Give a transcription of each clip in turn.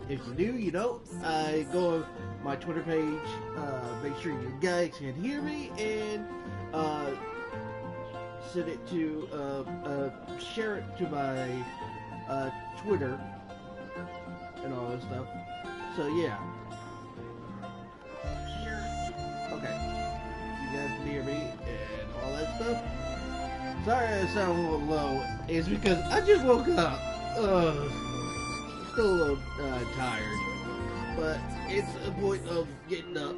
if you do, you know, go on my Twitter page. Make sure you guys can hear me and send it to share it to my Twitter and all that stuff. So yeah. Okay. You guys can hear me and all that stuff. Sorry I sound a little low. It's because I just woke up. Still a little tired. But it's a point of getting up.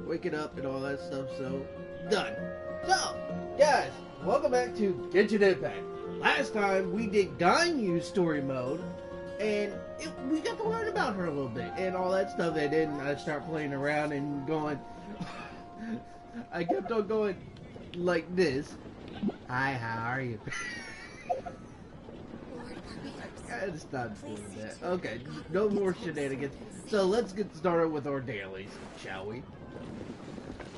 Waking up and all that stuff, so done. So, guys, welcome back to Genshin Impact. Last time we did Ganyu's story mode, and we got to learn about her a little bit and all that stuff. And then I start playing around and going. I kept on going like this. Hi, how are you? I gotta stop doing that. Okay, no more shenanigans. So let's get started with our dailies, shall we?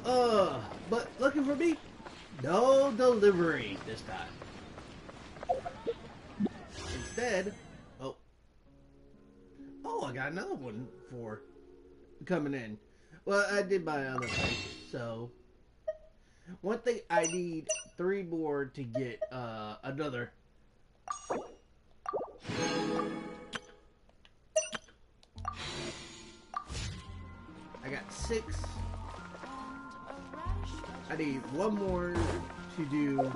But looking for me? No delivery this time. Instead, oh, I got another one for coming in. Well, I did my other thing, so one thing I need 3 more to get another. I got 6. I need 1 more to do.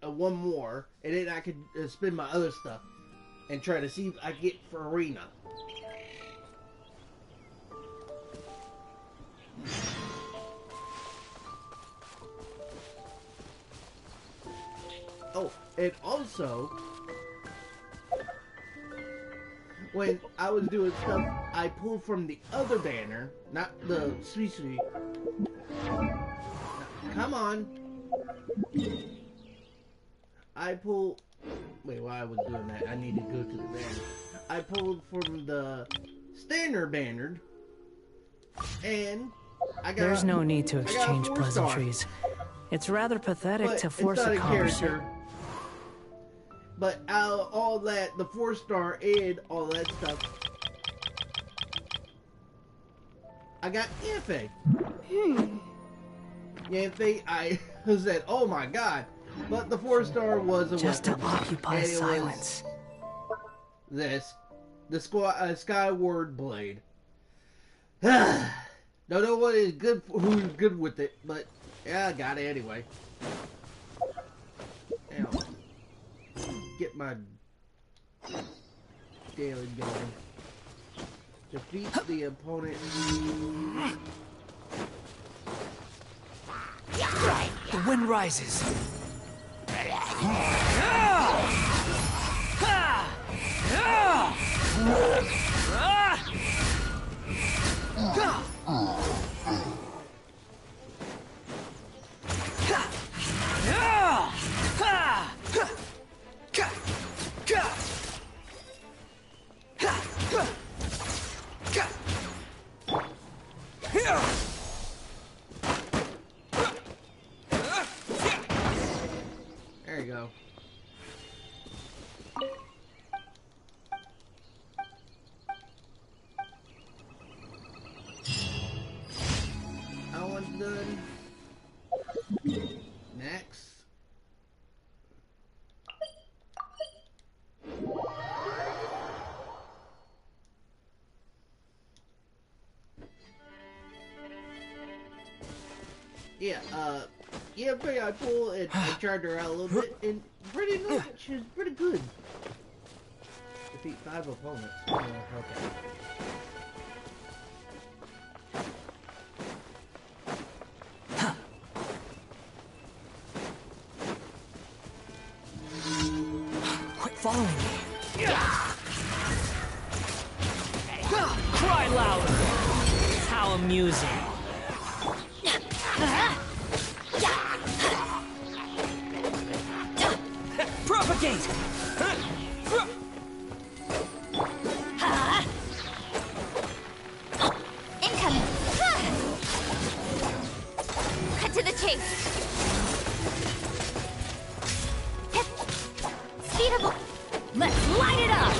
One more, and then I could spend my other stuff and try to see if I get for arena. Oh, and also, when I was doing stuff, I pulled from the other banner, not the Sweet. Come on. I pulled. Wait, while I was doing that, I need to go to the banner. I pulled from the standard banner, and I got. There's no need to exchange pleasantries. It's rather pathetic to force a conversation. But out of all that, the 4-star and all that stuff, I got Yanfei. Yanfei, I said, oh my god. But the 4-star was a just weapon. To occupy silence. This, the Skyward Blade. Don't know what is good, who's good with it, but yeah, I got it anyway. Ow. Get my daily going. Defeat the opponent. The wind rises. There you go. That one's done. Next. Yeah, pretty I pull and I charged her out a little bit, and pretty much she was pretty good. Defeat 5 opponents. Okay. Quit following me. Cry louder. How amusing. Propagate! Incoming! to the chase. Speed up. Let's light it up.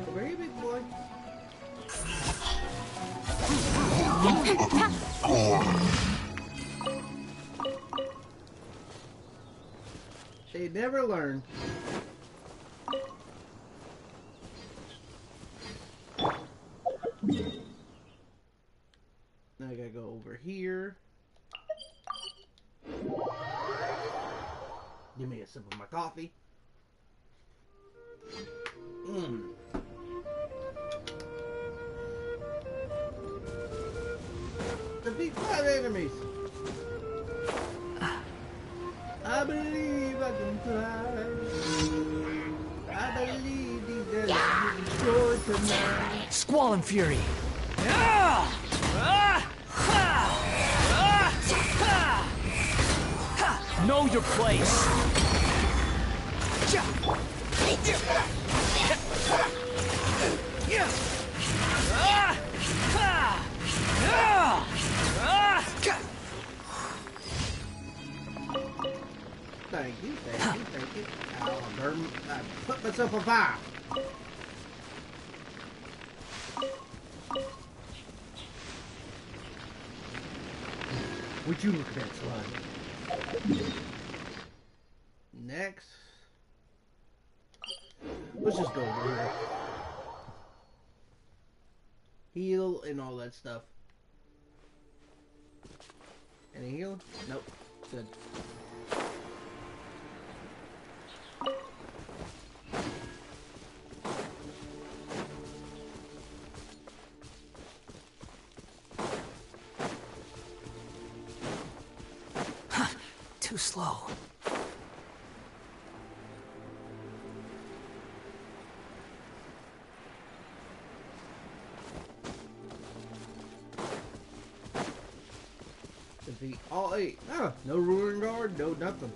Over here, big boy. They never learn. Now I gotta go over here. Give me a sip of my coffee. Defeat 5 enemies. I believe I can fly. I believe these enemies will destroy tonight. Squall and Fury. Know your place. Thank you, thank you, thank you. Ow, I put myself on fire. Would you look at that slime? Next. Let's just go over here. Heal and all that stuff. Any heal? Nope. Good. Too slow. Defeat all 8. Oh, no ruin guard, no nothing.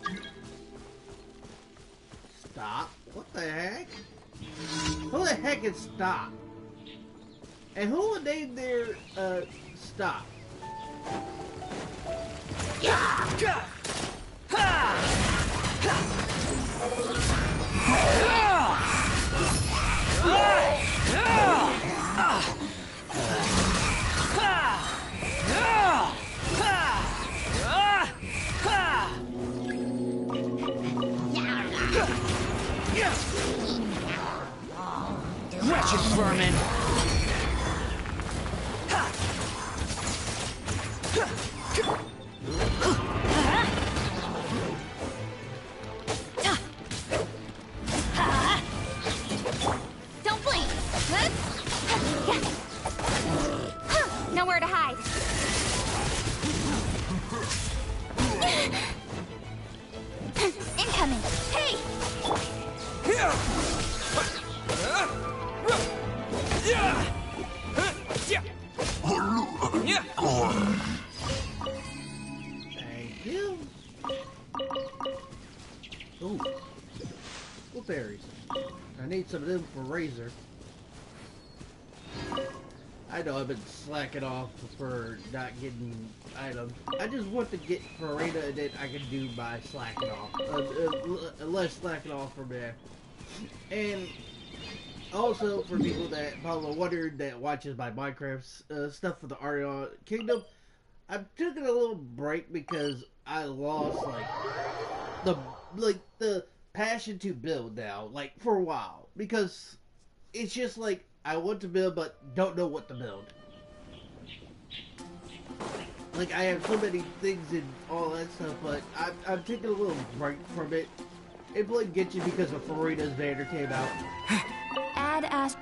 Stop. What the heck? Who the heck is stop? And who would name their stop? Wretched vermin! Don't blink. Nowhere to hide. Incoming. Hey! Thank you. Ooh. Blueberries. I need some of them for Razor. I know I've been slacking off for not getting items. I just want to get Farina and then I can do my slacking off. Less slacking off from there. And also for people that probably wondered that watches my Minecraft stuff for the Arion Kingdom, I'm taking a little break because I lost the passion to build now, like for a while, because it's just like I want to build but don't know what to build. Like I have so many things and all that stuff, but I'm taking a little break from it. I played Genshin because of Farina's banner came out. Add Ast.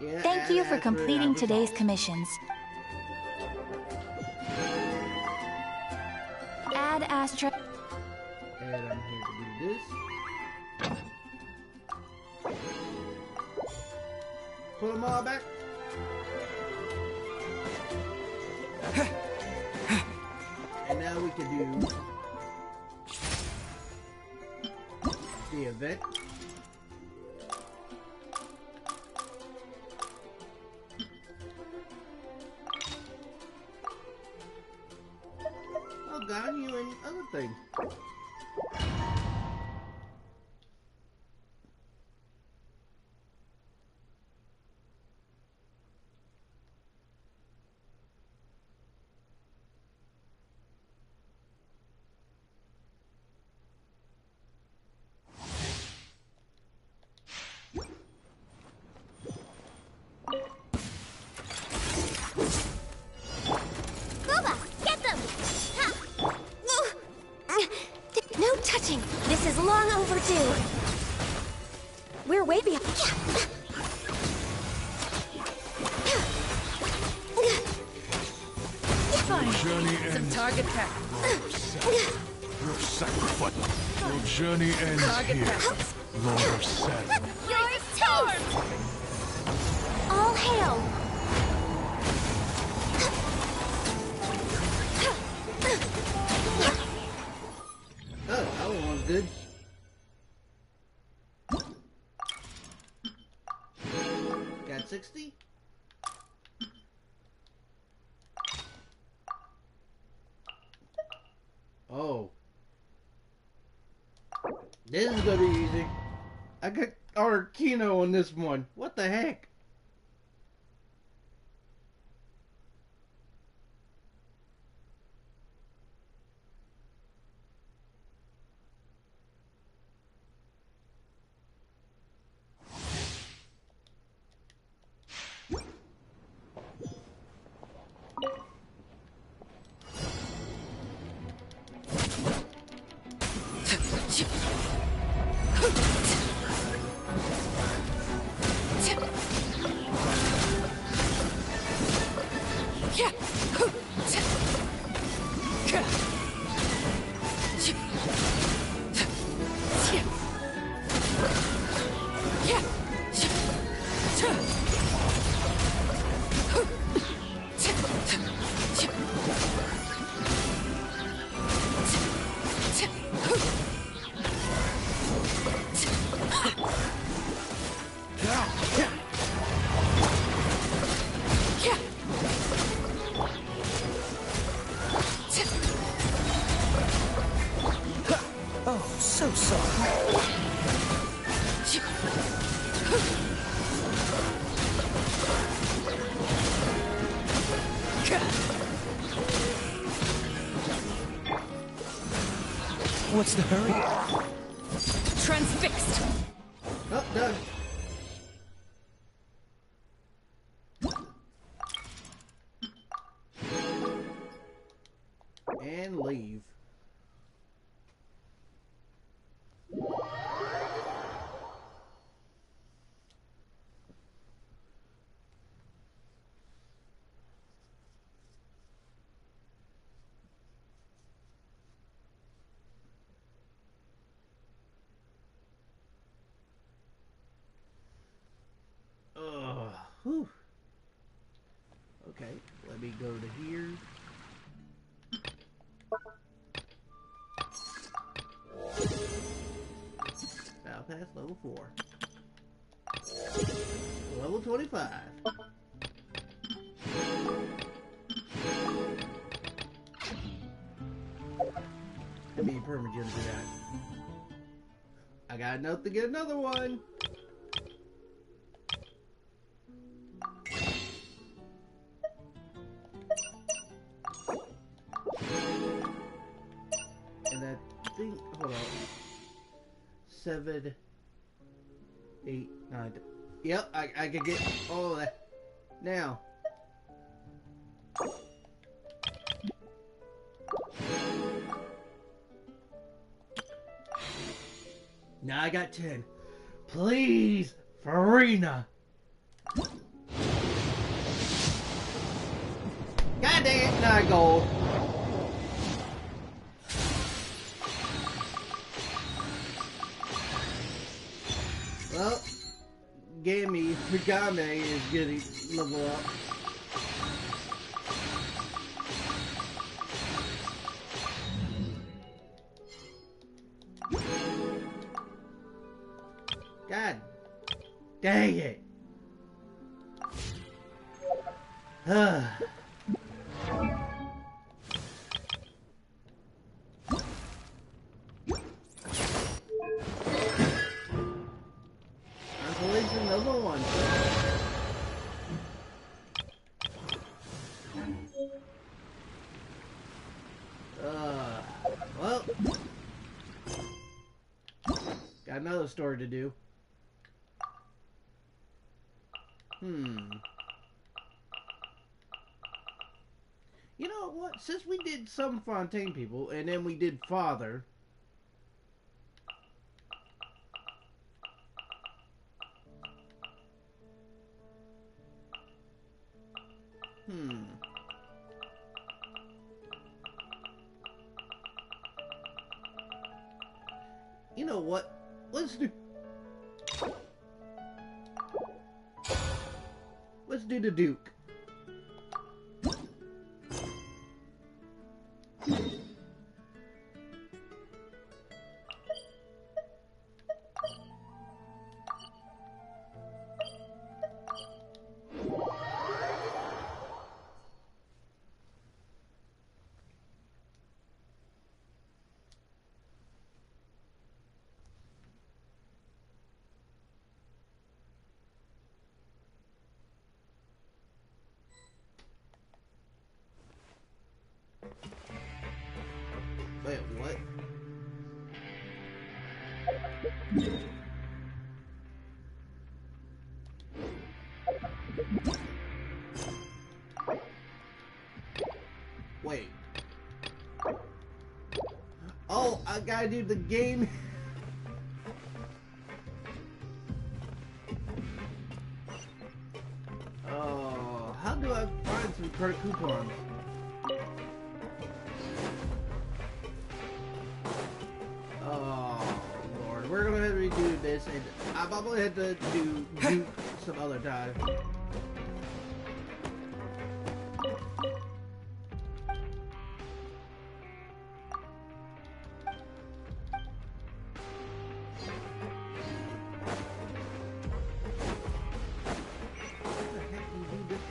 Yeah, Thank you for completing today's commissions. Add Astra. And I'm here to do this. Put them all back. And now we can do the event. thing. No touching. This is long overdue. We're way behind. Fine. Journey Some ends. target practice. Your sacrifice. Your journey ends Target here. practice. Lord of Saturn. You're toast! All hail! Oh, that one was good. Got 60? Oh. This is gonna be easy. I got Arcano on this one. What the heck? Oh, so sorry. What's the hurry? Transfixed. Oh, done. And leave. Whew. Okay, let me go to here. Battle Pass level 4. Level 25. I mean, permagen for that. I got enough to get another one. And I think, hold on. 7, 8, 9. Yep, I can get all of that. Now. Now I got 10. Please, Farina. God dang it, not gold. Well, Higame is getting level up. God dang it. another story to do. You know what? Since we did some Fontaine people, and then we did Father. You know what? Let's do the Duke. Wait, what? Wait. Oh, I gotta do the game. Oh, how do I find some credit coupons? Oh, Lord. We're gonna have to redo this, and I'm gonna have to do Duke some other time.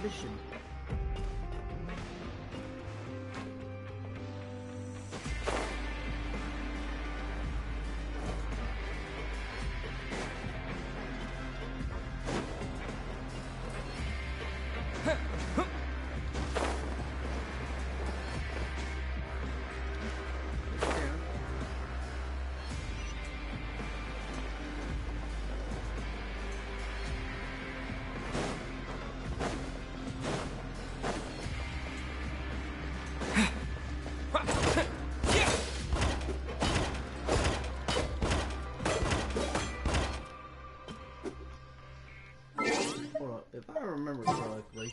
Mission. If I remember correctly,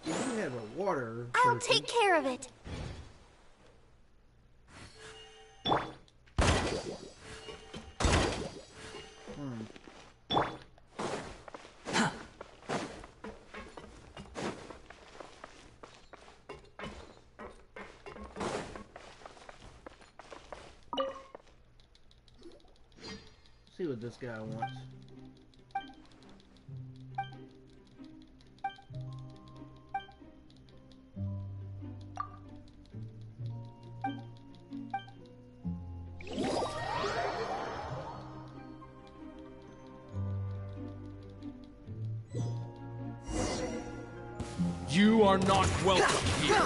you have a water. I'll take care of it. See what this guy wants. You are not welcome here.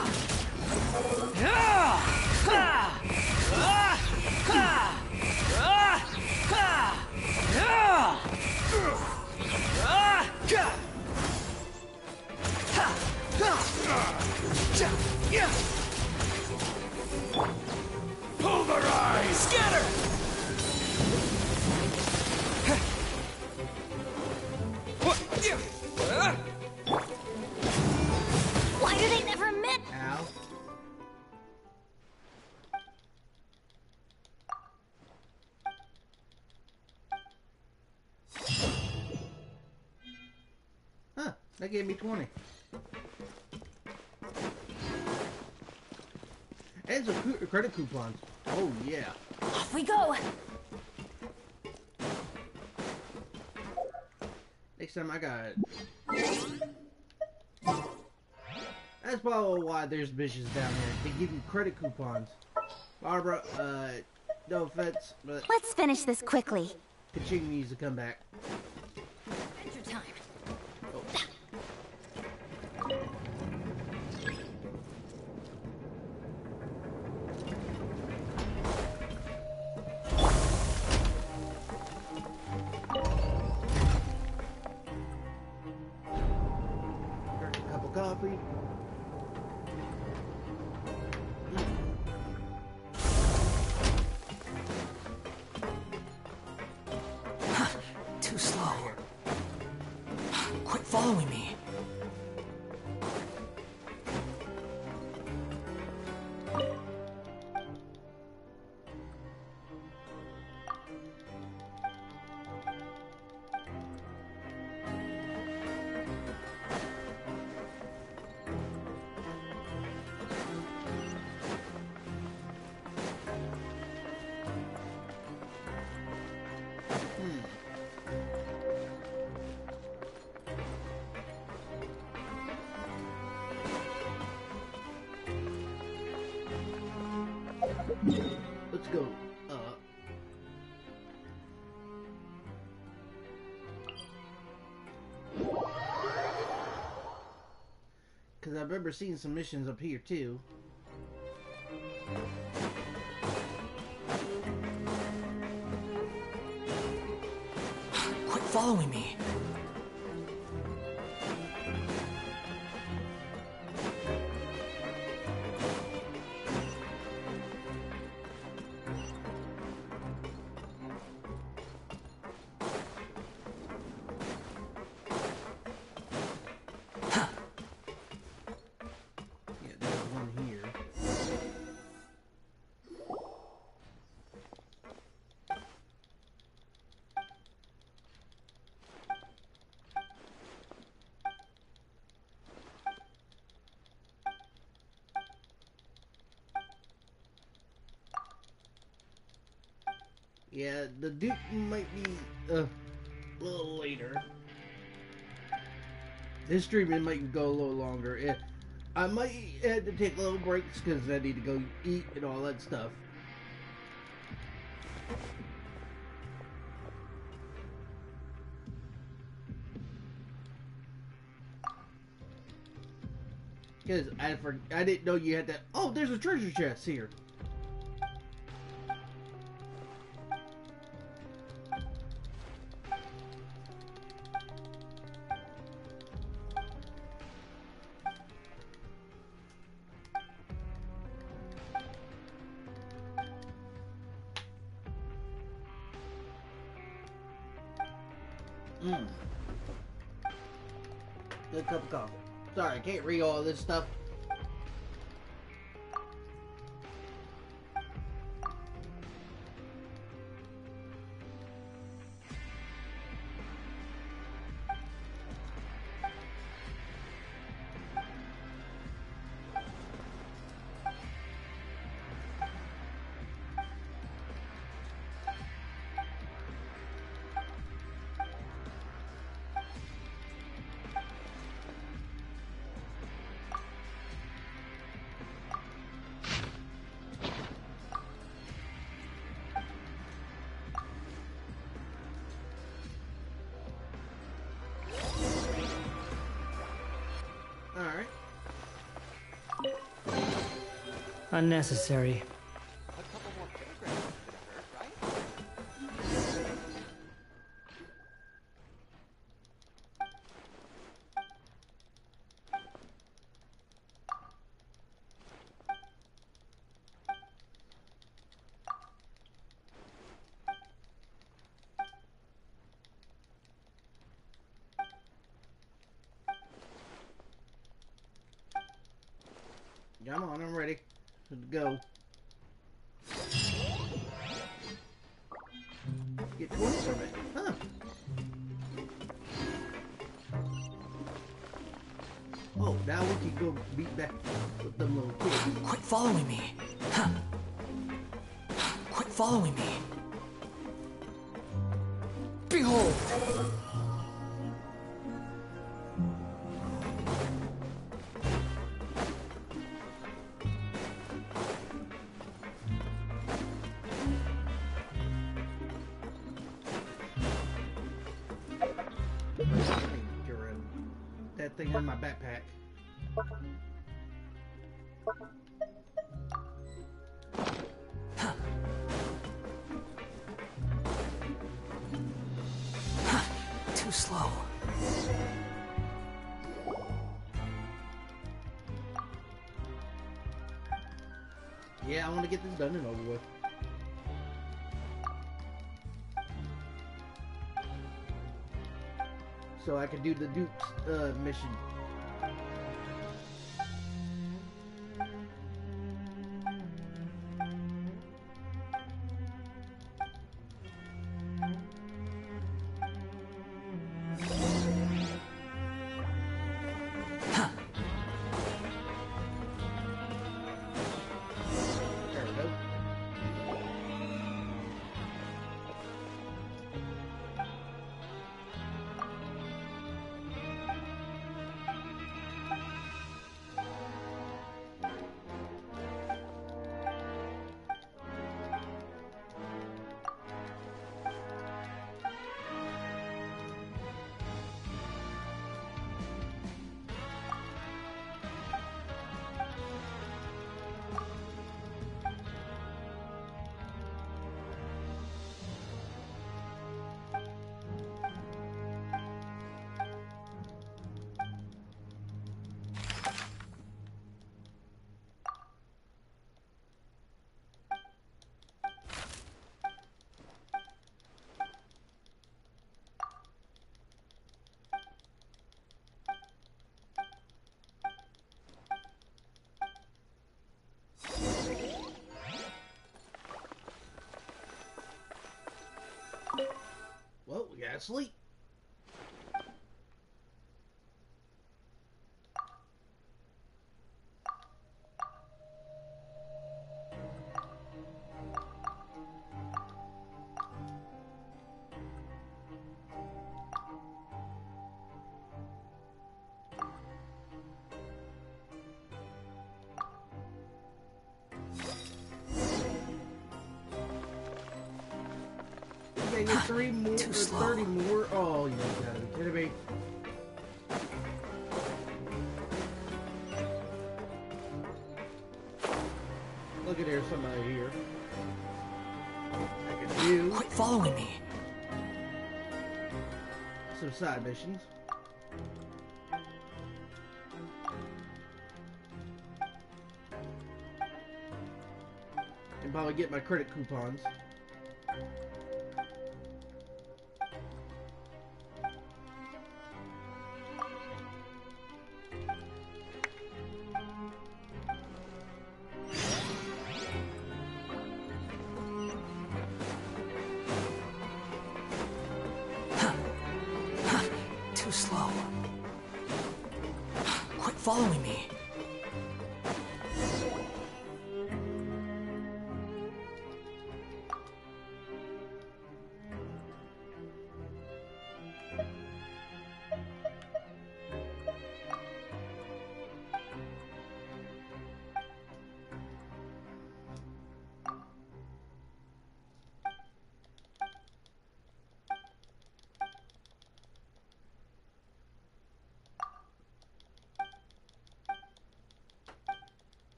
Pulverize! Scatter! Why do they never miss? Ow. Huh, that gave me 20. And some credit coupons. Oh, yeah. Off we go. Next time I got it. That's probably why there's bitches down here. They give you credit coupons. Barbara, no offense, but Let's finish this quickly. Kaching needs to come back. Adventure time. Oh. remember seeing some missions up here too. Quit following me. Yeah, the Duke might be a little later. This streaming might go a little longer. I might have to take little breaks because I need to go eat and all that stuff. Because I didn't know you had that. Oh, there's a treasure chest here. Good cup of coffee. Sorry, I can't read all this stuff. Alright. Unnecessary. A couple more kilograms couldn't hurt, right? Come on, I'm ready. Let's go. Get 20 from it. Huh. Oh, now we can go beat back with them little kids. Quit following me. Huh. Quit following me. Behold! That thing in my backpack. Too slow. Yeah, I want to get this done and over with. So I can do the Duke's mission. There we go. Wriothesley. Okay, you're 3 more, or 30 more. Oh, you gotta be kidding me. Look at, there's somebody here. I can do. Quit following me. Some side missions. And probably get my credit coupons. Too slow. Quit following me.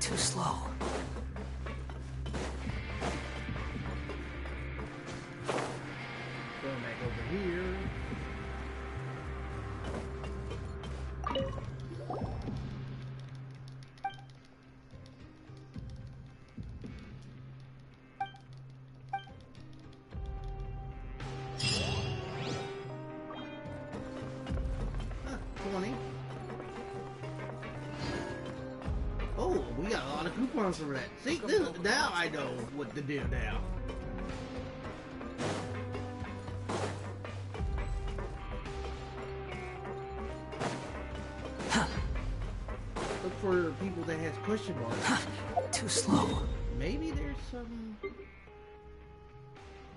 Too slow. Going back over here. Huh, 20. Oh, we got a lot of coupons for that. See, now I know what to do now. Look for people that has question marks. Too slow. Maybe there's some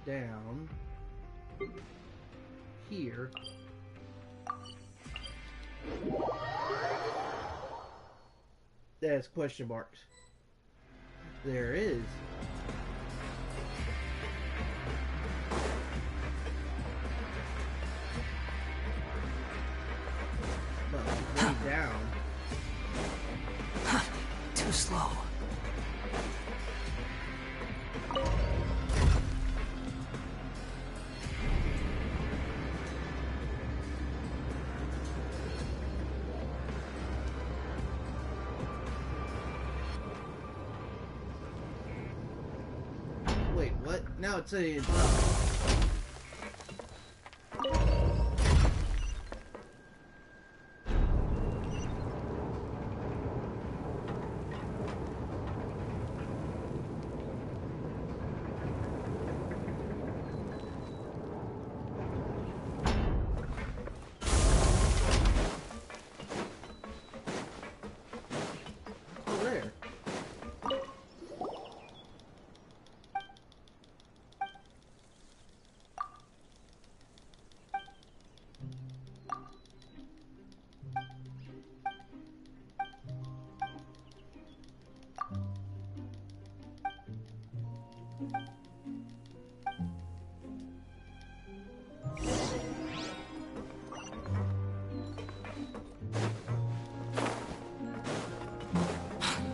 down here. That's question marks. There is. But way down. Too slow. Wait, what? Now it's saying. Oh, there.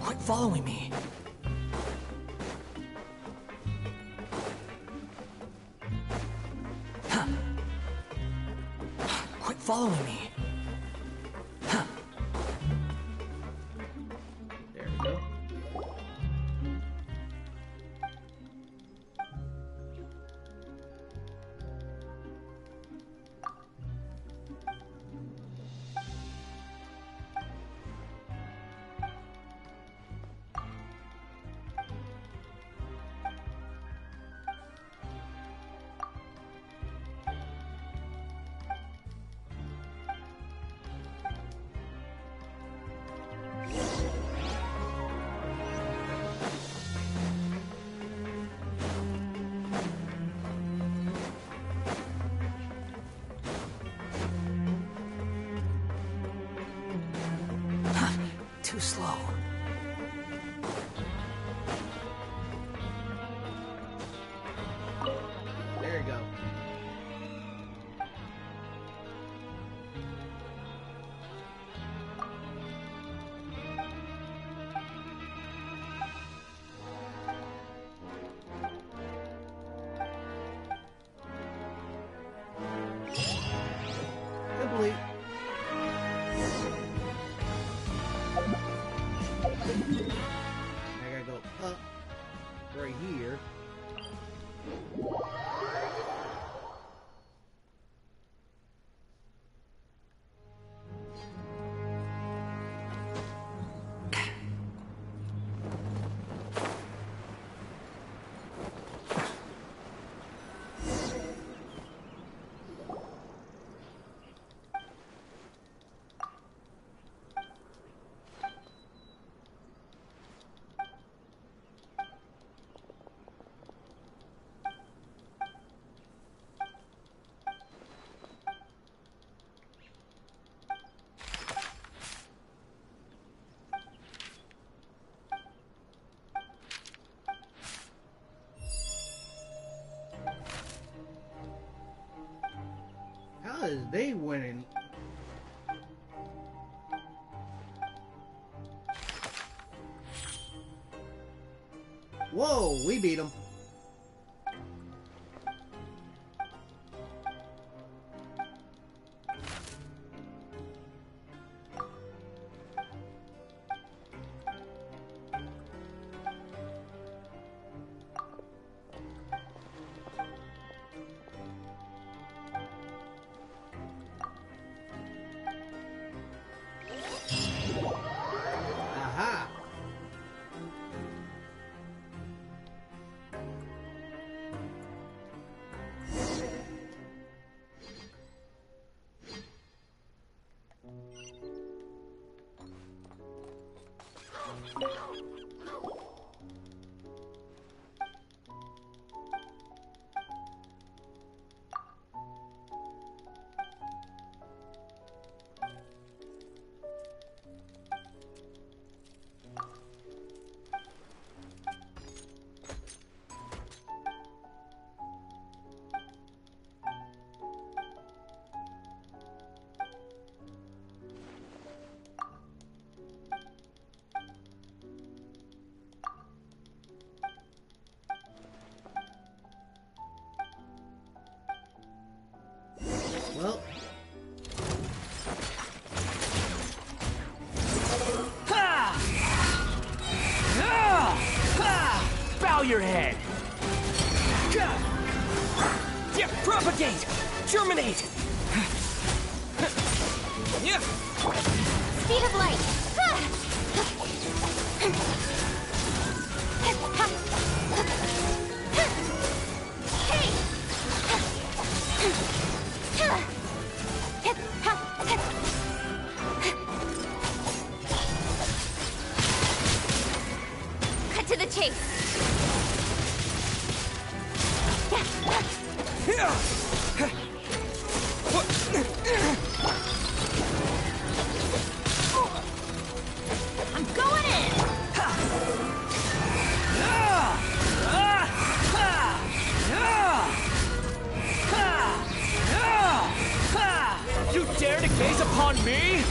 Quit following me. Quit following me. too slow. There you go. Complete. I gotta go up right here. How is they winning? Whoa, we beat them. Aha! Well, Bow your head! Propagate! Germinate! Speed of light! Cut to the chase! I'm going in! You dare to gaze upon me?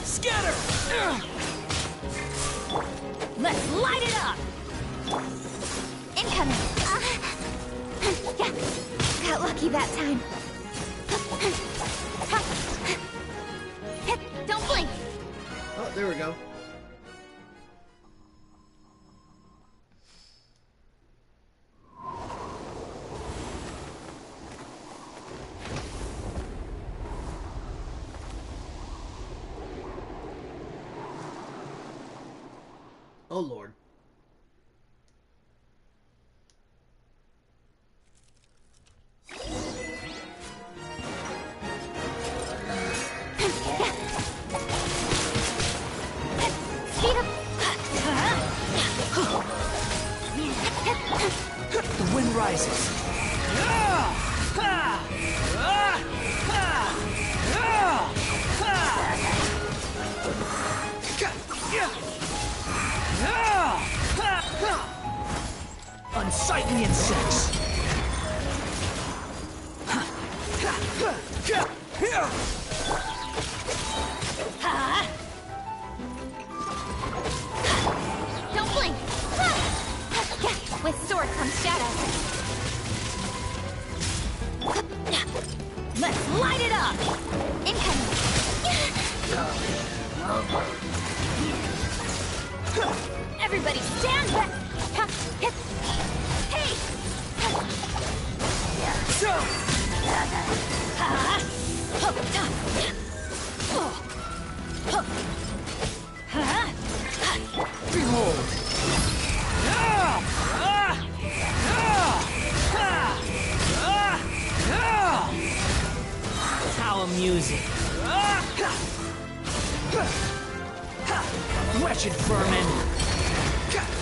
Scatter! Let's light it up! Incoming! Yeah, got lucky that time. Don't blink! oh, there we go. Oh, Lord. Speed up! The wind rises. Unsightly insects. Don't blink! With sword comes shadow. Let's light it up! Incoming! Everybody stand back! Hey! Behold! How amusing. Wretched vermin! Got him.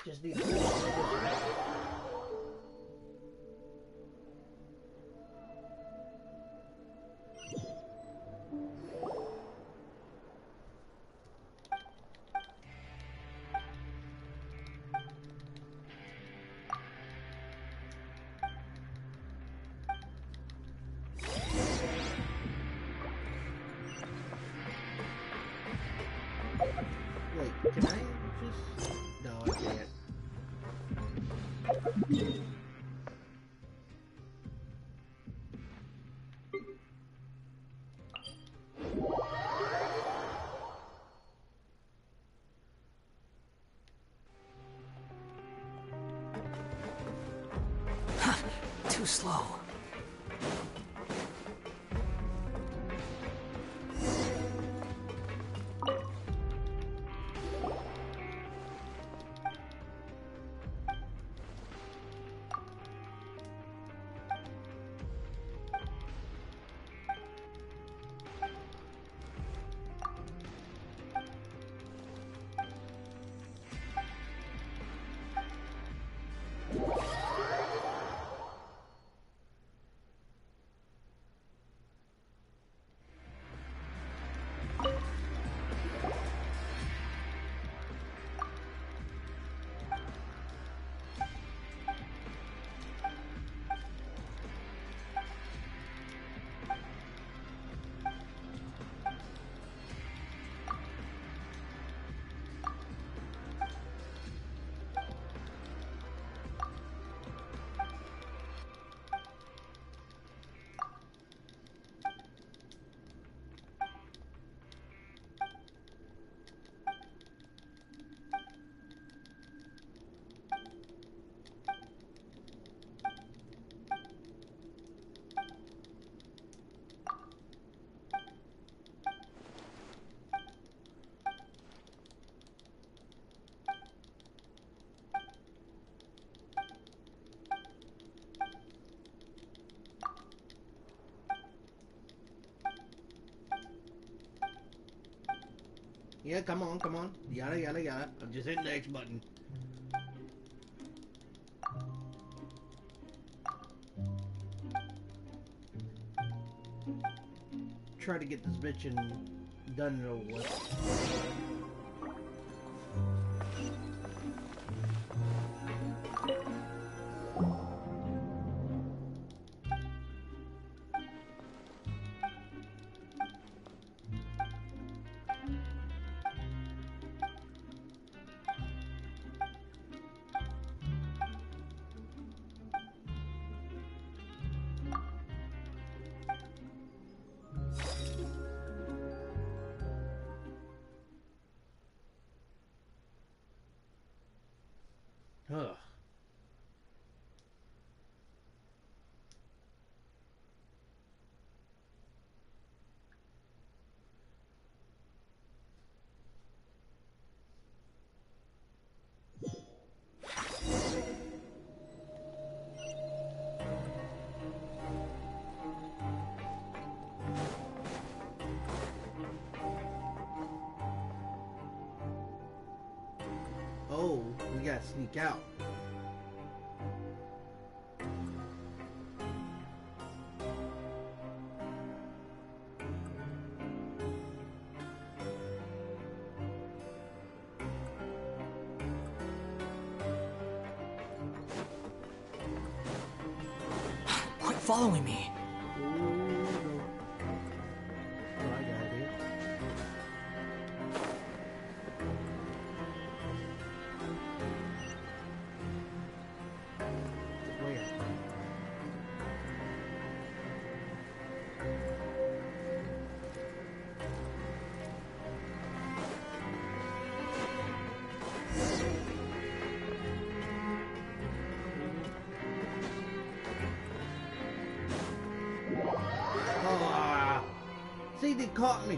Just need to wait, can I just... No, I can't. Too slow. Yeah, come on, come on. Yada, yada, yada. I'm just hitting the X button. Try to get this bitch and done and over with. we gotta sneak out. Quit following me. See, they caught me.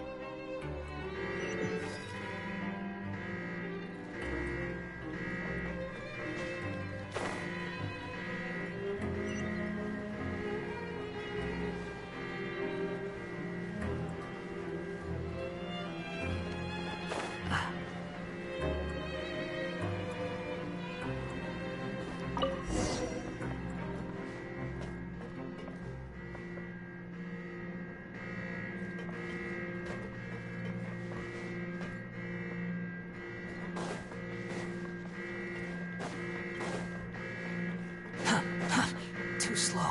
Too slow.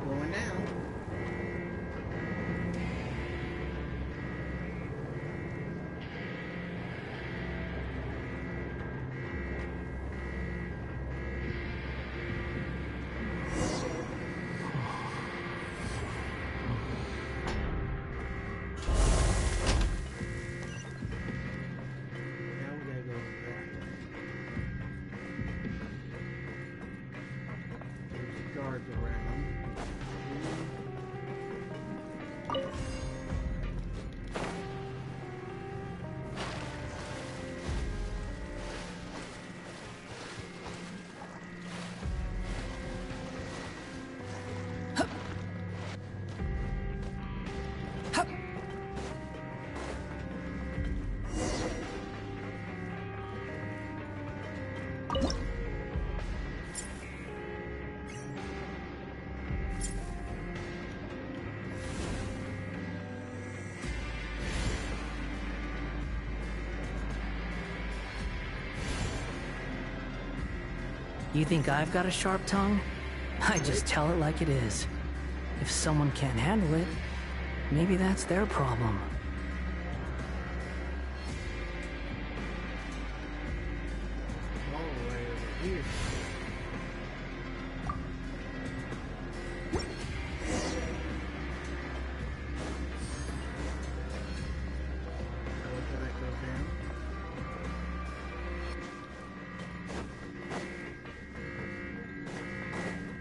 Going now. Now we gotta go back. There's guards around. You think I've got a sharp tongue? I just tell it like it is. If someone can't handle it, maybe that's their problem. All right over here. Until that goes down.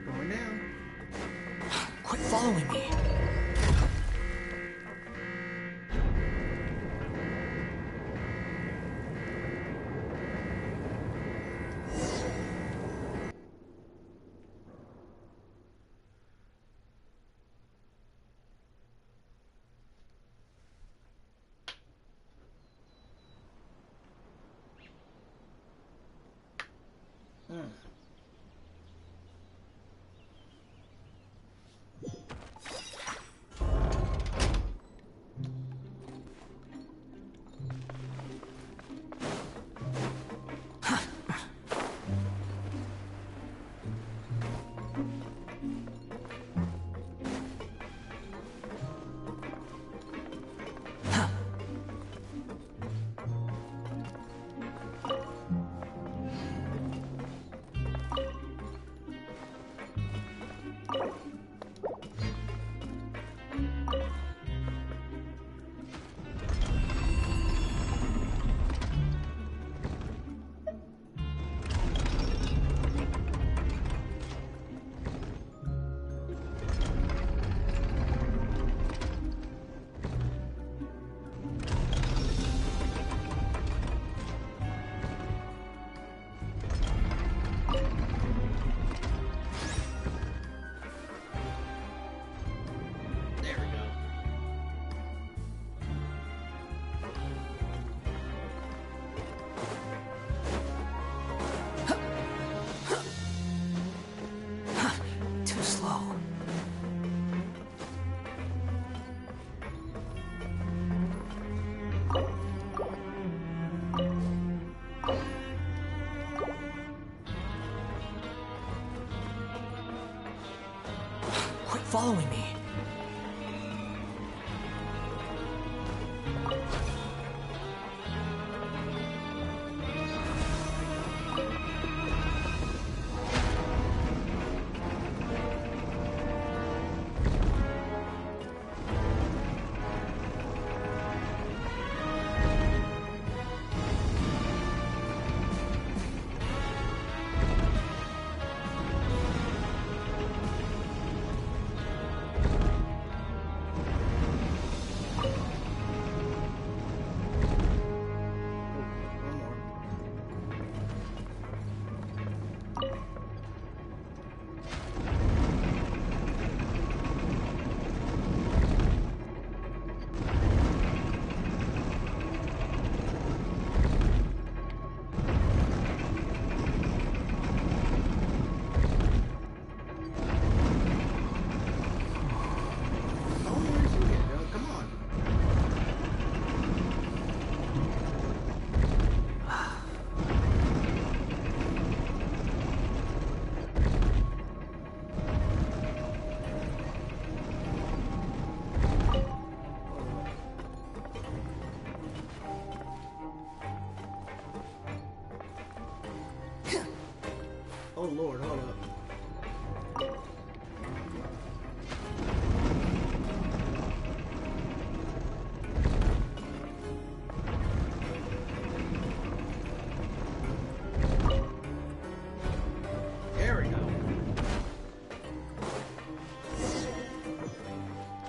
Going down. Quit following me. following me. Oh Lord, hold up. There we go.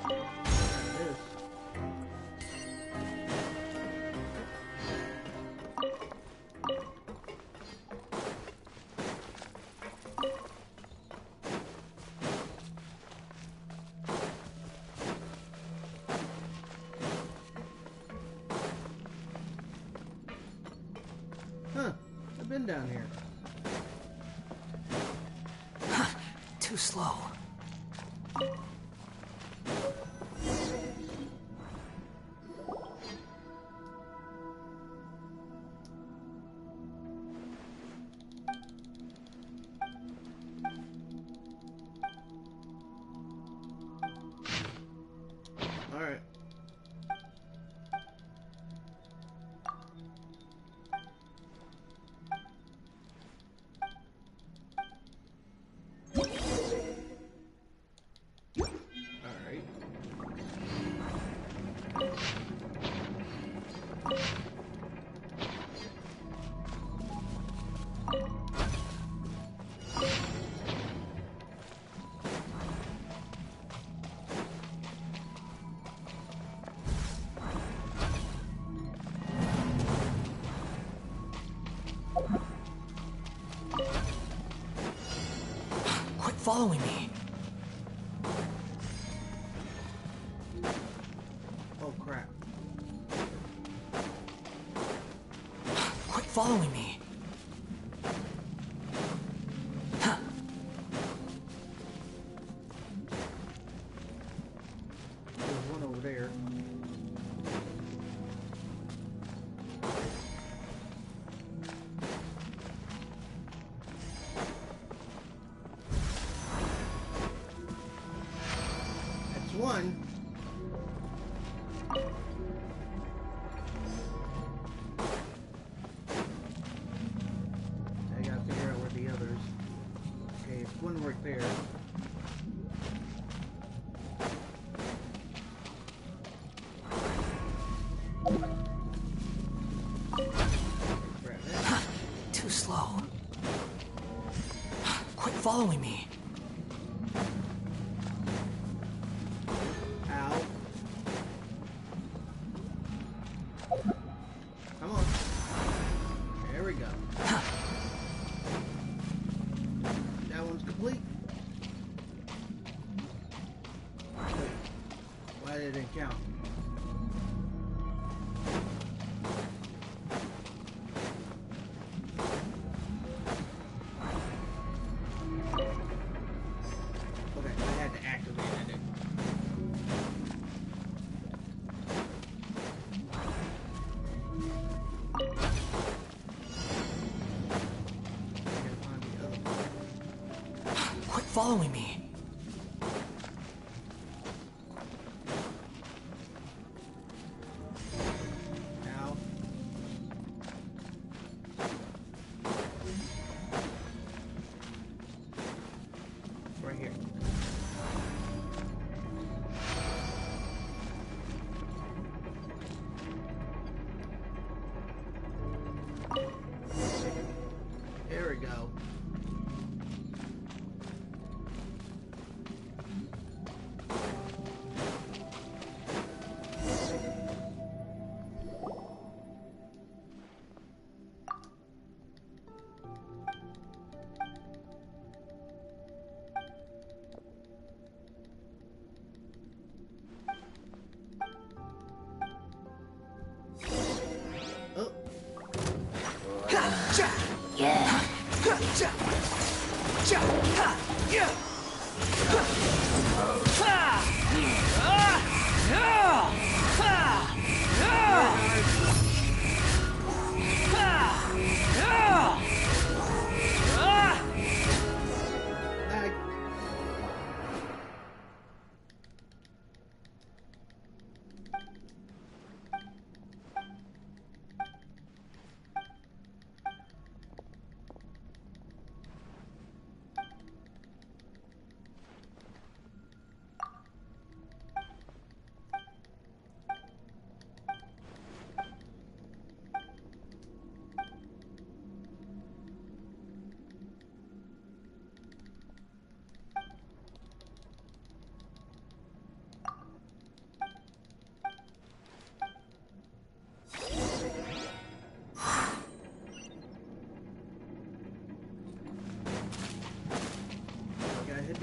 There it is. Huh, I've been down here. Too slow. All right. All right. Quit following me. Oh crap. Quit following me. There's one over there. That's one. I gotta figure out where the others. Okay, it's one right there. Grab that. Too slow. Quit following me. Ow. Come on. There we go. That one's complete. Wait, why did it count? Okay, I had to activate it. I gotta find the other one. Quit following me.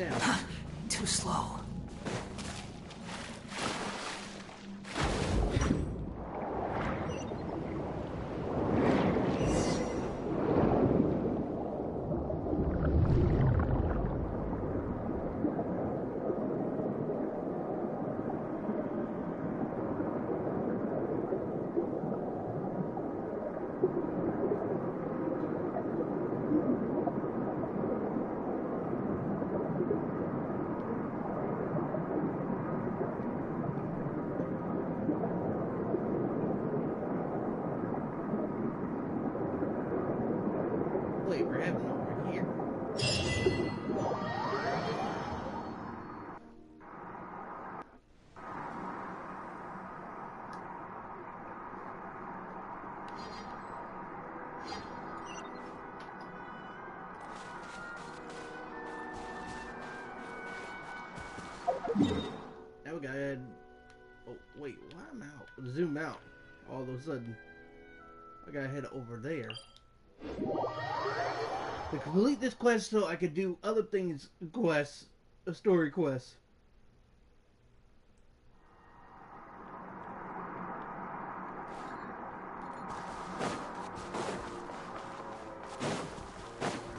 down. Too slow. Wait, we're having over here. Now we gotta add... Oh, wait, why am I out? Zoom out. All of a sudden. I gotta head over there. To complete this quest so I could do other things, quests, story quests.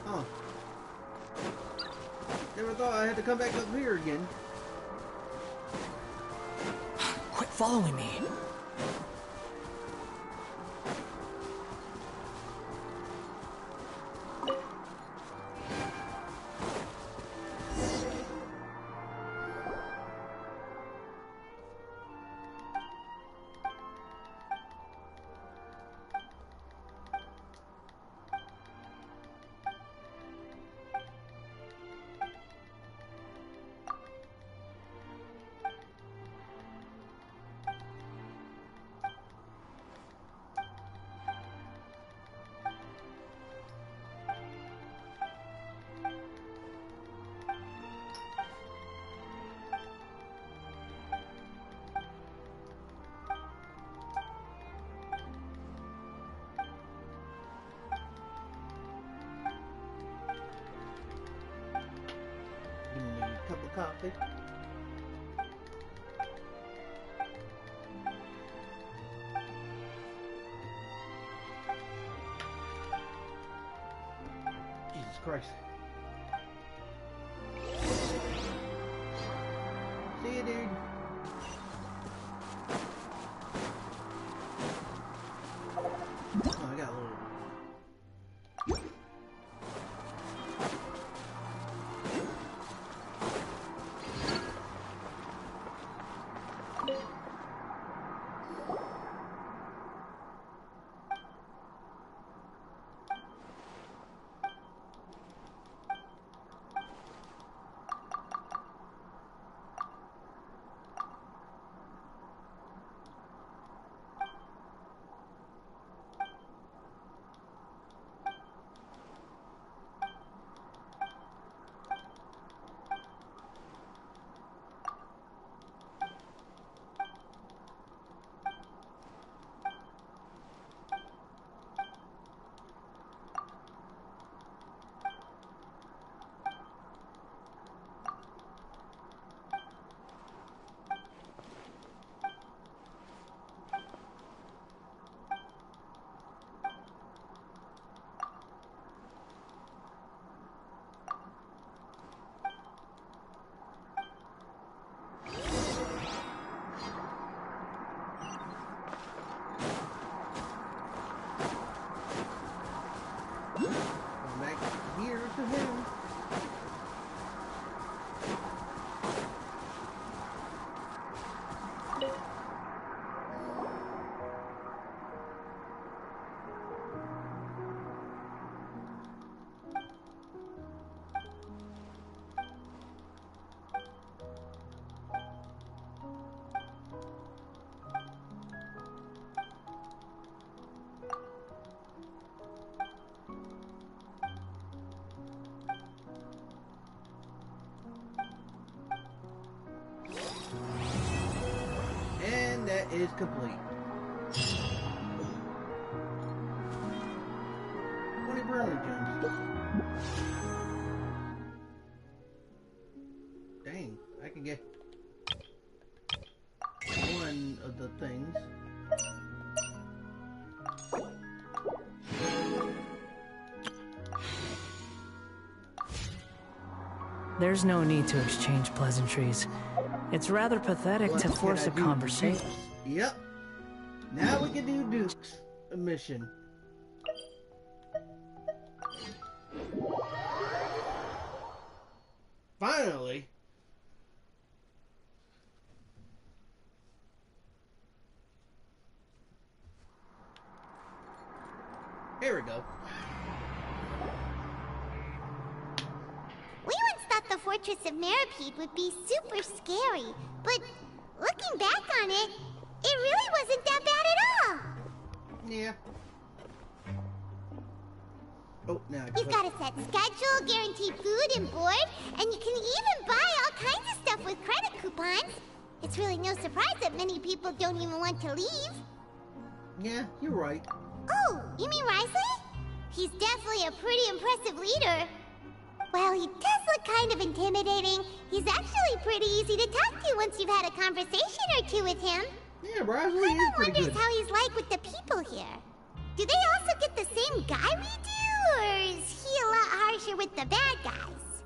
Huh. Never thought I had to come back up here again. Quit following me. Give me a cup of coffee. Jesus Christ. See you, dude. Oh, I got a little... Back here to him. And that is complete. 20 burner gems. one of the things. There's no need to exchange pleasantries. It's rather pathetic to force a conversation. Yep. Now we can do Duke's mission. Finally. Here we go. We once thought the Fortress of Meripede would be super scary, but looking back on it, it really wasn't that bad at all. Yeah. Oh, now You've got a set schedule, guaranteed food and board, and you can even buy all kinds of stuff with credit coupons. It's really no surprise that many people don't even want to leave. Yeah, you're right. Oh, you mean Wriothesley? He's definitely a pretty impressive leader. While he does look kind of intimidating, he's actually pretty easy to talk to once you've had a conversation or two with him. Yeah, Wriothesley is pretty wonders good. how he's like with the people here. Do they also get the same guy we do, or is he a lot harsher with the bad guys?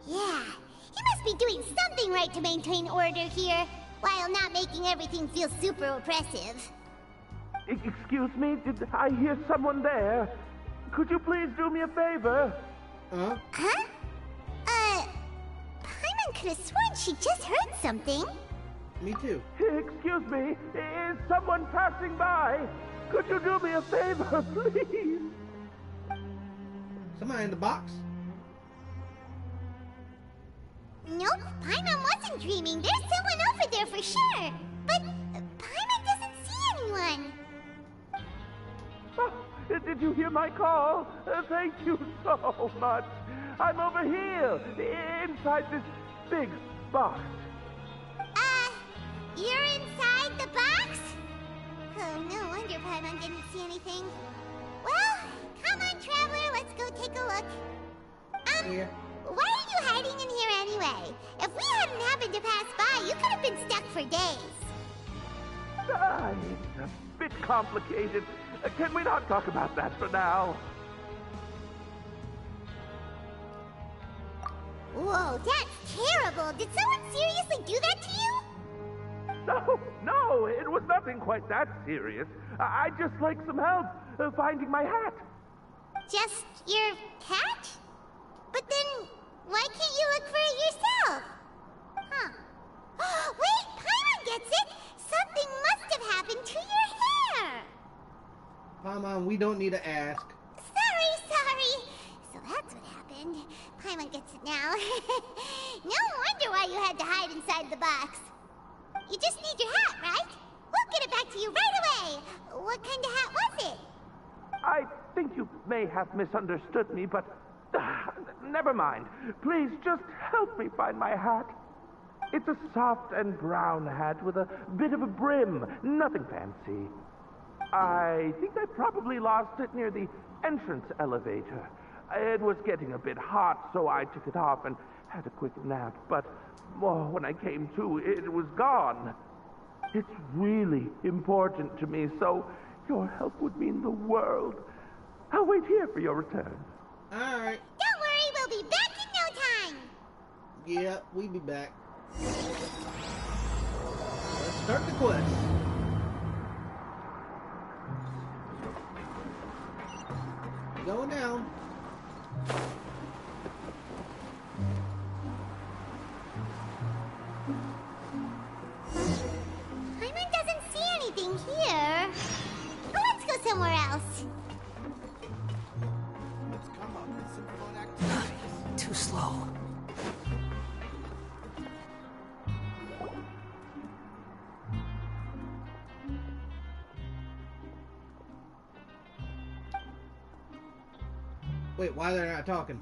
Yeah, he must be doing something right to maintain order here, while not making everything feel super oppressive. Excuse me, did I hear someone there? Could you please do me a favor? Huh? Huh? Paimon could have sworn she just heard something. Me too. Excuse me, is someone passing by? Could you do me a favor, please? Somebody in the box? Nope, Paimon wasn't dreaming. There's someone over there for sure. But Paimon doesn't see anyone. Oh, did you hear my call? Thank you so much. I'm over here, inside this big box. You're inside the box? Oh, no wonder Paimon didn't see anything. Well, come on, Traveler, let's go take a look. Yeah. Why are you hiding in here anyway? If we hadn't happened to pass by, you could have been stuck for days. It's a bit complicated. Can we not talk about that for now? Whoa, that's terrible. Did someone seriously do that to you? No, it was nothing quite that serious. I'd just like some help finding my hat. Just your hat? But then, why can't you look for it yourself? Huh. Wait, Paimon gets it! Something must have happened to your hair! Paimon, we don't need to ask. Sorry. So that's what happened. Paimon gets it now. No wonder why you had to hide inside the box. You just need your hat, right? We'll get it back to you right away. What kind of hat was it? I think you may have misunderstood me, but never mind. Please just help me find my hat. It's a soft and brown hat with a bit of a brim. Nothing fancy. I think I probably lost it near the entrance elevator. It was getting a bit hot, so I took it off and had a quick nap. But when I came to, it was gone. It's really important to me, so your help would mean the world. I'll wait here for your return. Alright. Don't worry, we'll be back in no time. Yeah, we'll be back. Let's start the quest. Going down. Paimon doesn't see anything here. Let's go somewhere else. Let's come up with some fun activities. Too slow. Wait, why they're not talking?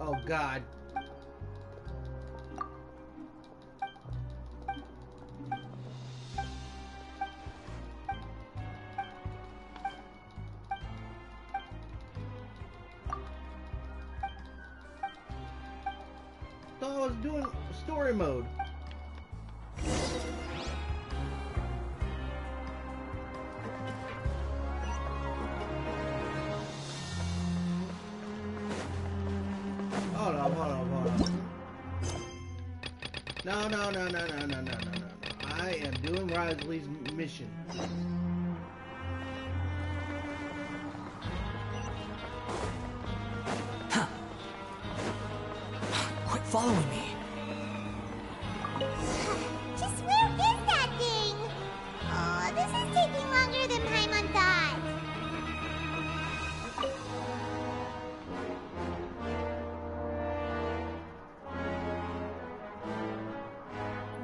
Oh, God. while I was doing story mode. Hold on. No. I am doing Wriothesley's mission. Quit following me. Just where is that thing? Oh, this is taking longer than Paimon thought.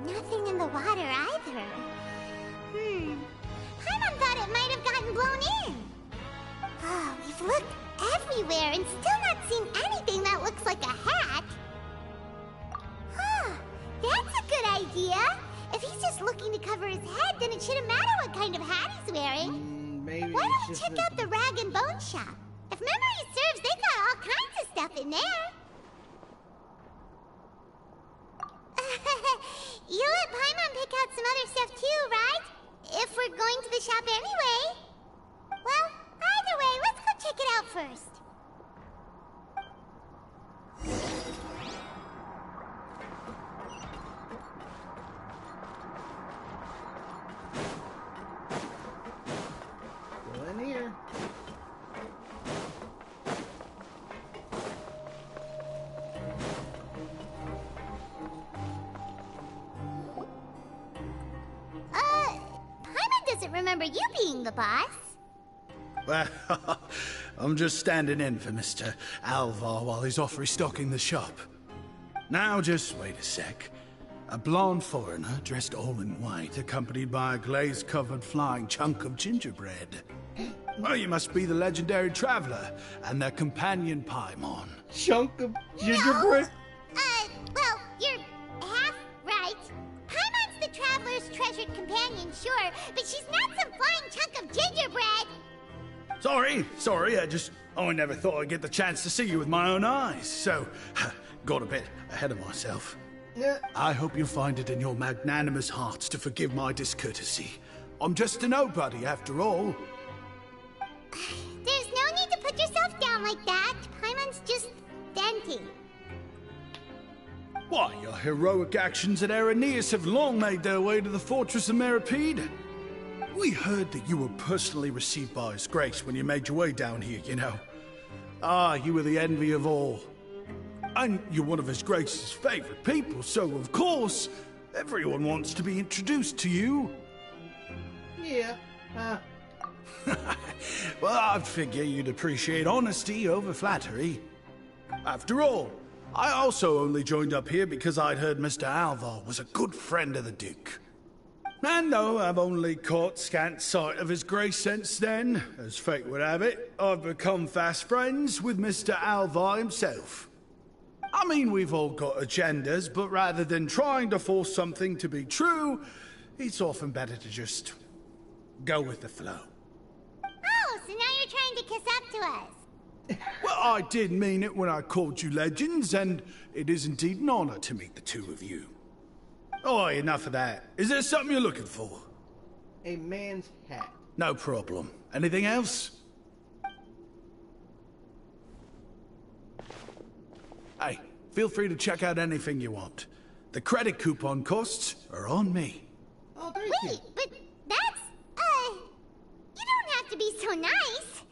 Nothing in the water either. Paimon thought it might have gotten blown in. Oh, we've looked everywhere and still not seen anything that looks like a hat. Huh, that's a good idea. If he's just looking to cover his head, then it shouldn't matter what kind of hat he's wearing. Maybe Why don't we it's check just out the rag and bone shop? If memory serves, they got all kinds of stuff in there. You let Paimon pick out some other stuff too, right? If we're going to the shop anyway. Well, either way, let's go check it out first. Go in here. Paimon doesn't remember you being the boss. Well, I'm just standing in for Mr. Alvar while he's off restocking the shop. Now, just wait a sec. A blonde foreigner dressed all in white, accompanied by a glaze-covered flying chunk of gingerbread. Well, you must be the legendary traveler and their companion Paimon. Chunk of gingerbread? Well, you're half right. Paimon's the traveler's treasured companion, sure, but she's not some flying chunk of gingerbread. Sorry, I never thought I'd get the chance to see you with my own eyes, so got a bit ahead of myself. Yeah. I hope you find it in your magnanimous hearts to forgive my discourtesy. I'm just a nobody, after all. There's no need to put yourself down like that. Paimon's just venting. Why, your heroic actions at Araneus have long made their way to the fortress of Meripede. We heard that you were personally received by His Grace when you made your way down here, you know. Ah, you were the envy of all. And you're one of His Grace's favorite people, so of course, everyone wants to be introduced to you. Yeah. Well, I'd figure you'd appreciate honesty over flattery. After all, I also only joined up here because I'd heard Mr. Alvar was a good friend of the Duke. And though I've only caught scant sight of His Grace since then, as fate would have it, I've become fast friends with Mr. Alvar himself. I mean, we've all got agendas, but rather than trying to force something to be true, it's often better to just go with the flow. Oh, so now you're trying to kiss up to us. Well, I did mean it when I called you legends, and it is indeed an honor to meet the two of you. Oh, enough of that. Is there something you're looking for? A man's hat. No problem. Anything else? Hey, feel free to check out anything you want. The credit coupon costs are on me. Oh, thank you. Wait, but that's, you don't have to be so nice.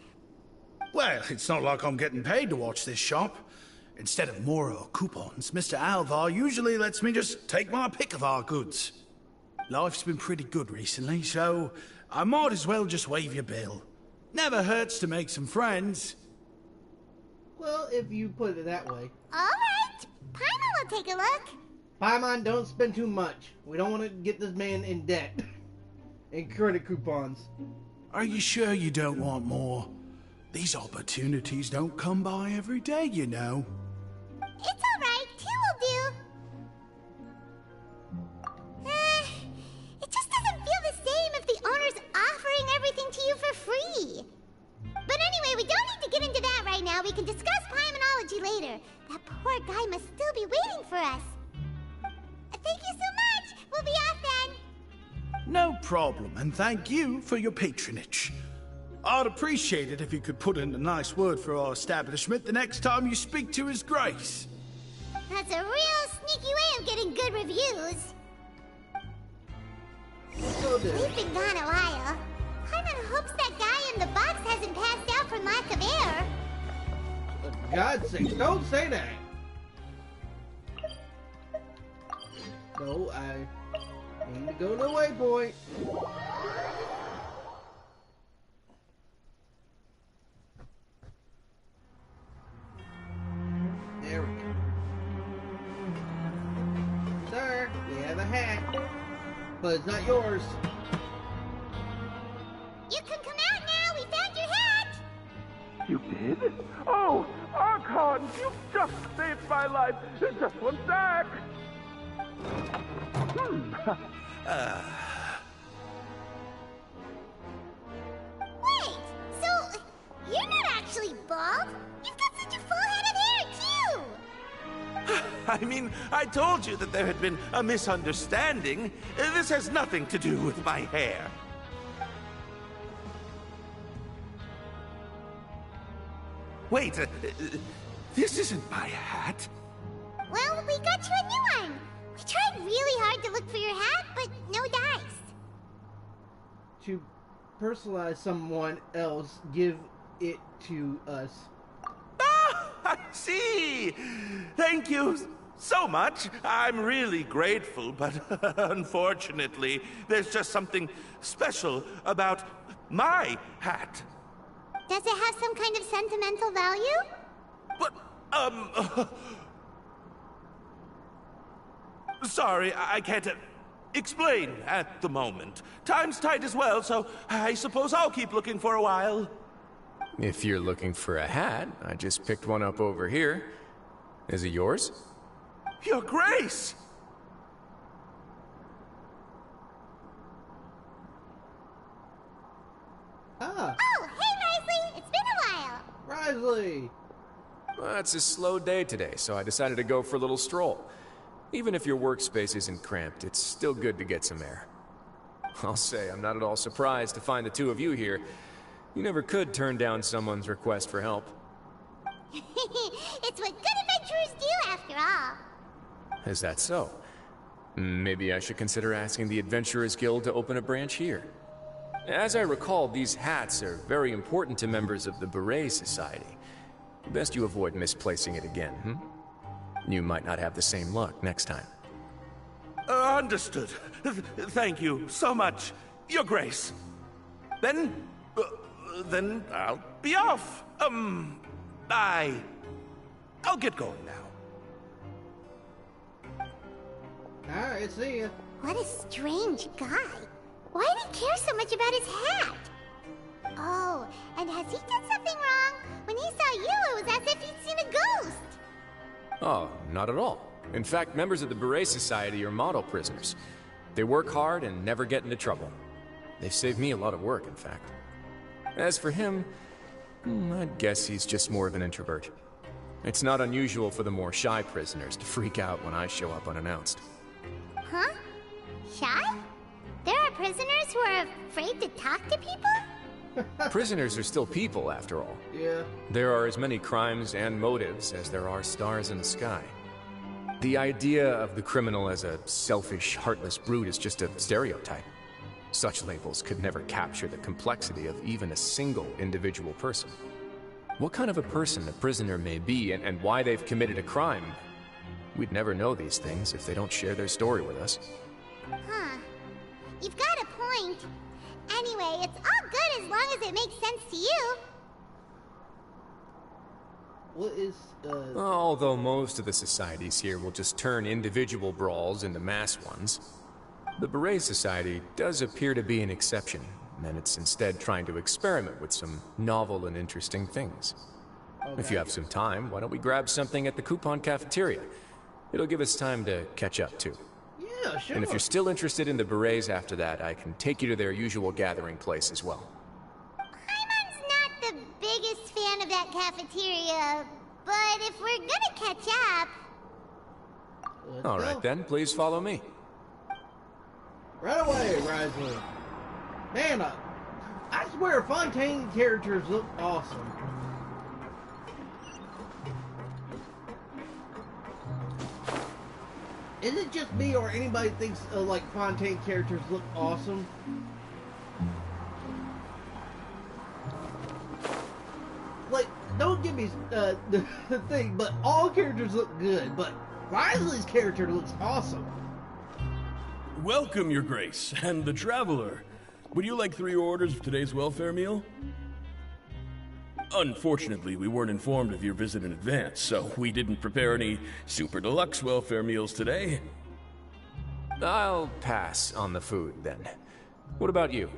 Well, it's not like I'm getting paid to watch this shop. Instead of more coupons, Mr. Alvar usually lets me just take my pick of our goods. Life's been pretty good recently, so I might as well just waive your bill. Never hurts to make some friends. Well, if you put it that way. All right, Paimon will take a look. Paimon, don't spend too much. We don't want to get this man in debt. And credit coupons. Are you sure you don't want more? These opportunities don't come by every day, you know. It's all right, 2 will do. It just doesn't feel the same if the owner's offering everything to you for free. But anyway, Anyway, we don't need to get into that right now. We can discuss Paimanology later. That poor guy must still be waiting for us. Thank you so much. We'll be off then. No problem, and thank you for your patronage. I'd appreciate it if you could put in a nice word for our establishment the next time you speak to His Grace. That's a real sneaky way of getting good reviews. We've been gone a while. Paimon hopes that guy in the box hasn't passed out from lack of air. For God's sakes, don't say that. No, I need to go to the waypoint. There we go. Sir, we have a hat, but it's not yours. You can come out now. We found your hat. You did? Oh, Archon, you just saved my life. Just one sec. Wait, so you're not actually bald? You've got such a full head of hair, too! I mean, I told you that there had been a misunderstanding. This has nothing to do with my hair. Wait, this isn't my hat. Well, we got you a new one. We tried really hard to look for your hat, but no dice. To personalize someone else, give it to us. Ah, I see. Thank you so much. I'm really grateful, but unfortunately, there's just something special about my hat. Does it have some kind of sentimental value? But, sorry, I can't explain at the moment. Time's tight as well, so I suppose I'll keep looking for a while. If you're looking for a hat, I just picked one up over here. Is it yours? Your Grace! Ah, Oh, hey, Wriothesley! It's been a while! Wriothesley! Well, it's a slow day today, so I decided to go for a little stroll. Even if your workspace isn't cramped, it's still good to get some air. I'll say, I'm not at all surprised to find the two of you here. You never could turn down someone's request for help. It's what good adventurers do, after all. Is that so? Maybe I should consider asking the Adventurers Guild to open a branch here. As I recall, these hats are very important to members of the Beret Society. Best you avoid misplacing it again, You might not have the same luck next time. Understood. Thank you so much, Your Grace. Then I'll be off. I'll get going now. Alright, see ya. What a strange guy. Why did he care so much about his hat? Oh, and has he done something wrong? When he saw you, it was as if he'd seen a ghost. Oh, not at all. In fact, members of the Beret Society are model prisoners. They work hard and never get into trouble. They've saved me a lot of work, in fact. As for him, I'd guess he's just more of an introvert. It's not unusual for the more shy prisoners to freak out when I show up unannounced. Huh? Shy? There are prisoners who are afraid to talk to people? Prisoners are still people, after all. Yeah. There are as many crimes and motives as there are stars in the sky. The idea of the criminal as a selfish, heartless brute is just a stereotype. Such labels could never capture the complexity of even a single individual person. What kind of a person a prisoner may be and why they've committed a crime, we'd never know these things if they don't share their story with us. Huh. You've got a point. Anyway, it's all good as long as it makes sense to you. What is, Although most of the societies here will just turn individual brawls into mass ones, the Beret Society does appear to be an exception, and it's instead trying to experiment with some novel and interesting things. Okay. If you have some time, why don't we grab something at the Coupon Cafeteria? It'll give us time to catch up, too. Yeah, sure. And if you're still interested in the Berets after that, I can take you to their usual gathering place as well. Paimon's not the biggest cafeteria, but if we're gonna catch up... All right then, please follow me. Right away, Wriothesley. Man, I swear Fontaine characters look awesome. Is it just me or anybody thinks like Fontaine characters look awesome? Like, don't give me the thing, but all characters look good, but Wriothesley's character looks awesome. Welcome, Your Grace, and the Traveler. Would you like 3 orders of today's welfare meal? Unfortunately, we weren't informed of your visit in advance, so we didn't prepare any super deluxe welfare meals today. I'll pass on the food, then. What about you?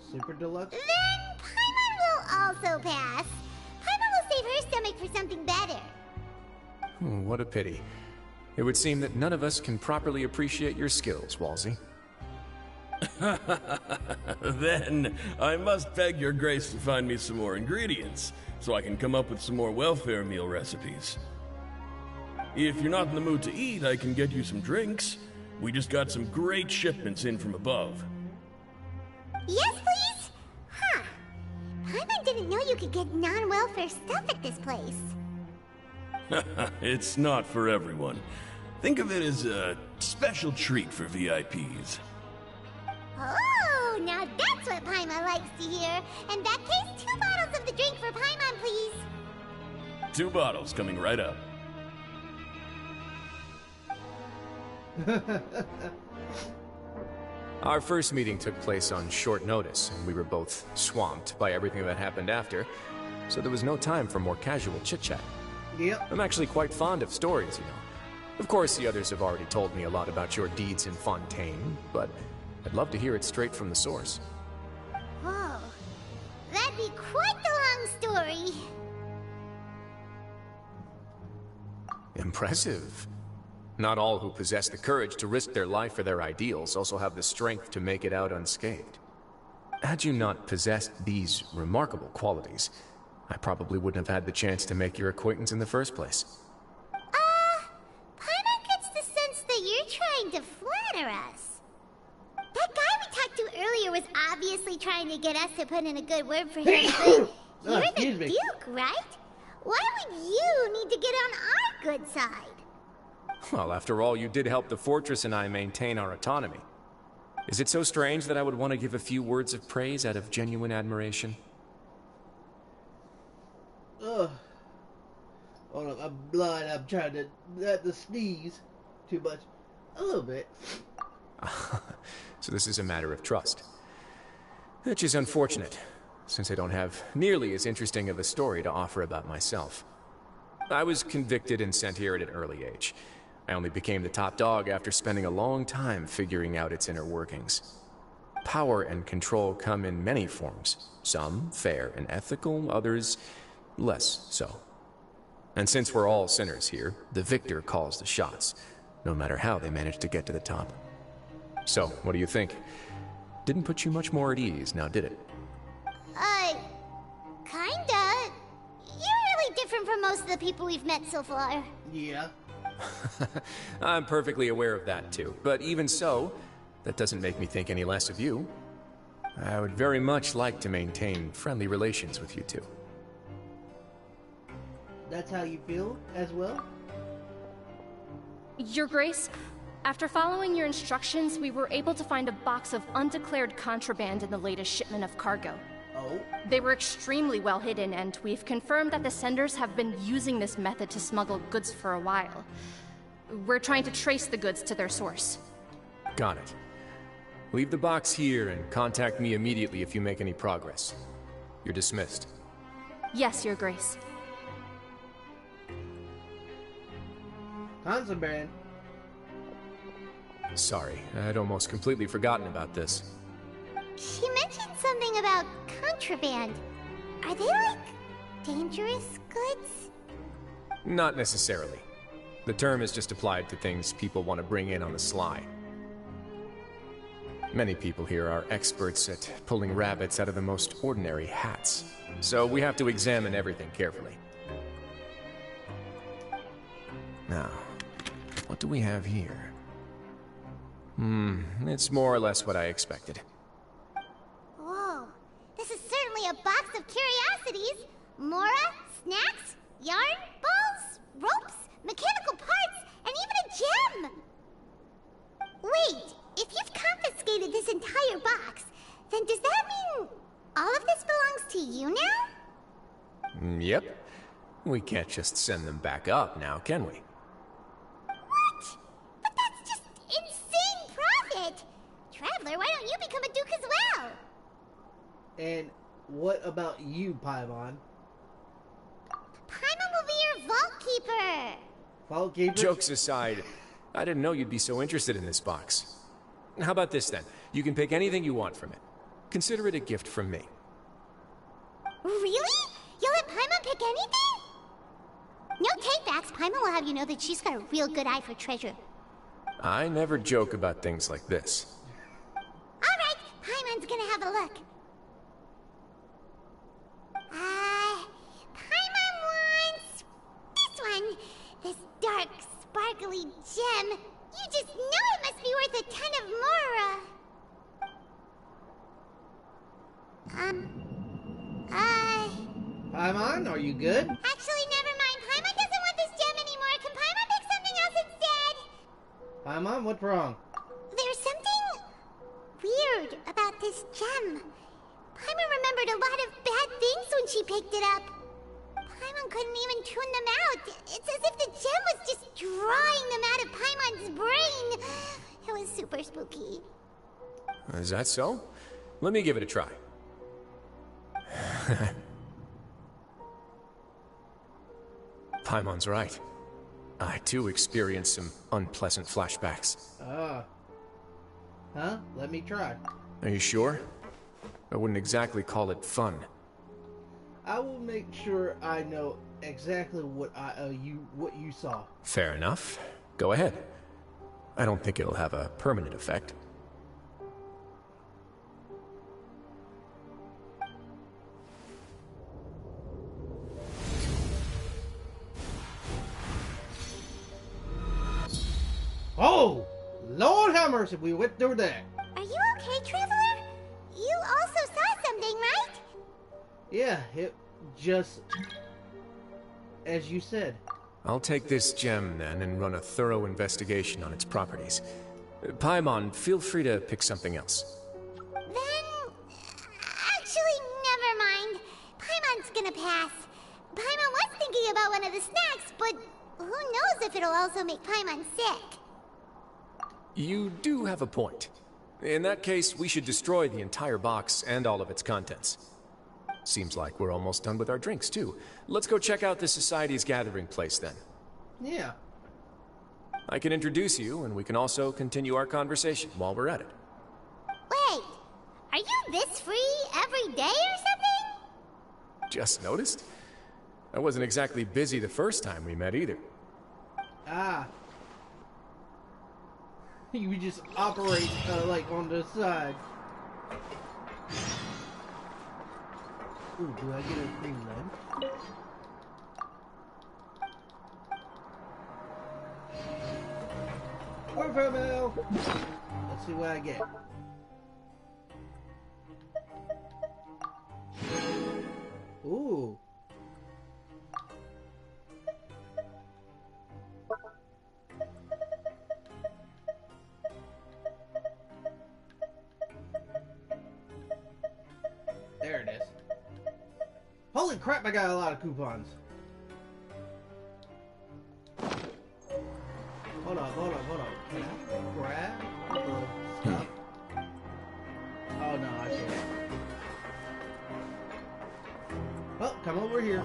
Super deluxe? Then Paimon will also pass. Paimon will save her stomach for something better. What a pity. It would seem that none of us can properly appreciate your skills, Walsey. Then, I must beg Your Grace to find me some more ingredients, so I can come up with some more welfare meal recipes. If you're not in the mood to eat, I can get you some drinks. We just got some great shipments in from above. Yes, please? Huh. Paimon didn't know you could get non-welfare stuff at this place. It's not for everyone. Think of it as a special treat for VIPs. Oh, now that's what Paimon likes to hear. In that case, 2 bottles of the drink for Paimon, please. 2 bottles coming right up. Our first meeting took place on short notice, and we were both swamped by everything that happened after, so there was no time for more casual chit-chat. Yep. I'm actually quite fond of stories, you know. Of course, the others have already told me a lot about your deeds in Fontaine, but I'd love to hear it straight from the source. Whoa. That'd be quite the long story. Impressive. Not all who possess the courage to risk their life for their ideals also have the strength to make it out unscathed. Had you not possessed these remarkable qualities, I probably wouldn't have had the chance to make your acquaintance in the first place. Paimon gets the sense that you're trying to flatter us. That guy we talked to earlier was obviously trying to get us to put in a good word for him, but you're the Duke, right? Why would you need to get on our good side? Well, after all, you did help the fortress and I maintain our autonomy. Is it so strange that I would want to give a few words of praise out of genuine admiration? Ugh. Hold on, I'm blind. I'm trying to not to sneeze too much. A little bit. So this is a matter of trust. Which is unfortunate, since I don't have nearly as interesting of a story to offer about myself. I was convicted and sent here at an early age. I only became the top dog after spending a long time figuring out its inner workings. Power and control come in many forms. Some fair and ethical, others less so. And since we're all sinners here, the victor calls the shots, no matter how they manage to get to the top. So, what do you think? Didn't put you much more at ease, now did it? Kinda. You're really different from most of the people we've met so far. Yeah. I'm perfectly aware of that too, but even so, that doesn't make me think any less of you. I would very much like to maintain friendly relations with you two. That's how you feel as well? Your Grace, after following your instructions, we were able to find a box of undeclared contraband in the latest shipment of cargo. Oh? They were extremely well hidden, and we've confirmed that the senders have been using this method to smuggle goods for a while. We're trying to trace the goods to their source. Got it. Leave the box here and contact me immediately if you make any progress. You're dismissed. Yes, Your Grace. Contraband. Sorry, I'd almost completely forgotten about this. She mentioned something about contraband. Are they, like, dangerous goods? Not necessarily. The term is just applied to things people want to bring in on the sly. Many people here are experts at pulling rabbits out of the most ordinary hats. So we have to examine everything carefully. Now, what do we have here? It's more or less what I expected. Whoa, this is certainly a box of curiosities. Mora, snacks, yarn, balls, ropes, mechanical parts, and even a gem! Wait, if you've confiscated this entire box, then does that mean all of this belongs to you now? Yep. We can't just send them back up now, can we? What? But that's just insane profit! Traveler, why don't you become a duke as well? And what about you, Paimon? Paimon will be your vault keeper! Vault keeper? Jokes aside, I didn't know you'd be so interested in this box. How about this then? You can pick anything you want from it. Consider it a gift from me. Really? You'll let Paimon pick anything? No takebacks. Paimon will have you know that she's got a real good eye for treasure. I never joke about things like this. Alright, Paimon's gonna have a look. Paimon wants this one. This dark, sparkly gem. You just know it must be worth a ton of Mora. Paimon, are you good? Actually, never mind. Paimon doesn't want this gem anymore. Can Paimon pick something else instead? Paimon, what's wrong? There's something weird about this gem. Paimon remembered a lot of bad things when she picked it up. Paimon couldn't even tune them out. It's as if the gem was just drawing them out of Paimon's brain. It was super spooky. Is that so? Let me give it a try. Paimon's right. I too experienced some unpleasant flashbacks. Huh? Let me try. Are you sure? I wouldn't exactly call it fun. I will make sure I know exactly what you saw. Fair enough. Go ahead. I don't think it'll have a permanent effect. Oh! Lord have mercy, we went through that. Are you okay, Traveler? You also saw something, right? Yeah, it just... as you said. I'll take this gem then and run a thorough investigation on its properties. Paimon, feel free to pick something else. Then... actually, never mind. Paimon's gonna pass. Paimon was thinking about one of the snacks, but who knows if it'll also make Paimon sick. You do have a point. In that case, we should destroy the entire box and all of its contents. Seems like we're almost done with our drinks, too. Let's go check out the Society's gathering place, then. Yeah. I can introduce you, and we can also continue our conversation while we're at it. Wait, are you this free every day or something? Just noticed? I wasn't exactly busy the first time we met, either. Ah. You just operate, like, on the side. Ooh, do I get a free limb? Orphan. Let's see what I get. Ooh. There it is. Holy crap, I got a lot of coupons. Hold on. Can I grab the stuff? Oh no, I can't. Oh, come over here.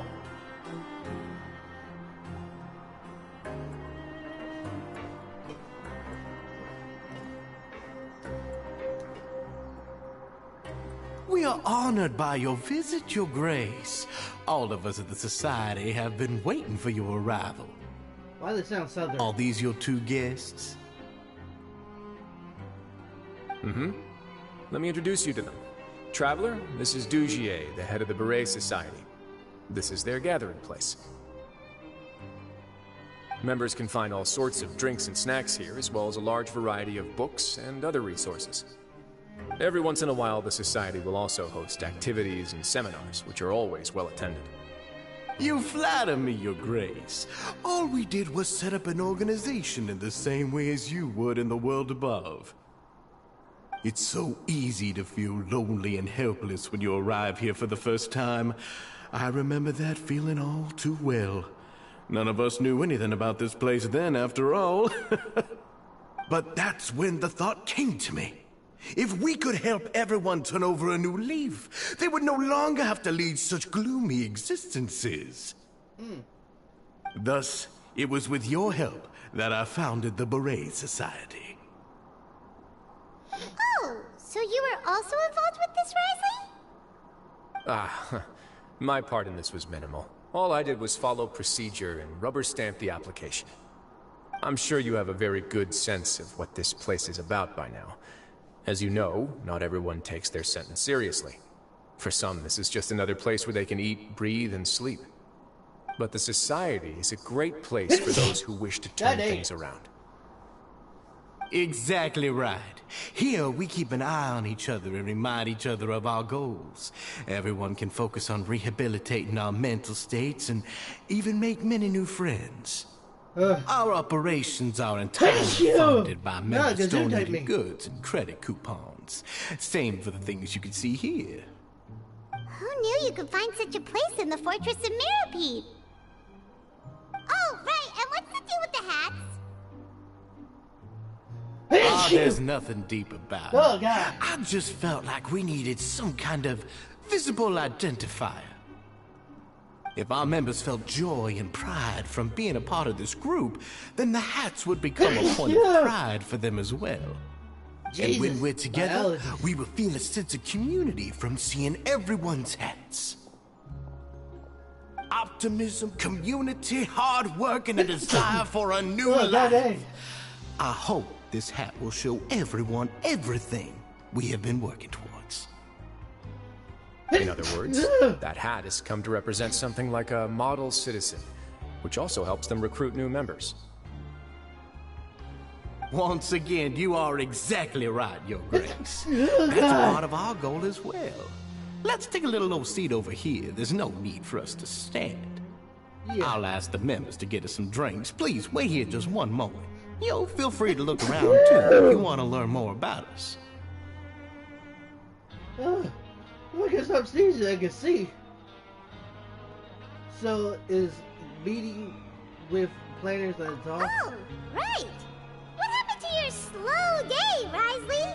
We are honored by your visit, Your Grace. All of us at the Society have been waiting for your arrival. Why does it sound southern? Are these your two guests? Mm-hmm. Let me introduce you to them. Traveler, this is Dugier, the head of the Beret Society. This is their gathering place. Members can find all sorts of drinks and snacks here, as well as a large variety of books and other resources. Every once in a while, the Society will also host activities and seminars, which are always well attended. You flatter me, Your Grace. All we did was set up an organization in the same way as you would in the world above. It's so easy to feel lonely and helpless when you arrive here for the first time. I remember that feeling all too well. None of us knew anything about this place then, after all. But that's when the thought came to me. If we could help everyone turn over a new leaf, they would no longer have to lead such gloomy existences. Thus, it was with your help that I founded the Beret Society. Oh, so you were also involved with this, Wriothesley? My part in this was minimal. All I did was follow procedure and rubber stamp the application. I'm sure you have a very good sense of what this place is about by now. As you know, not everyone takes their sentence seriously. For some, this is just another place where they can eat, breathe, and sleep. But the Society is a great place for those who wish to turn things around. Exactly right. Here, we keep an eye on each other and remind each other of our goals. Everyone can focus on rehabilitating our mental states and even make many new friends. Our operations are entirely funded by members' donated goods and credit coupons. Same for the things you can see here. Who knew you could find such a place in the Fortress of Mirapede? Oh, right, and what's the deal with the hats? Oh, there's nothing deep about it. Oh, God. I just felt like we needed some kind of visible identifier. If our members felt joy and pride from being a part of this group, then the hats would become a point of pride for them as well. Jesus, and when we're together, we will feel a sense of community from seeing everyone's hats. Optimism, community, hard work, and a desire for a new life. I hope this hat will show everyone everything we have been working towards. In other words, that hat has come to represent something like a model citizen, which also helps them recruit new members. Once again, you are exactly right, Your Grace. That's part of our goal as well. Let's take a little old seat over here. There's no need for us to stand. I'll ask the members to get us some drinks. Please wait here just one moment. Yo, feel free to look around too if you want to learn more about us. I can stop sneezing, I can see. So, is meeting with planners at all? Oh, right! What happened to your slow day, Wriothesley?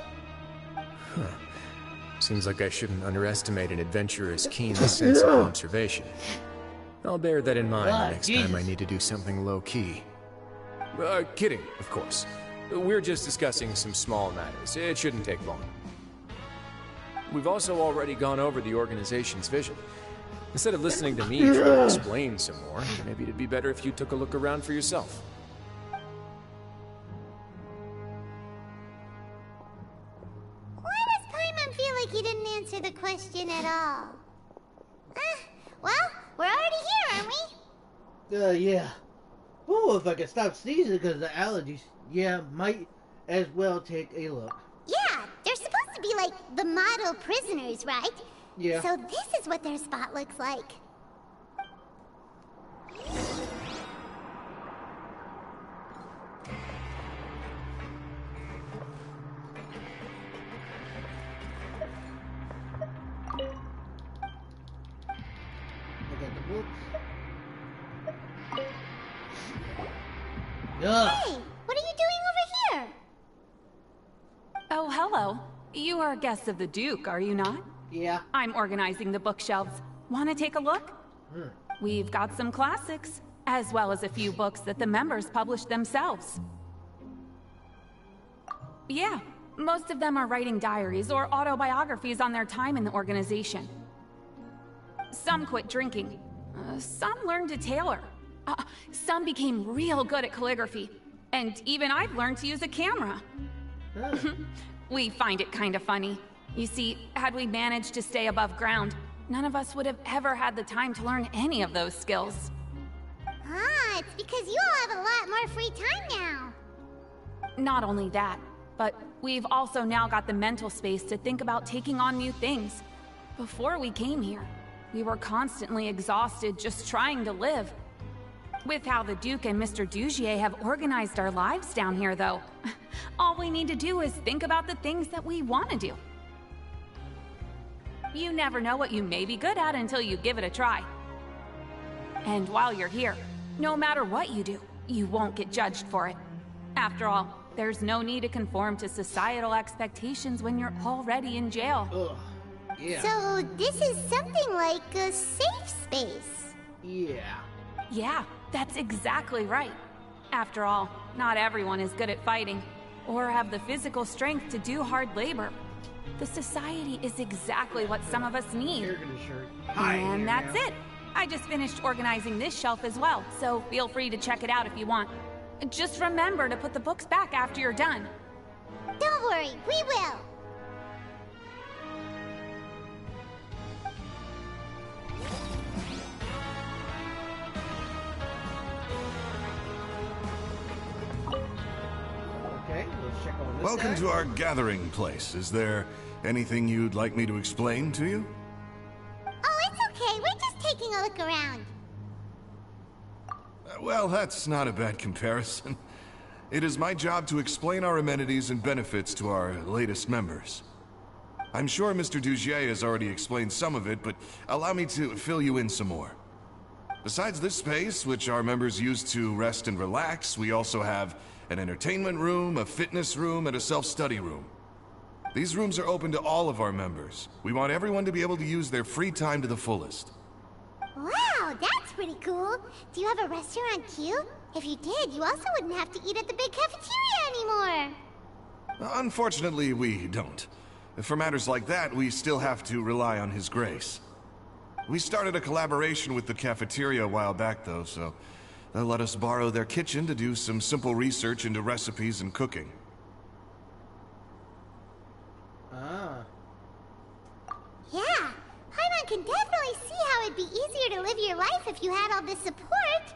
Seems like I shouldn't underestimate an adventurer's keen sense of observation. I'll bear that in mind next time I need to do something low-key. Kidding, of course. We're just discussing some small matters. It shouldn't take long. We've also already gone over the organization's vision. Instead of listening to me try to explain some more, maybe it'd be better if you took a look around for yourself. Why does Paimon feel like he didn't answer the question at all? Well, we're already here, aren't we? Yeah. Oh, if I could stop sneezing because of the allergies, yeah, might as well take a look. Yeah, they're supposed to be like the model prisoners, right? Yeah. So this is what their spot looks like. Look at the books. Hey, what are you doing over here? Oh, hello. You are guests of the Duke, are you not? Yeah. I'm organizing the bookshelves. Want to take a look? We've got some classics, as well as a few books that the members published themselves. Yeah, most of them are writing diaries or autobiographies on their time in the organization. Some quit drinking. Some learned to tailor. Some became real good at calligraphy. And even I've learned to use a camera. We find it kind of funny. You see, had we managed to stay above ground, none of us would have ever had the time to learn any of those skills. Ah, it's because you all have a lot more free time now. Not only that, but we've also now got the mental space to think about taking on new things. Before we came here, we were constantly exhausted just trying to live. With how the Duke and Mr. Dugier have organized our lives down here, though, all we need to do is think about the things that we want to do. You never know what you may be good at until you give it a try. And while you're here, no matter what you do, you won't get judged for it. After all, there's no need to conform to societal expectations when you're already in jail. Ugh. Yeah. So this is something like a safe space. Yeah. Yeah, that's exactly right. After all, not everyone is good at fighting, or have the physical strength to do hard labor. The society is exactly what some of us need. And that's it. I just finished organizing this shelf as well, so feel free to check it out if you want. Just remember to put the books back after you're done. Don't worry, we will. Okay, let's check on this Welcome guy. to our gathering place. Is there anything you'd like me to explain to you? Oh, it's okay. We're just taking a look around. Well, that's not a bad comparison. It is my job to explain our amenities and benefits to our latest members. I'm sure Mr. Dugier has already explained some of it, but allow me to fill you in some more. Besides this space, which our members use to rest and relax, we also have an entertainment room, a fitness room, and a self-study room. These rooms are open to all of our members. We want everyone to be able to use their free time to the fullest. Wow, that's pretty cool. Do you have a restaurant queue? If you did, you also wouldn't have to eat at the big cafeteria anymore. Unfortunately, we don't. For matters like that, we still have to rely on His grace. We started a collaboration with the cafeteria a while back, though, so they'll let us borrow their kitchen to do some simple research into recipes and cooking. Ah. Yeah, Paimon can definitely see how it'd be easier to live your life if you had all this support.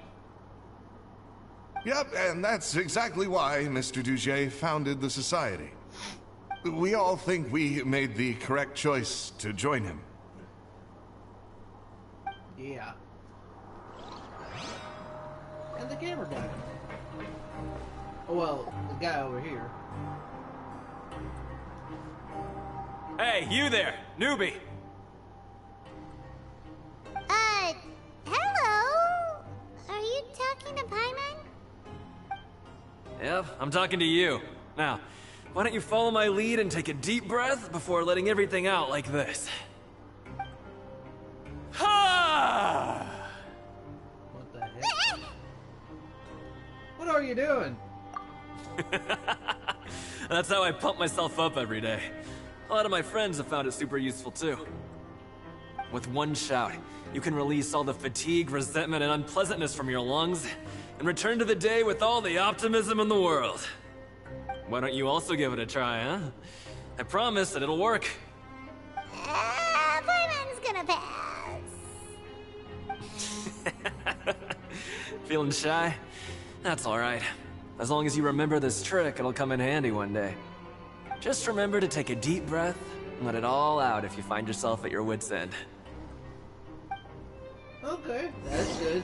Yep, and that's exactly why Mr. Dugier founded the society. We all think we made the correct choice to join him. Yeah. And the camera guy. Oh, well, the guy over here. Hey, you there, newbie! Hello? Are you talking to Paimon? Yep, I'm talking to you. Now, why don't you follow my lead and take a deep breath before letting everything out like this? Ha! What the heck? What are you doing? That's how I pump myself up every day. A lot of my friends have found it super useful too. With one shout, you can release all the fatigue, resentment, and unpleasantness from your lungs and return to the day with all the optimism in the world. Why don't you also give it a try, huh? I promise that it'll work. Paimon's gonna pass. Feeling shy? That's alright. As long as you remember this trick, it'll come in handy one day. Just remember to take a deep breath and let it all out if you find yourself at your wit's end. Okay, that's good.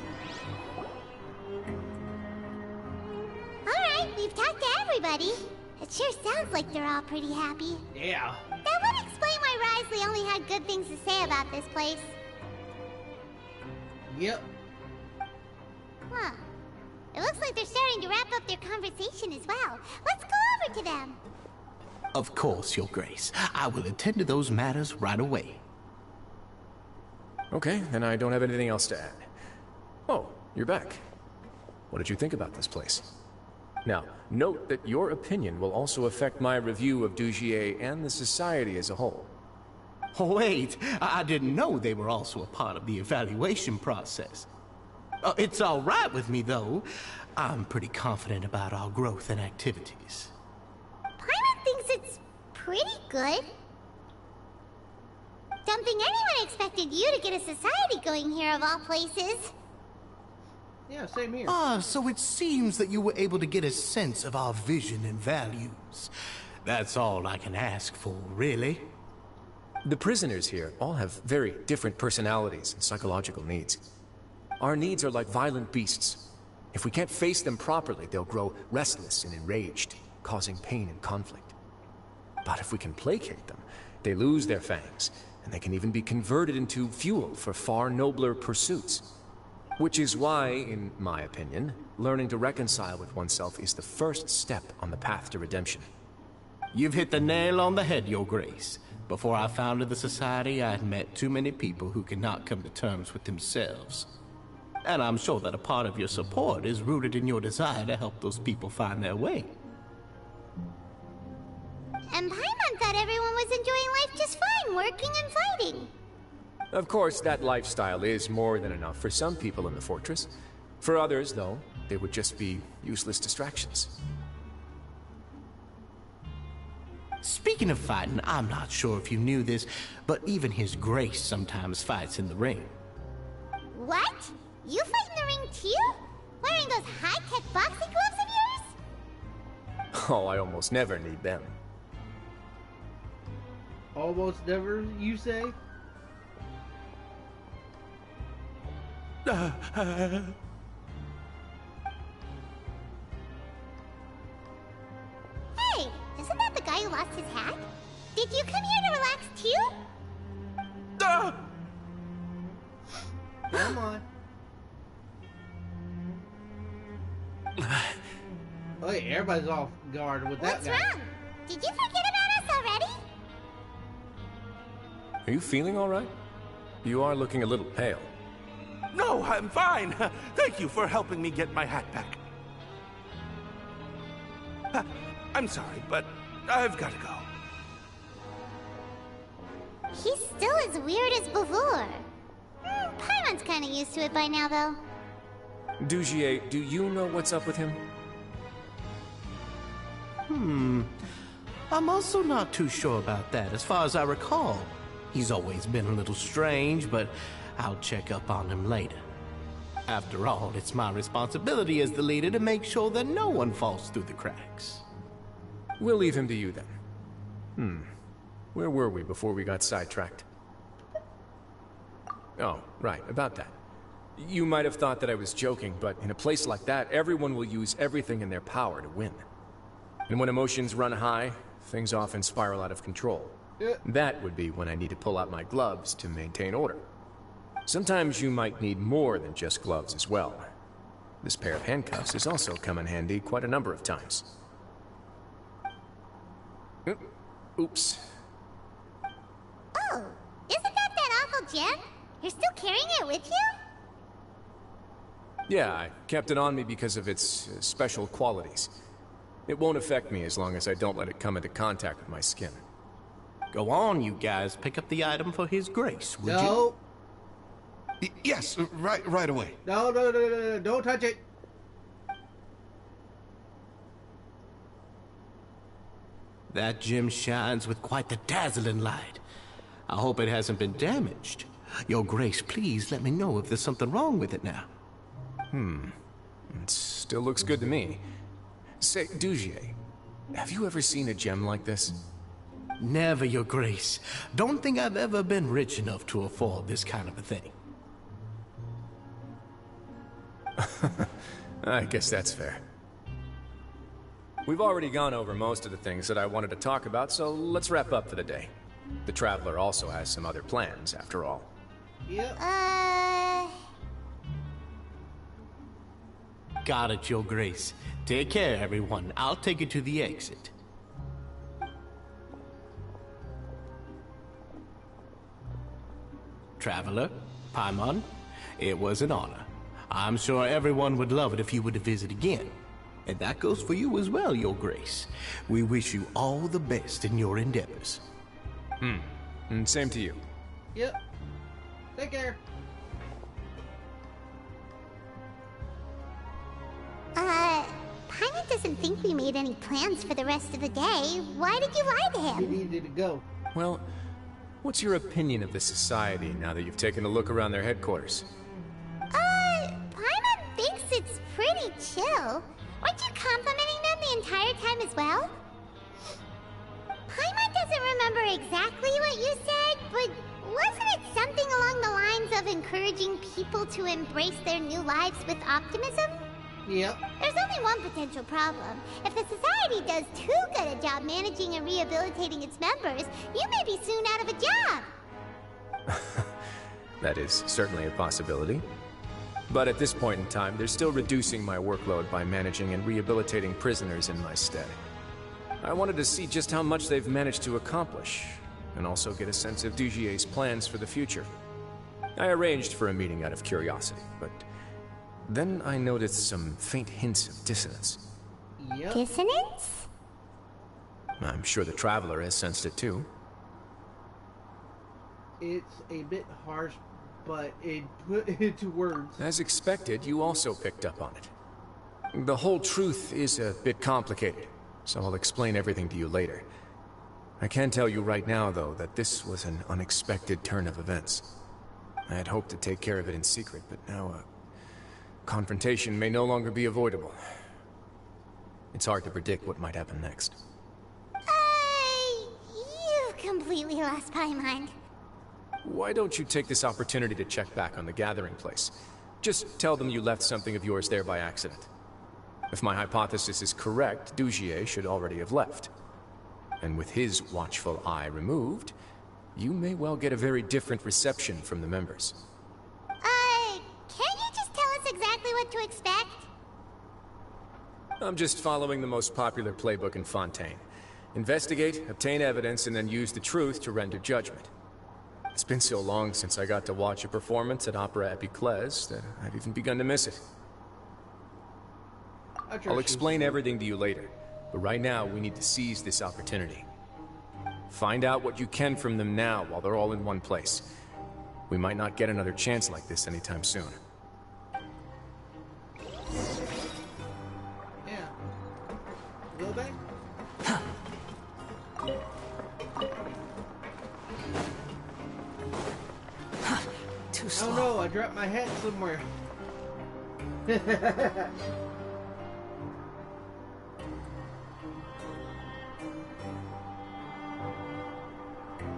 Alright, we've talked to everybody. It sure sounds like they're all pretty happy. Yeah. That would explain why Wriothesley only had good things to say about this place. Yep. Huh. It looks like they're starting to wrap up their conversation as well. Let's go over to them. Of course, Your Grace. I will attend to those matters right away. Okay, then I don't have anything else to add. Oh, you're back. What did you think about this place? Now, note that your opinion will also affect my review of Dugier and the society as a whole. Wait, I didn't know they were also a part of the evaluation process. It's all right with me, though. I'm pretty confident about our growth and activities. Paimon thinks it's pretty good. Don't think anyone expected you to get a society going here of all places. Yeah, same here. Ah, so it seems that you were able to get a sense of our vision and values. That's all I can ask for, really. The prisoners here all have very different personalities and psychological needs. Our needs are like violent beasts. If we can't face them properly, they'll grow restless and enraged, causing pain and conflict. But if we can placate them, they lose their fangs, and they can even be converted into fuel for far nobler pursuits. Which is why, in my opinion, learning to reconcile with oneself is the first step on the path to redemption. You've hit the nail on the head, Your Grace. Before I founded the Society, I had met too many people who could not come to terms with themselves. And I'm sure that a part of your support is rooted in your desire to help those people find their way. And Paimon thought everyone was enjoying life just fine, working and fighting. Of course, that lifestyle is more than enough for some people in the fortress. For others, though, they would just be useless distractions. Speaking of fighting, I'm not sure if you knew this, but even His Grace sometimes fights in the ring. What? You fight in the ring too? Wearing those high-tech boxing gloves of yours? Oh, I almost never need them. Almost never, you say? Hey, isn't that the guy who lost his hat? Did you come here to relax too? Come on. Oh, yeah, everybody's off guard with that What's guy. wrong? Did you forget about us already? Are you feeling all right? You are looking a little pale. No, I'm fine. Thank you for helping me get my hat back. I'm sorry, but I've got to go. He's still as weird as before. Paimon's kinda used to it by now, though. Dugier, do you know what's up with him? I'm also not too sure about that. As far as I recall, he's always been a little strange, but I'll check up on him later. After all, it's my responsibility as the leader to make sure that no one falls through the cracks. We'll leave him to you then. Where were we before we got sidetracked? Oh, right, about that. You might have thought that I was joking, but in a place like that, everyone will use everything in their power to win. And when emotions run high, things often spiral out of control. That would be when I need to pull out my gloves to maintain order. Sometimes you might need more than just gloves as well. This pair of handcuffs has also come in handy quite a number of times. Oops. Oh, isn't that awful gem? You're still carrying it with you? Yeah, I kept it on me because of its special qualities. It won't affect me as long as I don't let it come into contact with my skin. Go on, you guys. Pick up the item for His Grace, would No. you? Yes, right away. No, don't touch it. That gem shines with quite the dazzling light. I hope it hasn't been damaged. Your Grace, please let me know if there's something wrong with it now. It still looks good to me. Say, Dugier, have you ever seen a gem like this? Never, Your Grace. Don't think I've ever been rich enough to afford this kind of a thing. I guess that's fair. We've already gone over most of the things that I wanted to talk about, so let's wrap up for the day. The Traveler also has some other plans, after all. Yep. Got it, Your Grace. Take care, everyone. I'll take you to the exit. Traveler, Paimon, it was an honor. I'm sure everyone would love it if you were to visit again. And that goes for you as well, Your Grace. We wish you all the best in your endeavors. And same to you. Yep. Take care. Paimon doesn't think we made any plans for the rest of the day. Why did you lie to He him? needed to go. Well, What's your opinion of the society now that you've taken a look around their headquarters? Paimon thinks it's pretty chill. Weren't you complimenting them the entire time as well? Paimon doesn't remember exactly what you said, but wasn't it something along the lines of encouraging people to embrace their new lives with optimism? Yep. There's only one potential problem. If the society does too good a job managing and rehabilitating its members, you may be soon out of a job. That is certainly a possibility. But at this point in time, they're still reducing my workload by managing and rehabilitating prisoners in my stead. I wanted to see just how much they've managed to accomplish, and also get a sense of Dugier's plans for the future. I arranged for a meeting out of curiosity, but then I noticed some faint hints of dissonance. Yep. Dissonance? I'm sure the Traveler has sensed it too. It's a bit harsh, but it put into words. As expected, you also picked up on it. The whole truth is a bit complicated, so I'll explain everything to you later. I can tell you right now, though, that this was an unexpected turn of events. I had hoped to take care of it in secret, but now confrontation may no longer be avoidable. It's hard to predict what might happen next. You've completely lost my mind. Why don't you take this opportunity to check back on the gathering place? Just tell them you left something of yours there by accident. If my hypothesis is correct, Dugier should already have left. And with his watchful eye removed, you may well get a very different reception from the members. Can't you just tell us exactly what to expect? I'm just following the most popular playbook in Fontaine. Investigate, obtain evidence, and then use the truth to render judgment. It's been so long since I got to watch a performance at Opera Epiclese that I've even begun to miss it. I'll explain everything to you later, but right now we need to seize this opportunity. Find out what you can from them now while they're all in one place. We might not get another chance like this anytime soon. Yeah. Go back? Too slow. Oh no, I dropped my hat somewhere.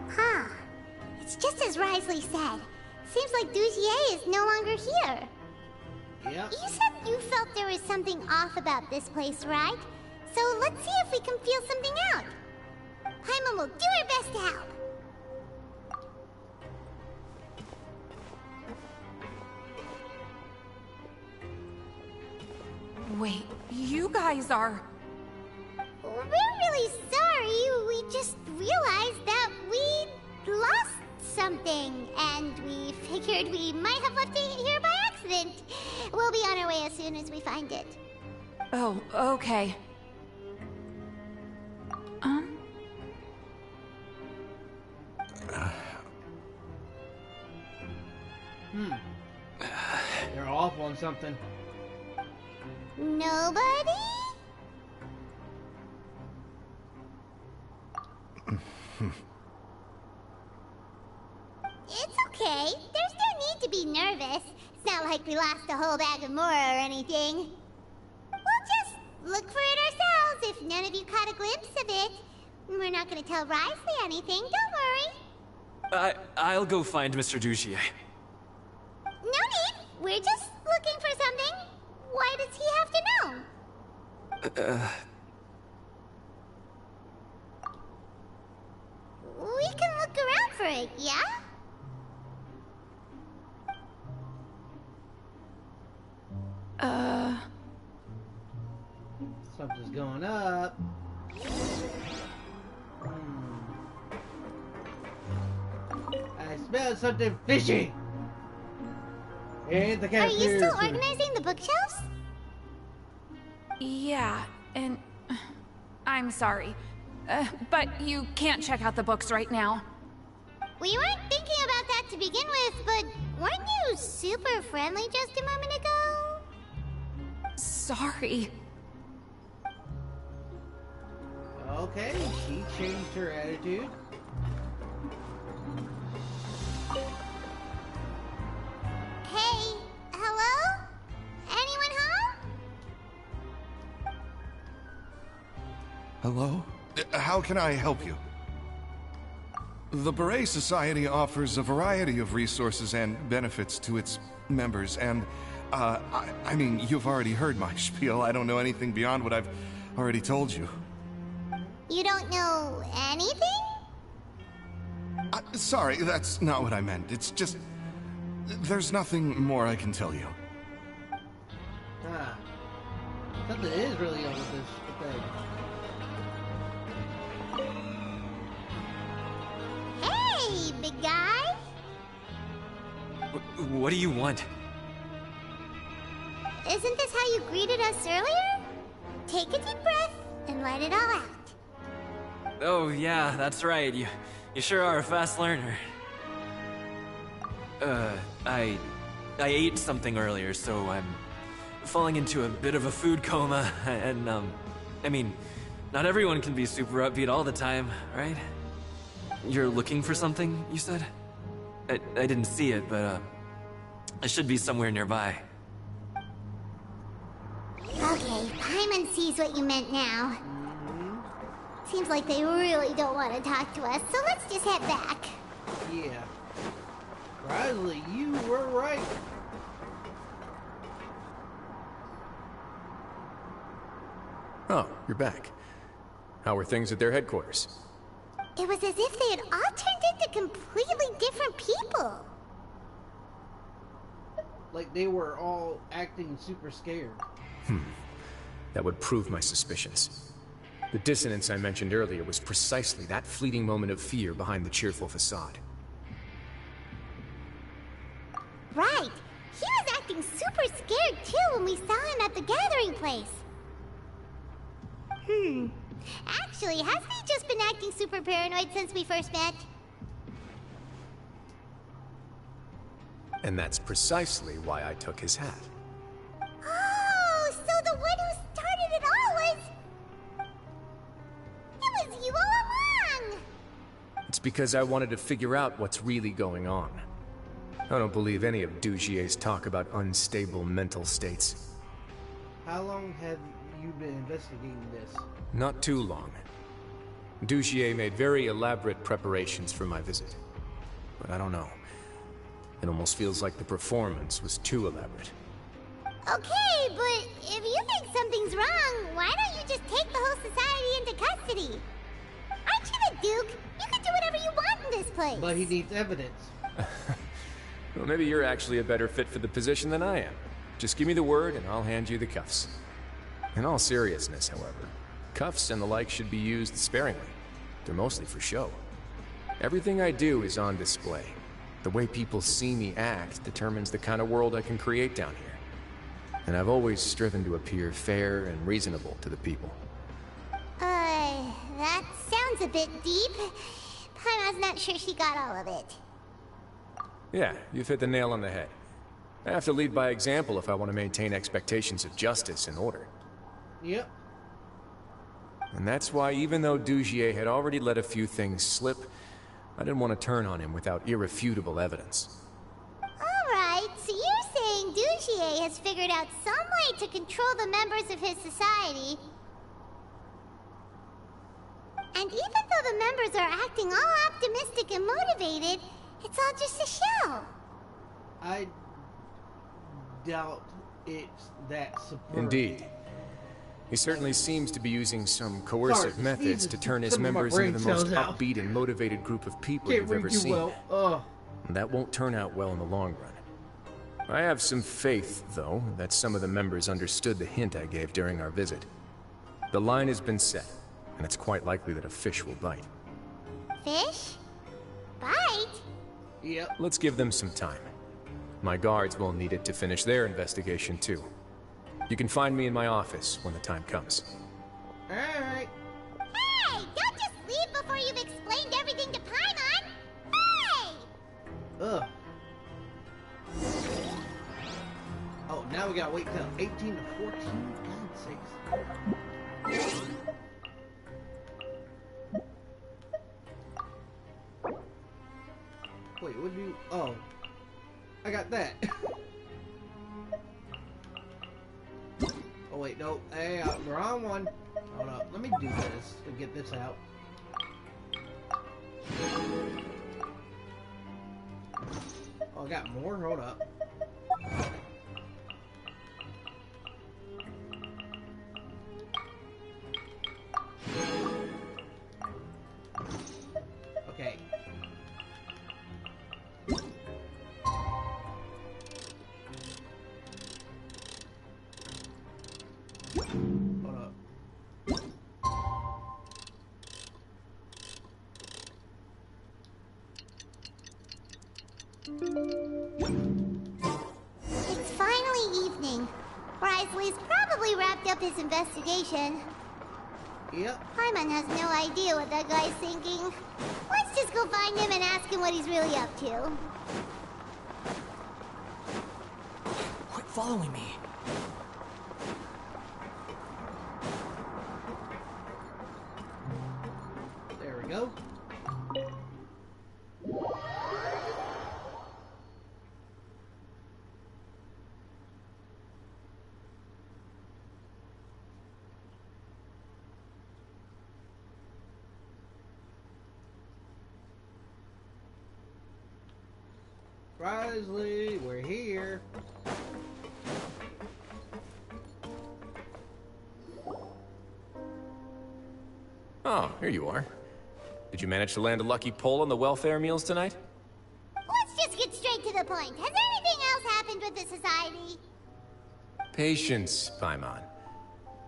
Huh. It's just as Wriothesley said. Seems like Dugier is no longer here. Yep. You said you felt there was something off about this place, right? So let's see if we can feel something out. Paimon will do her best to help. Wait, you guys are... We're really sorry. We just realized that we lost something, and we figured we might have left it here by accident. We'll be on our way as soon as we find it. Oh, okay. They're off on something. Nobody? It's okay. There's no need to be nervous. It's not like we lost a whole bag of Mora or anything. We'll just look for it ourselves if none of you caught a glimpse of it. We're not going to tell Wriothesley anything, don't worry. I'll go find Mr. Dugier. No need. We're just looking for something. Why does he have to know? We can look around for it, yeah? Something's going up. I smell something fishy. And the Are you cafeteria still organizing the bookshelves? Yeah, and... I'm sorry. But you can't check out the books right now. We weren't thinking about that to begin with, but weren't you super friendly just a moment ago? Sorry. Okay, she changed her attitude. Hello? How can I help you? The Beret Society offers a variety of resources and benefits to its members, and, I mean, you've already heard my spiel. I don't know anything beyond what I've already told you. You don't know anything? Sorry, that's not what I meant. It's just... there's nothing more I can tell you. Ah. Something is really on with this thing. Hey, big guy! What do you want? Isn't this how you greeted us earlier? Take a deep breath and let it all out. Oh, yeah, that's right. You sure are a fast learner. I ate something earlier, so I'm falling into a bit of a food coma, and, I mean, not everyone can be super upbeat all the time, right? You're looking for something, you said? I didn't see it, but, it should be somewhere nearby. Okay, Paimon sees what you meant now. Seems like they really don't want to talk to us, so let's just head back. Yeah. Wriothesley, you were right. Oh, you're back. How are things at their headquarters? It was as if they had all turned into completely different people. Like they were all acting super scared. That would prove my suspicions. The dissonance I mentioned earlier was precisely that fleeting moment of fear behind the cheerful facade. Right. He was acting super scared too when we saw him at the gathering place. Actually, hasn't he just been acting super paranoid since we first met? And that's precisely why I took his hat. Oh, so the one who started it all was... It was you all along! It's because I wanted to figure out what's really going on. I don't believe any of Dugier's talk about unstable mental states. How long have you been investigating this? Not too long. Dugier made very elaborate preparations for my visit. But I don't know. It almost feels like the performance was too elaborate. Okay, but if you think something's wrong, why don't you just take the whole society into custody? Aren't you the Duke? You can do whatever you want in this place. But he needs evidence. Well, maybe you're actually a better fit for the position than I am. Just give me the word and I'll hand you the cuffs. In all seriousness, however, cuffs and the like should be used sparingly. They're mostly for show. Everything I do is on display. The way people see me act determines the kind of world I can create down here. And I've always striven to appear fair and reasonable to the people. That sounds a bit deep. Paimon's not sure she got all of it. Yeah, you've hit the nail on the head. I have to lead by example if I want to maintain expectations of justice and order. Yep. And that's why even though Dugier had already let a few things slip, I didn't want to turn on him without irrefutable evidence. Alright, so you're saying Dugier has figured out some way to control the members of his society. And even though the members are acting all optimistic and motivated, it's all just a show. I doubt it's that superb. Indeed. He certainly seems to be using some coercive methods to turn his members into the most upbeat and motivated group of people you've ever seen. That won't turn out well in the long run. I have some faith, though, that some of the members understood the hint I gave during our visit. The line has been set, and it's quite likely that a fish will bite. Fish? Bite? Yep. Let's give them some time. My guards will need it to finish their investigation, too. You can find me in my office when the time comes. Alright. Hey! Don't just leave before you've explained everything to Paimon! Hey! Ugh. Oh, now we gotta wait till 18 to 14? God's sakes. Wait, what do you... Oh. I got that. Oh wait, no. Hey, wrong one. Hold up. Let me do this to get this out. Oh, I got more? Hold up. Okay. Hold up. It's finally evening. Wriothesley's probably wrapped up his investigation. Yep. Paimon has no idea what that guy's thinking. Let's just go find him and ask him what he's really up to. Quit following me. There we go. Wriothesley, we're here. Oh, here you are. Did you manage to land a lucky pull on the welfare meals tonight? Let's just get straight to the point. Has anything else happened with the society? Patience, Paimon.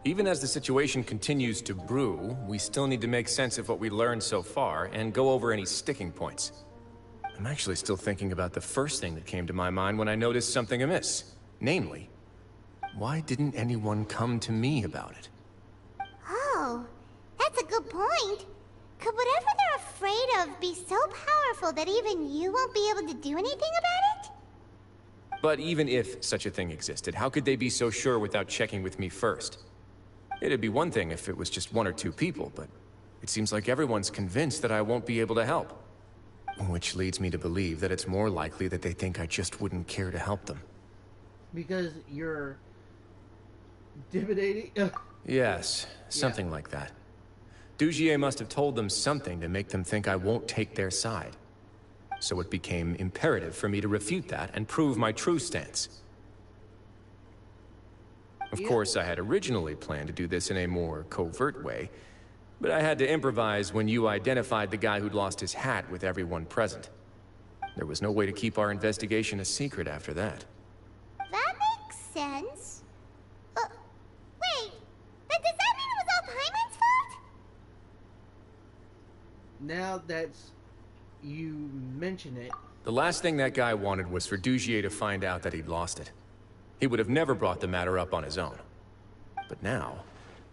Even as the situation continues to brew, we still need to make sense of what we learned so far and go over any sticking points. I'm actually still thinking about the first thing that came to my mind when I noticed something amiss. Namely, why didn't anyone come to me about it? Oh, that's a good point. Could whatever they're afraid of be so powerful that even you won't be able to do anything about it? But even if such a thing existed, how could they be so sure without checking with me first? It'd be one thing if it was just one or two people, but it seems like everyone's convinced that I won't be able to help. Which leads me to believe that it's more likely that they think I just wouldn't care to help them. Because you're intimidating? Yes, something like that. Dugier must have told them something to make them think I won't take their side. So it became imperative for me to refute that and prove my true stance. Of course, I had originally planned to do this in a more covert way, but I had to improvise when you identified the guy who'd lost his hat with everyone present. There was no way to keep our investigation a secret after that. That makes sense. Wait, but does that mean it was all Paimon's fault? Now that's you mention it. The last thing that guy wanted was for Dugier to find out that he'd lost it. He would have never brought the matter up on his own. But now,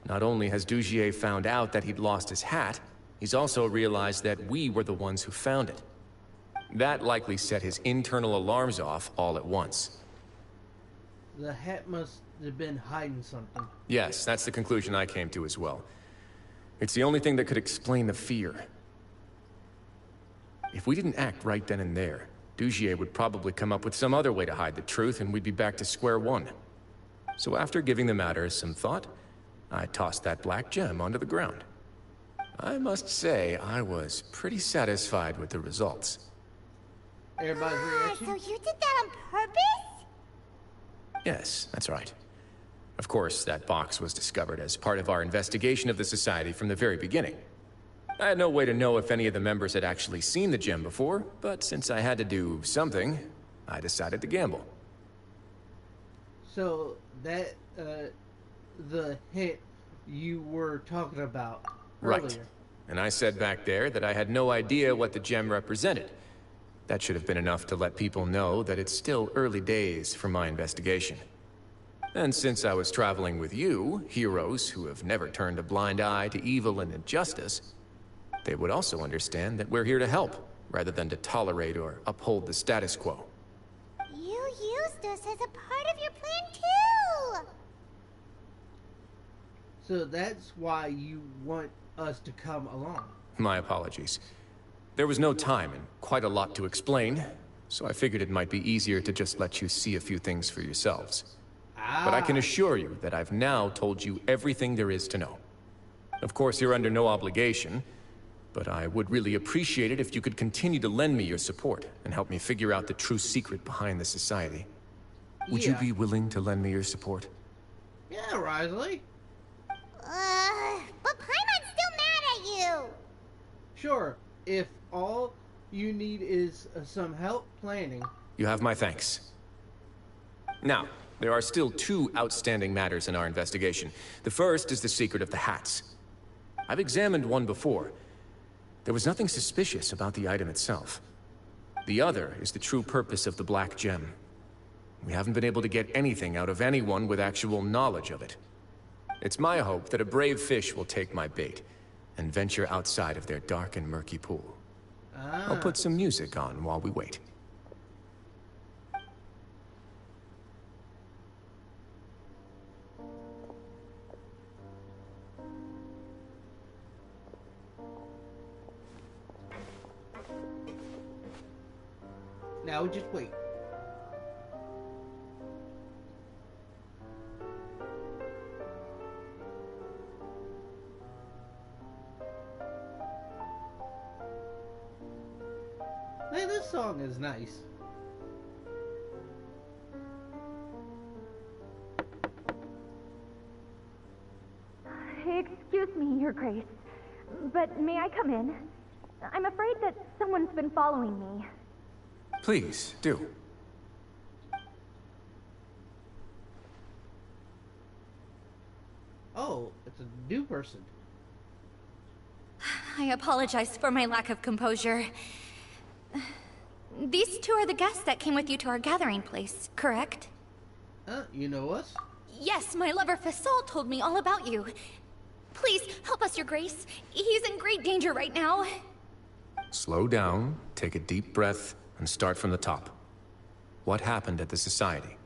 not only has Dugier found out that he'd lost his hat, he's also realized that we were the ones who found it. That likely set his internal alarms off all at once. The hat must have been hiding something. Yes, that's the conclusion I came to as well. It's the only thing that could explain the fear. If we didn't act right then and there, Dugier would probably come up with some other way to hide the truth and we'd be back to square one. So after giving the matter some thought, I tossed that black gem onto the ground. I must say, I was pretty satisfied with the results. Everybody's reaction? So you did that on purpose? Yes, that's right. Of course, that box was discovered as part of our investigation of the Society from the very beginning. I had no way to know if any of the members had actually seen the gem before, but since I had to do something, I decided to gamble. So, that, the hint you were talking about earlier. Right. And I said back there that I had no idea what the gem represented. That should have been enough to let people know that it's still early days for my investigation. And since I was traveling with you, heroes who have never turned a blind eye to evil and injustice, they would also understand that we're here to help, rather than to tolerate or uphold the status quo. You used us as a part of your plan too! So that's why you want us to come along. My apologies. There was no time and quite a lot to explain, so I figured it might be easier to just let you see a few things for yourselves. But I can assure you that I've now told you everything there is to know. Of course, you're under no obligation, but I would really appreciate it if you could continue to lend me your support and help me figure out the true secret behind the society. Would you be willing to lend me your support? Yeah, Wriothesley. But Paimon's still mad at you. Sure, if all you need is some help planning. You have my thanks. Now, there are still two outstanding matters in our investigation. The first is the secret of the hats. I've examined one before. There was nothing suspicious about the item itself. The other is the true purpose of the black gem. We haven't been able to get anything out of anyone with actual knowledge of it. It's my hope that a brave fish will take my bait and venture outside of their dark and murky pool. I'll put some music on while we wait. Now we just wait. Hey, this song is nice. Excuse me, Your Grace, but may I come in? I'm afraid that someone's been following me. Please, do. Oh, it's a new person. I apologize for my lack of composure. These two are the guests that came with you to our gathering place, correct? You know us? Yes, my lover Fasol told me all about you. Please, help us, Your Grace. He's in great danger right now. Slow down, take a deep breath, and start from the top. What happened at the Society?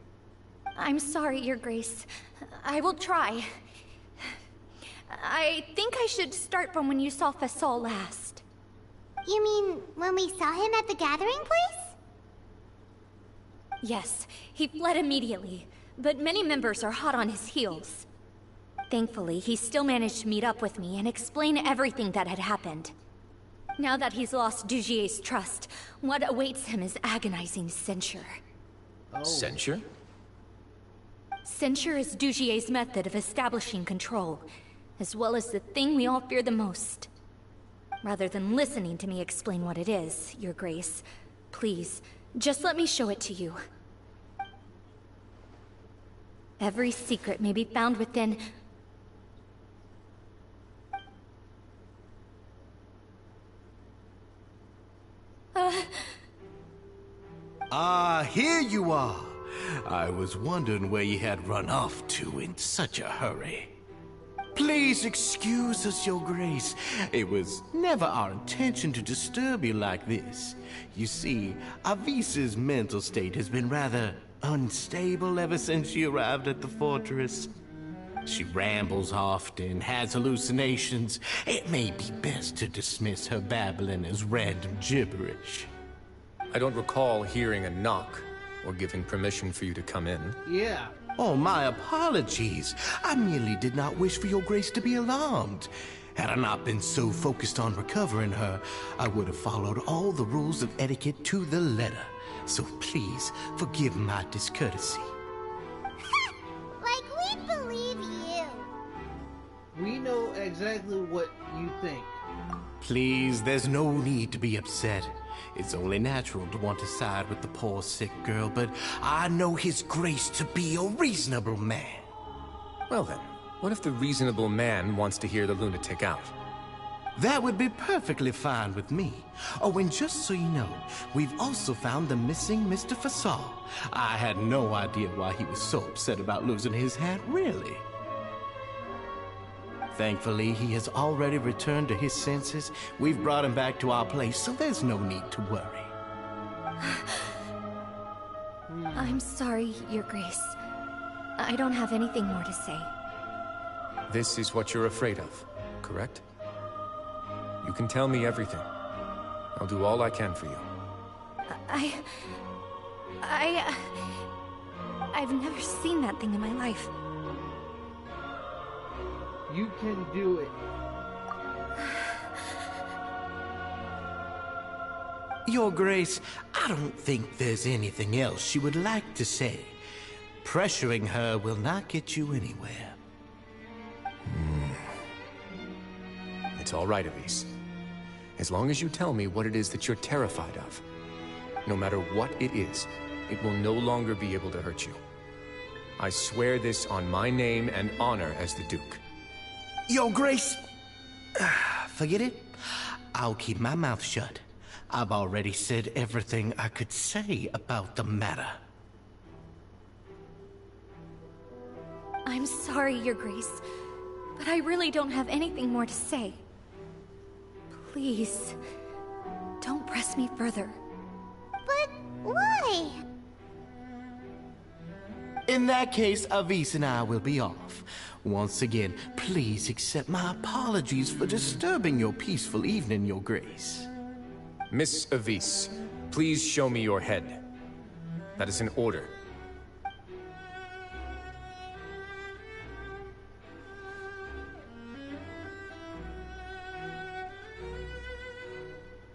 I'm sorry, Your Grace. I will try. I think I should start from when you saw Fasol last. You mean when we saw him at the gathering place? Yes, he fled immediately, but many members are hot on his heels. Thankfully, he still managed to meet up with me and explain everything that had happened. Now that he's lost Dugier's trust, what awaits him is agonizing censure. Censure? Censure is Dugier's method of establishing control, as well as the thing we all fear the most. Rather than listening to me explain what it is, Your Grace, please, just let me show it to you. Every secret may be found within... Here you are. I was wondering where you had run off to in such a hurry. Please excuse us, Your Grace. It was never our intention to disturb you like this. You see, Avisa's mental state has been rather unstable ever since she arrived at the fortress. She rambles often, has hallucinations. It may be best to dismiss her babbling as random gibberish. I don't recall hearing a knock or giving permission for you to come in. Yeah. Oh, my apologies. I merely did not wish for Your Grace to be alarmed. Had I not been so focused on recovering her, I would have followed all the rules of etiquette to the letter. So please, forgive my discourtesy. Like we believe you. We know exactly what you think. Please, there's no need to be upset. It's only natural to want to side with the poor sick girl, but I know His Grace to be a reasonable man. Well then, what if the reasonable man wants to hear the lunatic out? That would be perfectly fine with me. Oh, and just so you know, we've also found the missing Mr. Fasol. I had no idea why he was so upset about losing his hat, really. Thankfully, he has already returned to his senses. We've brought him back to our place, so there's no need to worry. I'm sorry, Your Grace. I don't have anything more to say. This is what you're afraid of, correct? You can tell me everything. I'll do all I can for you. I've never seen that thing in my life. You can do it. Your Grace, I don't think there's anything else she would like to say. Pressuring her will not get you anywhere. It's all right, Avis. As long as you tell me what it is that you're terrified of. No matter what it is, it will no longer be able to hurt you. I swear this on my name and honor as the Duke. Your Grace, forget it. I'll keep my mouth shut. I've already said everything I could say about the matter. I'm sorry, Your Grace, but I really don't have anything more to say. Please, don't press me further. But why? In that case, Avis and I will be off. Once again, please accept my apologies for disturbing your peaceful evening, Your Grace. Miss Avis, please show me your head. That is an order.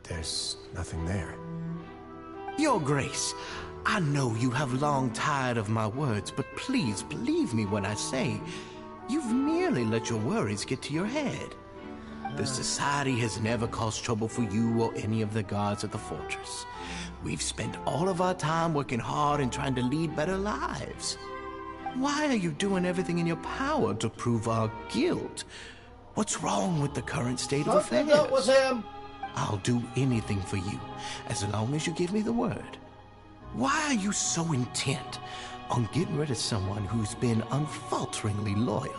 There's nothing there. Your Grace, I know you have long tired of my words, but please believe me when I say you've merely let your worries get to your head. The Society has never caused trouble for you or any of the guards at the fortress. We've spent all of our time working hard and trying to lead better lives. Why are you doing everything in your power to prove our guilt? What's wrong with the current state of affairs? Something's up with him. I'll do anything for you, as long as you give me the word. Why are you so intent on getting rid of someone who's been unfalteringly loyal?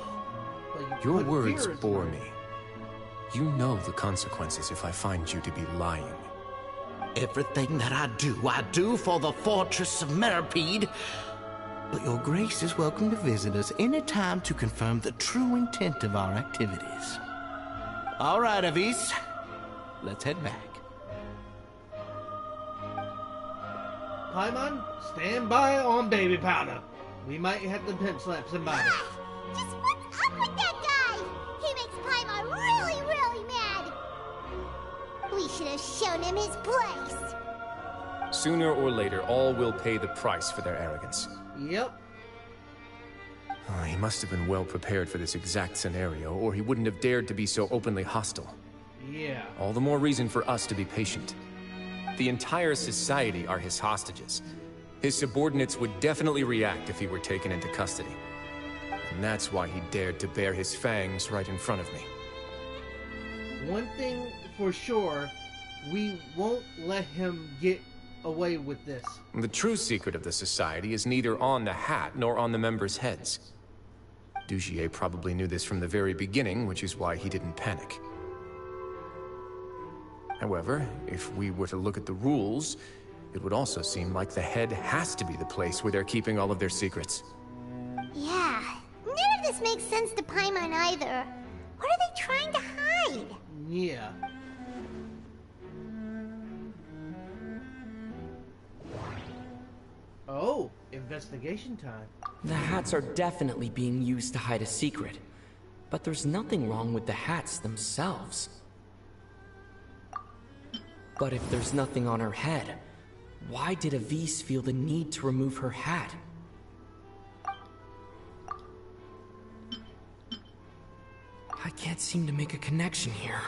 Your words bore me. You know the consequences if I find you to be lying. Everything that I do for the Fortress of Meripede. But Your Grace is welcome to visit us any time to confirm the true intent of our activities. All right, Avis. Let's head back. Paimon, stand by on baby powder. We might have to pimp slap somebody. Just what's up with that guy? He makes Paimon really, really mad. We should have shown him his place. Sooner or later, all will pay the price for their arrogance. Yep. He must have been well prepared for this exact scenario, or he wouldn't have dared to be so openly hostile. Yeah. All the more reason for us to be patient. The entire society are his hostages. His subordinates would definitely react if he were taken into custody. And that's why he dared to bare his fangs right in front of me. One thing for sure, we won't let him get away with this. The true secret of the society is neither on the hat nor on the members' heads. Dugier probably knew this from the very beginning, which is why he didn't panic. However, if we were to look at the rules, it would also seem like the head has to be the place where they're keeping all of their secrets. Yeah, none of this makes sense to Paimon either. What are they trying to hide? Yeah. Oh, investigation time. The hats are definitely being used to hide a secret. But there's nothing wrong with the hats themselves. But if there's nothing on her head, why did Avis feel the need to remove her hat? I can't seem to make a connection here.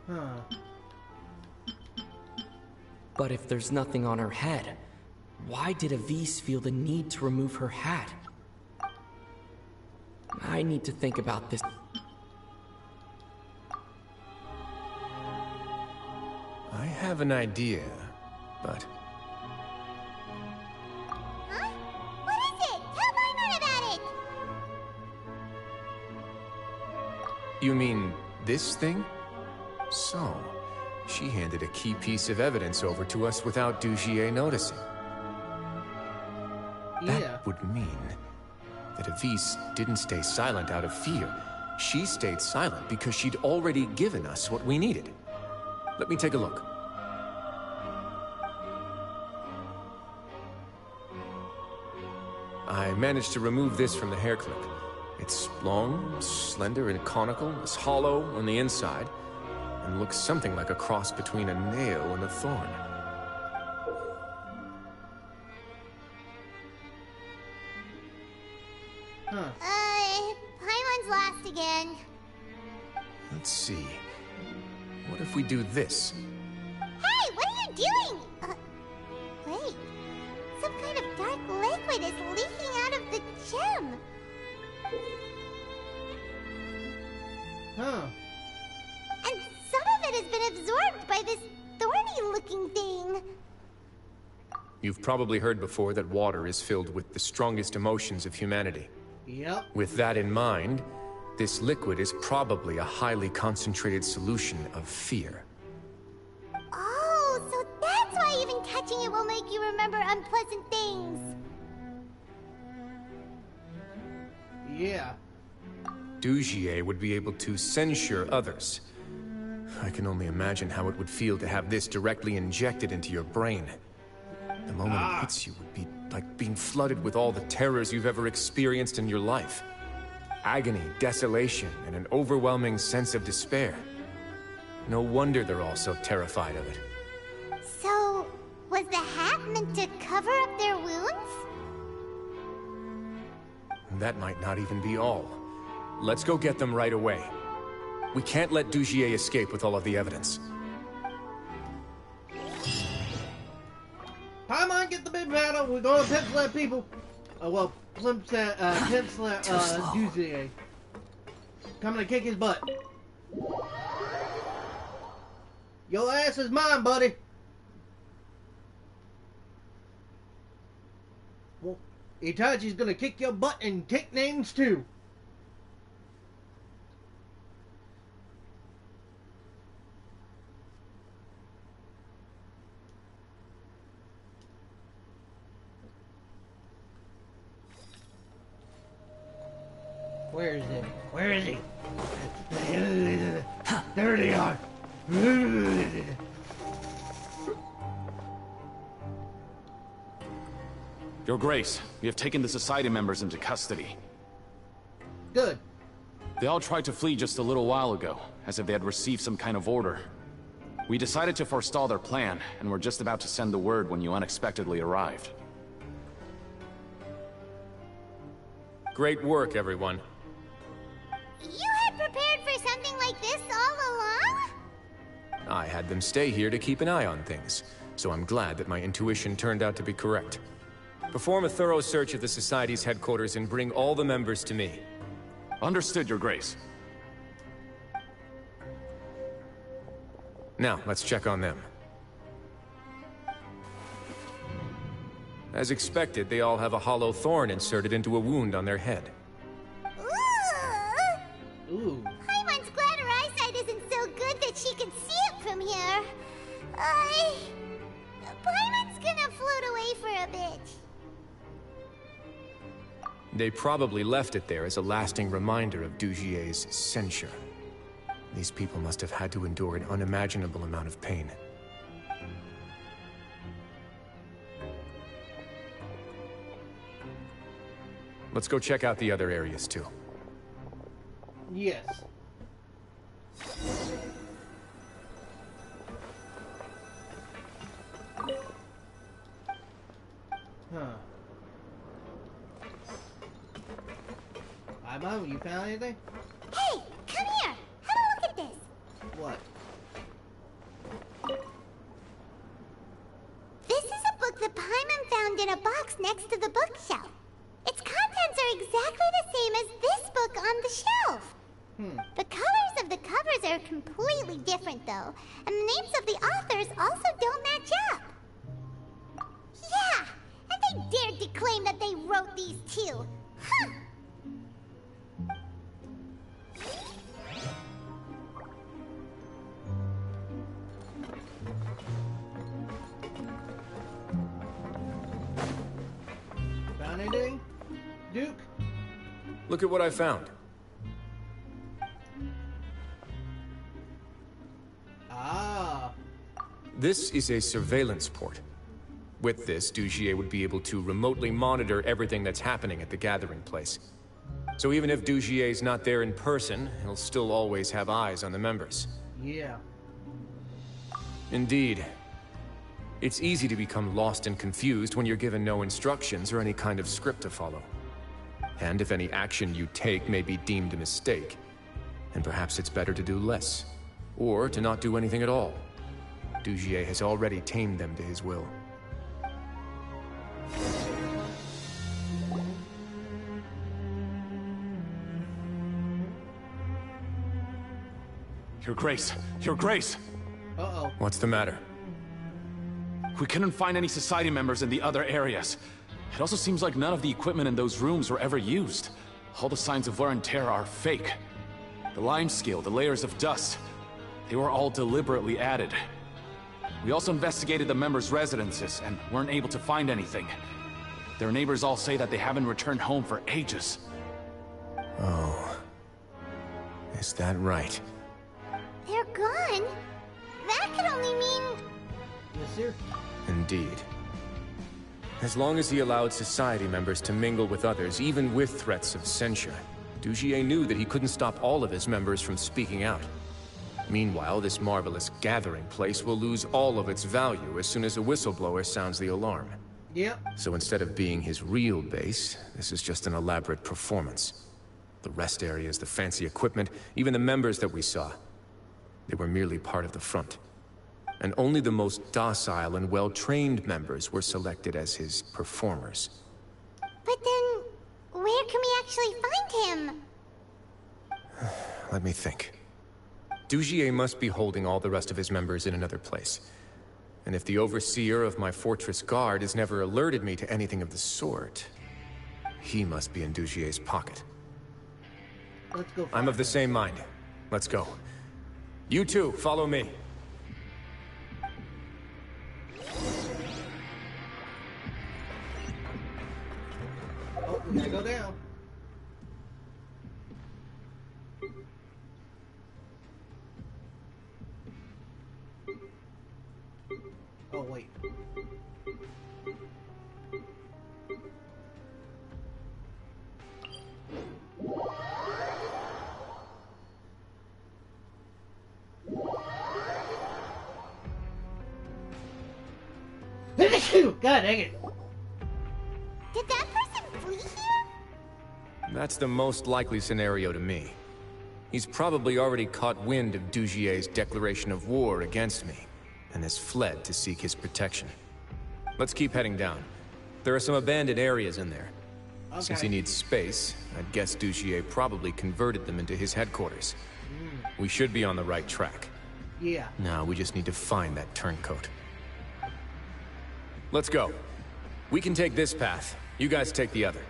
Huh. But if there's nothing on her head, why did Avis feel the need to remove her hat? I need to think about this. I have an idea, but... Huh? What is it? Tell Paimon about it! You mean this thing? So, she handed a key piece of evidence over to us without Dugier noticing. Yeah. That would mean that Avis didn't stay silent out of fear. She stayed silent because she'd already given us what we needed. Let me take a look. I managed to remove this from the hair clip. It's long, slender, and conical, it's hollow on the inside, and looks something like a cross between a nail and a thorn. Paimon's lost again. Let's see. What if we do this? Hey, what are you doing? Wait. Some kind of dark liquid is leaking out of the gem. Huh. And some of it has been absorbed by this thorny-looking thing. You've probably heard before that water is filled with the strongest emotions of humanity. Yep. With that in mind, this liquid is probably a highly concentrated solution of fear. Oh, so that's why even touching it will make you remember unpleasant things. Yeah. Dugier would be able to censure others. I can only imagine how it would feel to have this directly injected into your brain. The moment it hits you would be like being flooded with all the terrors you've ever experienced in your life. Agony, desolation, and an overwhelming sense of despair. No wonder they're all so terrified of it. So, was the hat meant to cover up their wounds? That might not even be all. Let's go get them right away. We can't let Dugier escape with all of the evidence. Paimon, get the big battle. We're going to pimp slap people. Pimp slap Dugier. Coming to kick his butt. Your ass is mine, buddy. Well, Itachi's gonna kick your butt and take names too. Where is it? Where is he? There they are. Your Grace, we have taken the Society members into custody. Good. They all tried to flee just a little while ago, as if they had received some kind of order. We decided to forestall their plan, and were just about to send the word when you unexpectedly arrived. Great work, everyone. You had prepared for something like this all along? I had them stay here to keep an eye on things, so I'm glad that my intuition turned out to be correct. Perform a thorough search of the Society's headquarters and bring all the members to me. Understood, Your Grace. Now, let's check on them. As expected, they all have a hollow thorn inserted into a wound on their head. Ooh. Paimon's glad her eyesight isn't so good that she can see it from here. Paimon's gonna float away for a bit. They probably left it there as a lasting reminder of Dugier's censure. These people must have had to endure an unimaginable amount of pain. Let's go check out the other areas, too. Yes. Huh. Paimon, you found anything? Hey, come here. Have a look at this. What? This is a book that Paimon found in a box next to the bookshelf. Its contents are exactly the same as this book on the shelf. The colors of the covers are completely different, though, and the names of the authors also don't match up. Yeah, and they dared to claim that they wrote these too. Huh. Found anything? Duke? Look at what I found. Ah. This is a surveillance port. With this, Dugier would be able to remotely monitor everything that's happening at the gathering place. So even if Dugier's not there in person, he'll still always have eyes on the members. Yeah. Indeed. It's easy to become lost and confused when you're given no instructions or any kind of script to follow. And if any action you take may be deemed a mistake, then perhaps it's better to do less. Or to not do anything at all. Dugier has already tamed them to his will. Your Grace! Your Grace! Uh-oh. What's the matter? We couldn't find any Society members in the other areas. It also seems like none of the equipment in those rooms were ever used. All the signs of wear and tear are fake. The lime scale, the layers of dust, they were all deliberately added. We also investigated the members' residences and weren't able to find anything. Their neighbors all say that they haven't returned home for ages. Oh. Is that right? They're gone? That could only mean... Yes, sir. Indeed. As long as he allowed Society members to mingle with others, even with threats of censure, Dugier knew that he couldn't stop all of his members from speaking out. Meanwhile, this marvelous gathering place will lose all of its value as soon as a whistleblower sounds the alarm. Yep. So instead of being his real base, this is just an elaborate performance. The rest areas, the fancy equipment, even the members that we saw, they were merely part of the front. And only the most docile and well-trained members were selected as his performers. But then, where can we actually find him? Let me think. Dugier must be holding all the rest of his members in another place. And if the overseer of my fortress guard has never alerted me to anything of the sort, he must be in Dugier's pocket. Let's go. I'm of the same mind. Let's go. You two, follow me. Oh, we gotta go down. Oh, wait. God dang it. Did that person flee here? That's the most likely scenario to me. He's probably already caught wind of Dugier's declaration of war against me, and has fled to seek his protection. Let's keep heading down. There are some abandoned areas in there. Okay. Since he needs space, I'd guess Dugier probably converted them into his headquarters. We should be on the right track. Yeah. Now we just need to find that turncoat. Let's go. We can take this path. You guys take the other.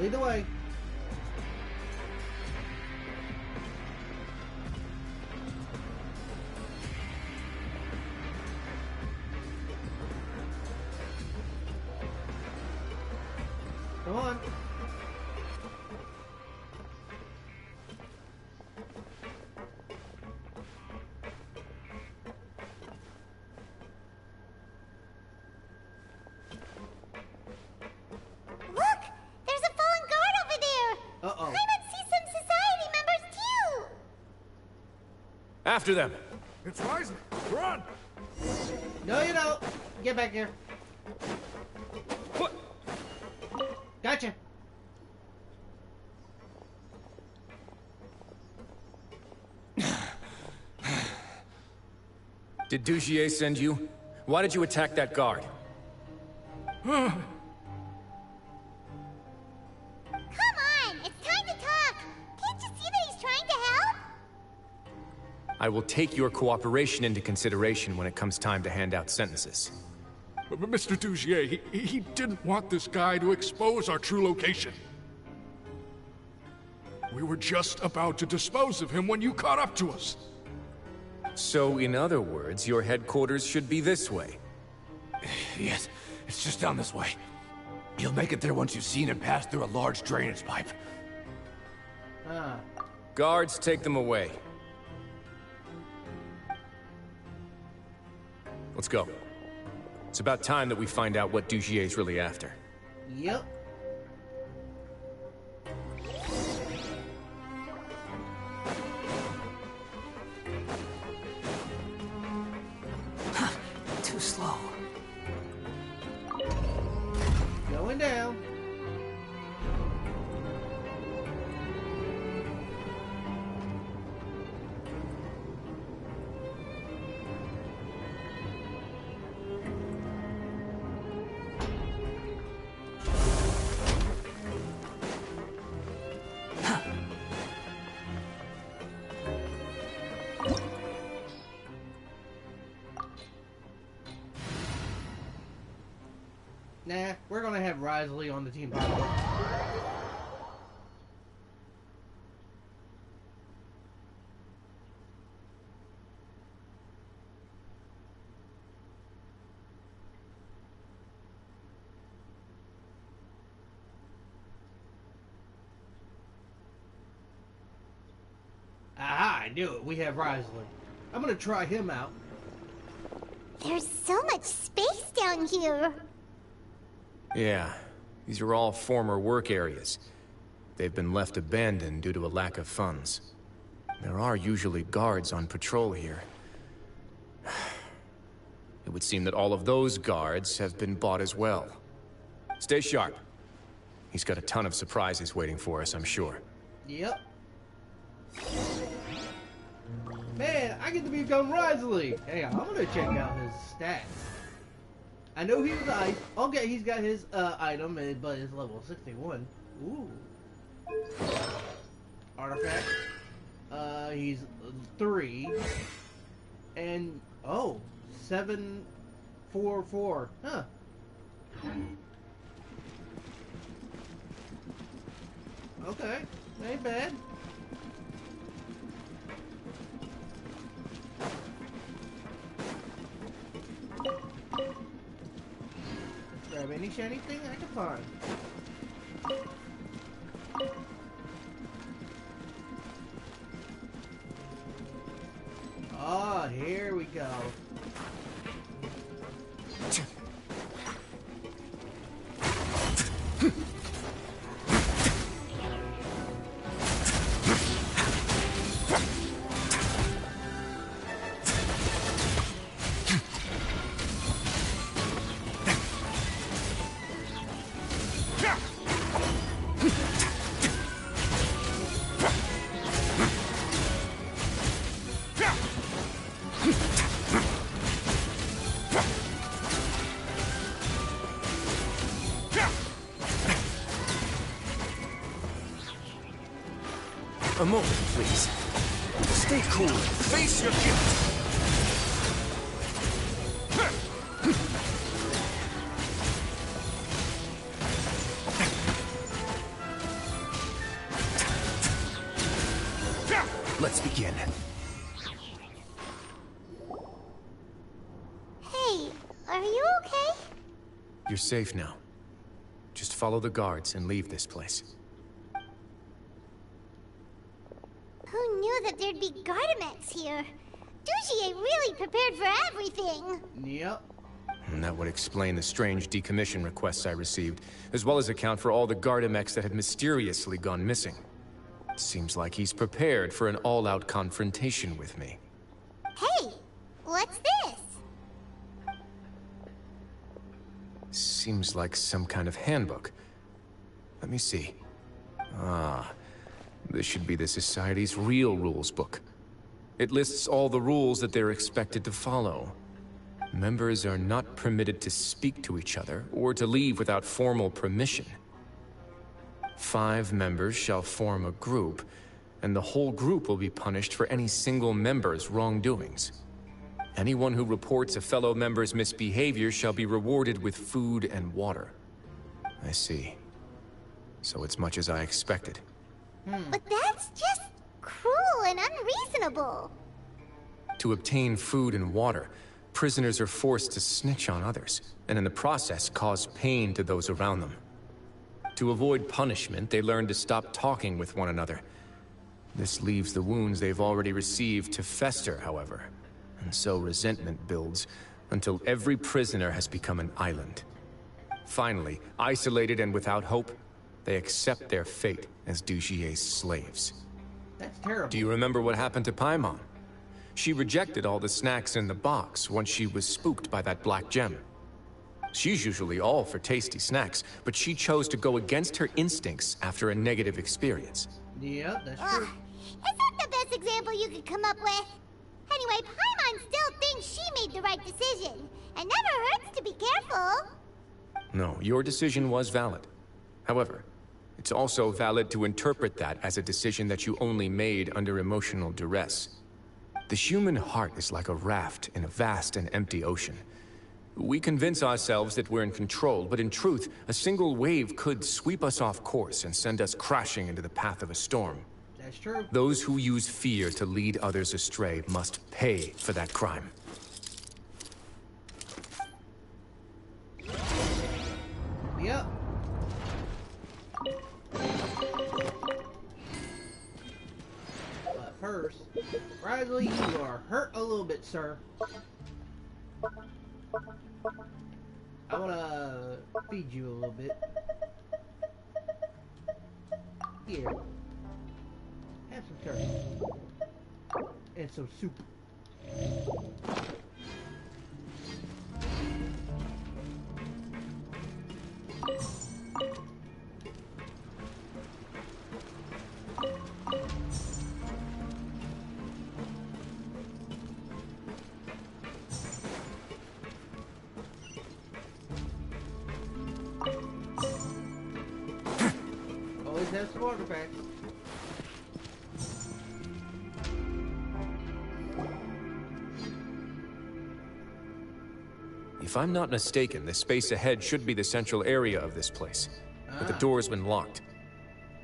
Lead the way. Come on. Look! There's a fallen guard over there! Uh-oh. I would see some Society members too! After them! It's rising! Run! No, you don't. Get back here. Gotcha. Did Dugier send you? Why did you attack that guard? Come on! It's time to talk! Can't you see that he's trying to help? I will take your cooperation into consideration when it comes time to hand out sentences. But Mr. Dugier, he didn't want this guy to expose our true location. We were just about to dispose of him when you caught up to us. So, in other words, your headquarters should be this way. Yes, it's just down this way. You'll make it there once you've seen him pass through a large drainage pipe. Guards, take them away. Let's go. It's about time that we find out what Dugier's really after. Yep. Too slow. Going down. Nah, we're gonna have Wriothesley on the team. Aha, I knew it. We have Wriothesley. I'm gonna try him out. There's so much space down here. Yeah, these are all former work areas. They've been left abandoned due to a lack of funds. There are usually guards on patrol here. It would seem that all of those guards have been bought as well. Stay sharp. He's got a ton of surprises waiting for us, I'm sure. Yep. Man, I get to become Wriothesley. Hey, I'm gonna check out his stats. I know he was ice. Okay, he's got his item, but it's level 61. Ooh. Artifact. He's 3. And, oh, 744. Huh. Okay, ain't bad. Grab any shiny thing I can find. Ah, here we go. A moment, please. Stay cool. Face your guilt. Let's begin. Hey, are you okay? You're safe now. Just follow the guards and leave this place. Who knew that there'd be Gardamex here? Dugier really prepared for everything. Yep. And that would explain the strange decommission requests I received, as well as account for all the Gardamex that had mysteriously gone missing. Seems like he's prepared for an all-out confrontation with me. Hey, what's this? Seems like some kind of handbook. Let me see. Ah, this should be the Society's real rules book. It lists all the rules that they're expected to follow. Members are not permitted to speak to each other or to leave without formal permission. 5 members shall form a group, and the whole group will be punished for any single member's wrongdoings. Anyone who reports a fellow member's misbehavior shall be rewarded with food and water. I see. So it's much as I expected. But that's just cruel and unreasonable. To obtain food and water, prisoners are forced to snitch on others, and in the process cause pain to those around them. To avoid punishment, they learn to stop talking with one another. This leaves the wounds they've already received to fester, however. And so resentment builds, until every prisoner has become an island. Finally, isolated and without hope, they accept their fate as Dujier's slaves. That's terrible. Do you remember what happened to Paimon? She rejected all the snacks in the box once she was spooked by that black gem. She's usually all for tasty snacks, but she chose to go against her instincts after a negative experience. Yeah, that's true. Is that the best example you could come up with? Anyway, Paimon still thinks she made the right decision. It never hurts to be careful. No, your decision was valid. However, it's also valid to interpret that as a decision that you only made under emotional duress. The human heart is like a raft in a vast and empty ocean. We convince ourselves that we're in control, but in truth, a single wave could sweep us off course and send us crashing into the path of a storm. That's true. Those who use fear to lead others astray must pay for that crime. Yep. But first, Wriothesley, you are hurt a little bit, sir. I want to feed you a little bit. Here. Have some turkey. And some soup. Always have some water packs. If I'm not mistaken, the space ahead should be the central area of this place. But the door's been locked.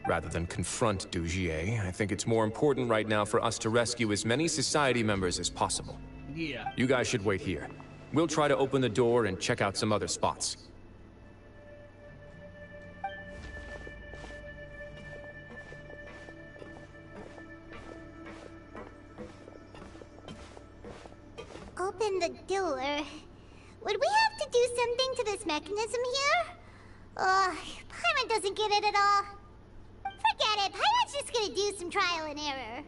Rather than confront Dugier, I think it's more important right now for us to rescue as many society members as possible. Yeah. You guys should wait here. We'll try to open the door and check out some other spots. Open the door. Would we have to do something to this mechanism here? Paimon doesn't get it at all. Forget it. Paimon's just gonna do some trial and error.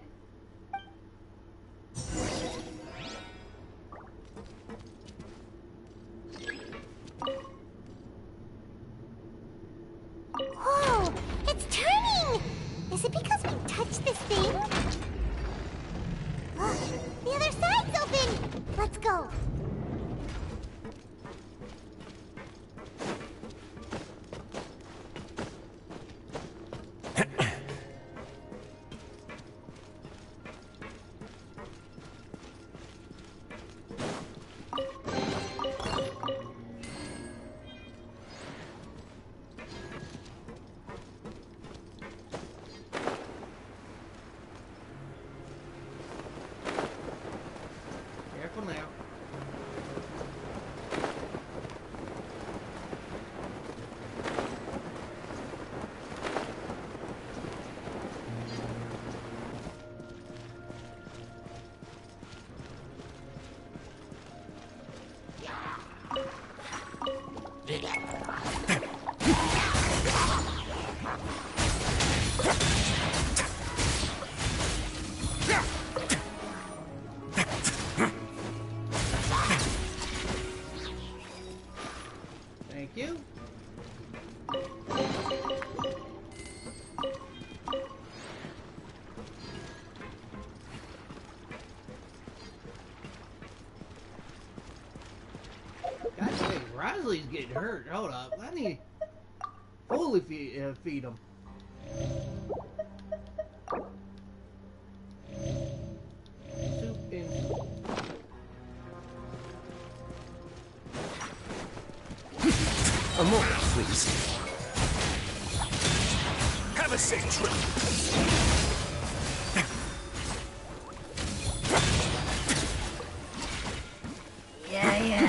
Whoa! It's turning! Is it because we touched this thing? The other side's open! Let's go. Careful now. Thank you. God dang, Wriothesley's getting hurt. Hold up. I need to fully feed him. Soup and A moment, please. Have a safe trip. Yeah.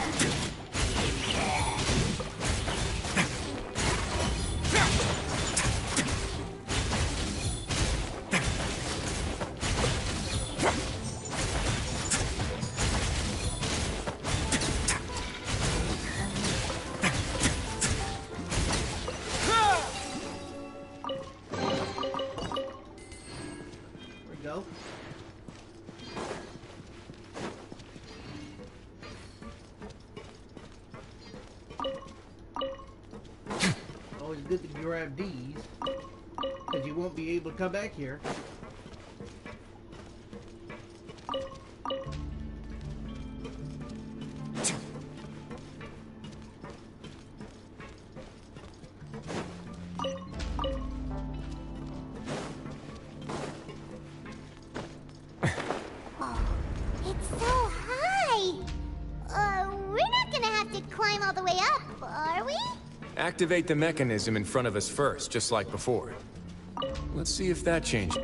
always good to grab these, because you won't be able to come back here. Activate the mechanism in front of us first, just like before. Let's see if that changes.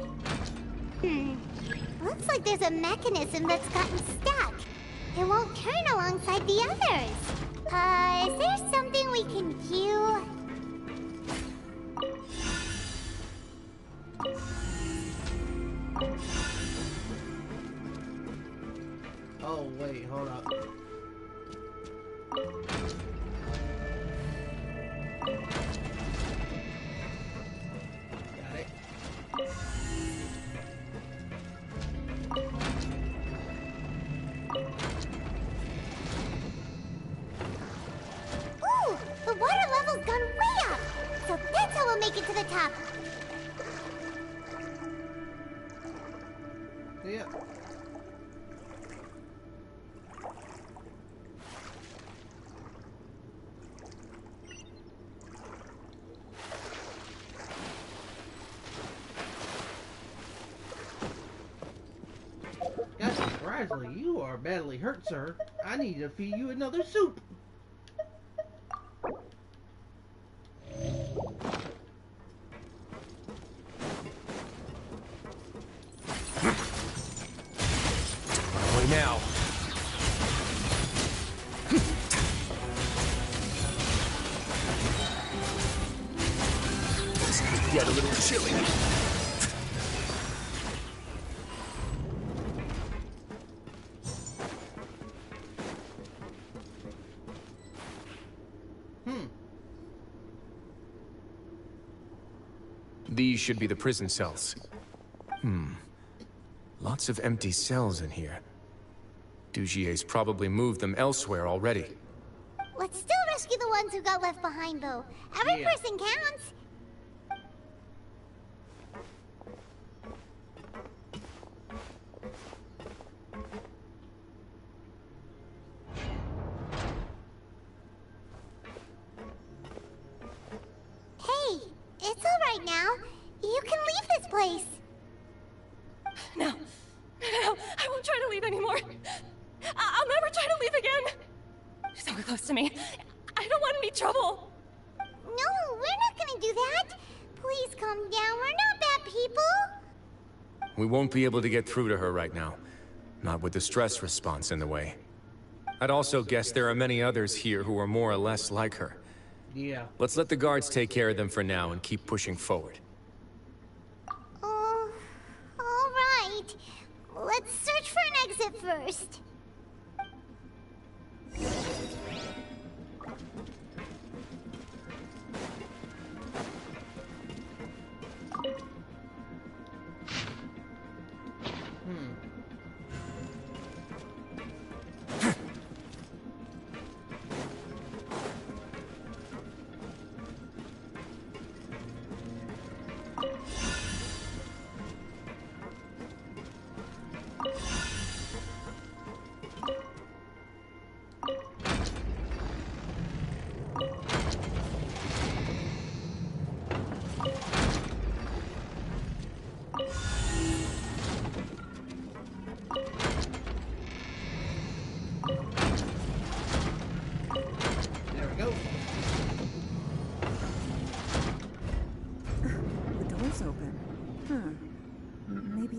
Looks like there's a mechanism that's gotten stuck. It won't turn alongside the others. Is there something we can do? Oh, wait, hold up. Yeah. Wriothesley, you are badly hurt, sir. I need to feed you another soup. Now. This could get a little chilly. These should be the prison cells. Lots of empty cells in here. Dugier's probably moved them elsewhere already. Let's still rescue the ones who got left behind, though. Every person counts. Hey, it's all right now. You can leave this place. No, I won't try to leave anymore. I'll never try to leave again. Don't close to me. I don't want any trouble. No, we're not gonna do that. Please calm down. We're not bad people. We won't be able to get through to her right now. Not with the stress response in the way. I'd also guess there are many others here who are more or less like her. Yeah. Let's let the guards take care of them for now and keep pushing forward. All right. Let's search for an exit first.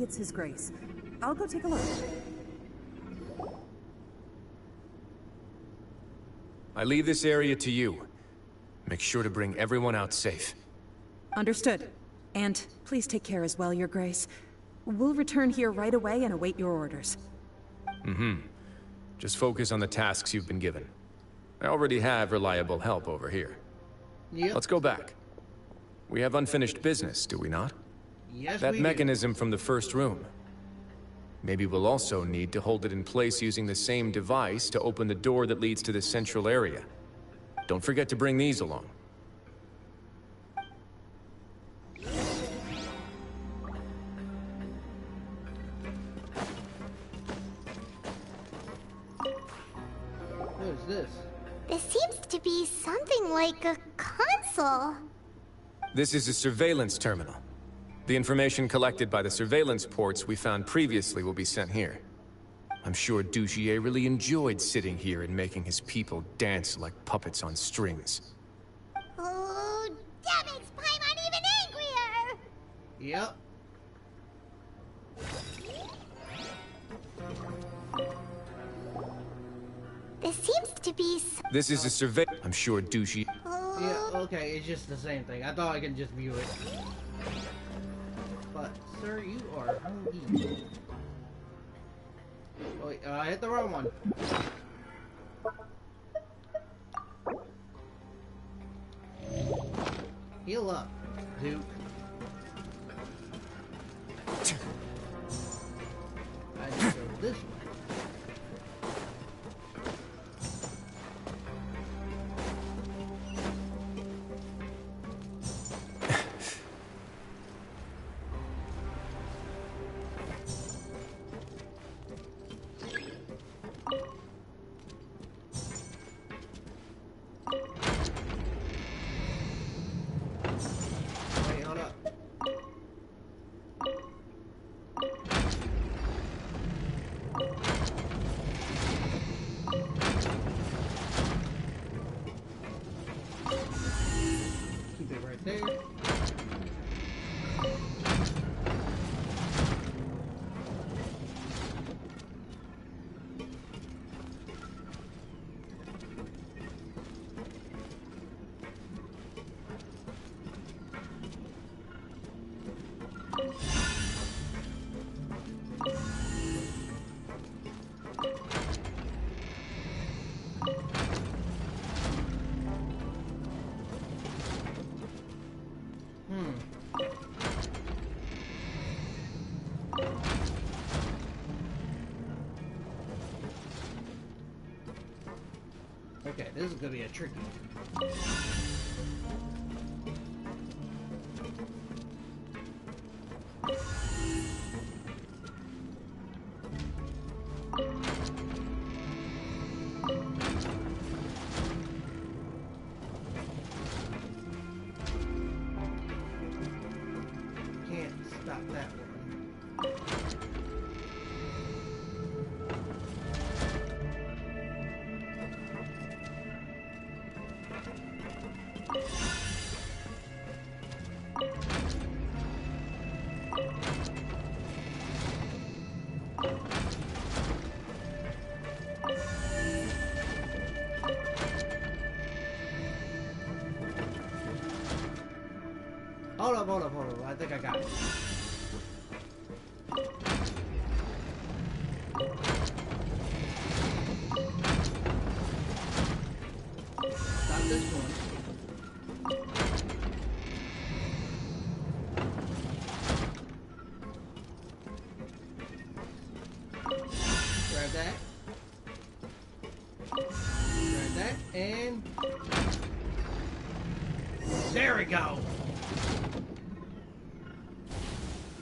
It's His Grace. I'll go take a look. I leave this area to you. Make sure to bring everyone out safe. Understood. And please take care as well, Your Grace. We'll return here right away and await your orders. Just focus on the tasks you've been given. I already have reliable help over here. Yep. Let's go back. We have unfinished business, do we not? Yes, that we do. mechanism from the first room. Maybe we'll also need to hold it in place using the same device to open the door that leads to the central area. Don't forget to bring these along. What is this? This seems to be something like a console. This is a surveillance terminal. The information collected by the surveillance ports we found previously will be sent here. I'm sure Dugier really enjoyed sitting here and making his people dance like puppets on strings. Oh, that makes Paimon even angrier! Yep. This seems to be This is a survey. I'm sure Dugier. Yeah, okay, it's just the same thing. I thought I could just view it. But, sir, you are hungry. Wait, I hit the wrong one. Heal up, Duke. I need to go this way. Wait, hold up. Keep it right there. Okay, this is gonna be a tricky one. Can't stop that one. Hold up. I think I got it. Stop this one. Grab that. Grab that, and there we go.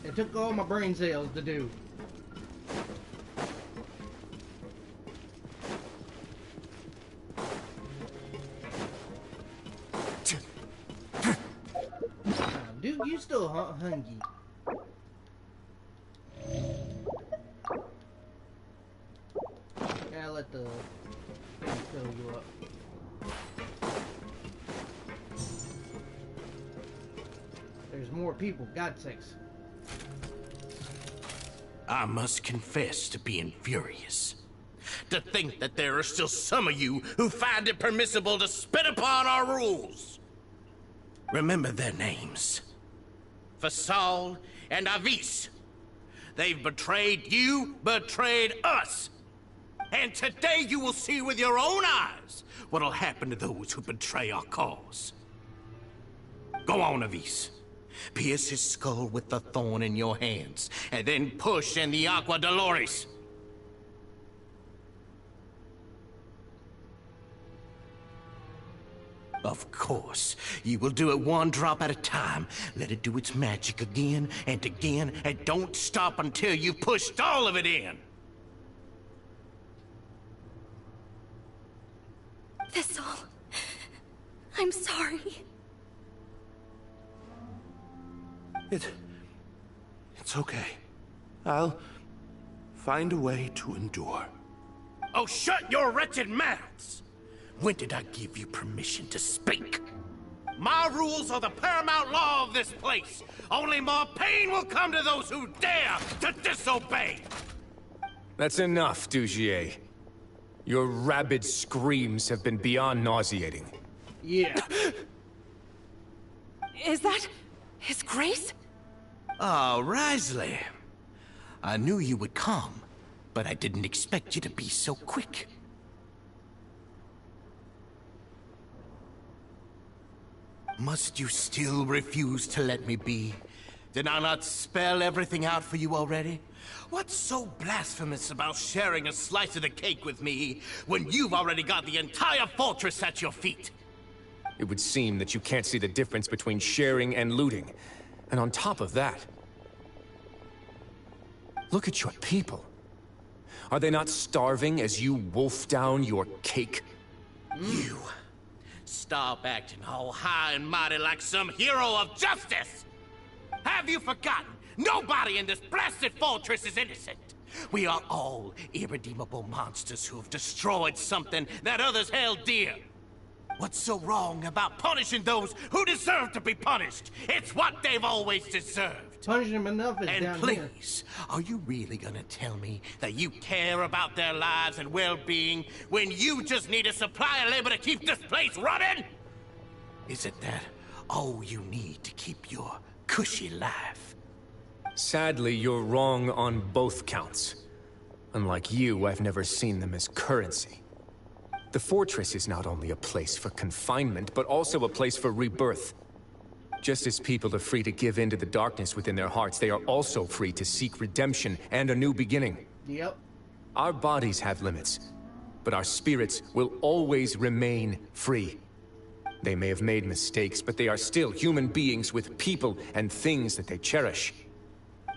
It took all my brain cells to do. Dude, you still hungry. Yeah, let the thing fill you up. There's more people, God's sakes. I must confess to being furious. To think that there are still some of you who find it permissible to spit upon our rules. Remember their names. Fasal and Avis. They've betrayed you, betrayed us. And today you will see with your own eyes what'll happen to those who betray our cause. Go on, Avis. Pierce his skull with the thorn in your hands, and then push in the Aqua Dolores. Of course, you will do it one drop at a time. Let it do its magic again, and don't stop until you've pushed all of it in. Thistle. I'm sorry. It's okay. I'll find a way to endure. Oh, shut your wretched mouths! When did I give you permission to speak? My rules are the paramount law of this place. Only more pain will come to those who dare to disobey. That's enough, Dugier. Your rabid screams have been beyond nauseating. Yeah. Is that His Grace? Oh, Wriothesley. I knew you would come, but I didn't expect you to be so quick. Must you still refuse to let me be? Did I not spell everything out for you already? What's so blasphemous about sharing a slice of the cake with me when you've already got the entire fortress at your feet? It would seem that you can't see the difference between sharing and looting. And on top of that, look at your people. Are they not starving as you wolf down your cake? You stop acting all high and mighty like some hero of justice! Have you forgotten? Nobody in this blasted fortress is innocent. We are all irredeemable monsters who have destroyed something that others held dear. What's so wrong about punishing those who deserve to be punished? It's what they've always deserved. Punishing them enough is and down please, are you really gonna tell me that you care about their lives and well-being when you just need a supply of labor to keep this place running? Is it that all you need to keep your cushy life? Sadly, you're wrong on both counts. Unlike you, I've never seen them as currency. The fortress is not only a place for confinement, but also a place for rebirth. Just as people are free to give in to the darkness within their hearts, they are also free to seek redemption and a new beginning. Yep. Our bodies have limits, but our spirits will always remain free. They may have made mistakes, but they are still human beings with people and things that they cherish.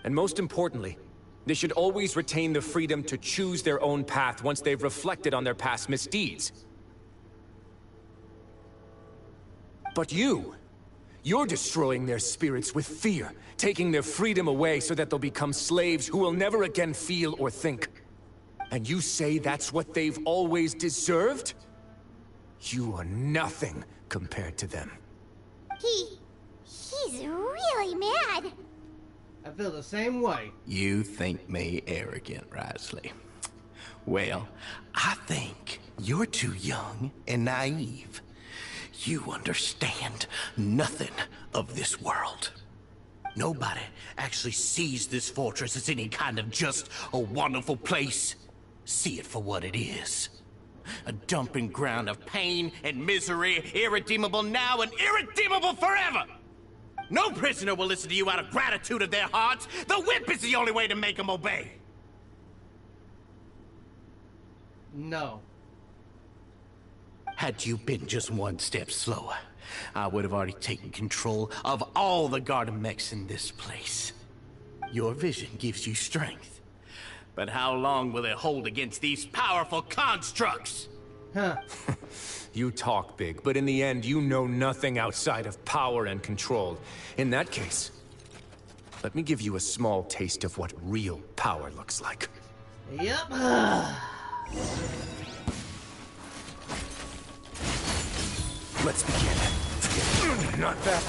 And most importantly, they should always retain the freedom to choose their own path once they've reflected on their past misdeeds. But you're destroying their spirits with fear, taking their freedom away so that they'll become slaves who will never again feel or think. And you say that's what they've always deserved? You are nothing compared to them. He's really mad. I feel the same way. You think me arrogant, Wriothesley. Well, I think you're too young and naive. You understand nothing of this world. Nobody actually sees this fortress as any kind of just a wonderful place. See it for what it is. A dumping ground of pain and misery, irredeemable now and irredeemable forever! No prisoner will listen to you out of gratitude of their hearts. The whip is the only way to make them obey. No. Had you been just one step slower, I would have already taken control of all the garden mechs in this place. Your vision gives you strength. But how long will it hold against these powerful constructs? Huh. You talk big, but in the end, you know nothing outside of power and control. In that case, let me give you a small taste of what real power looks like. Yep. Let's begin. Not that.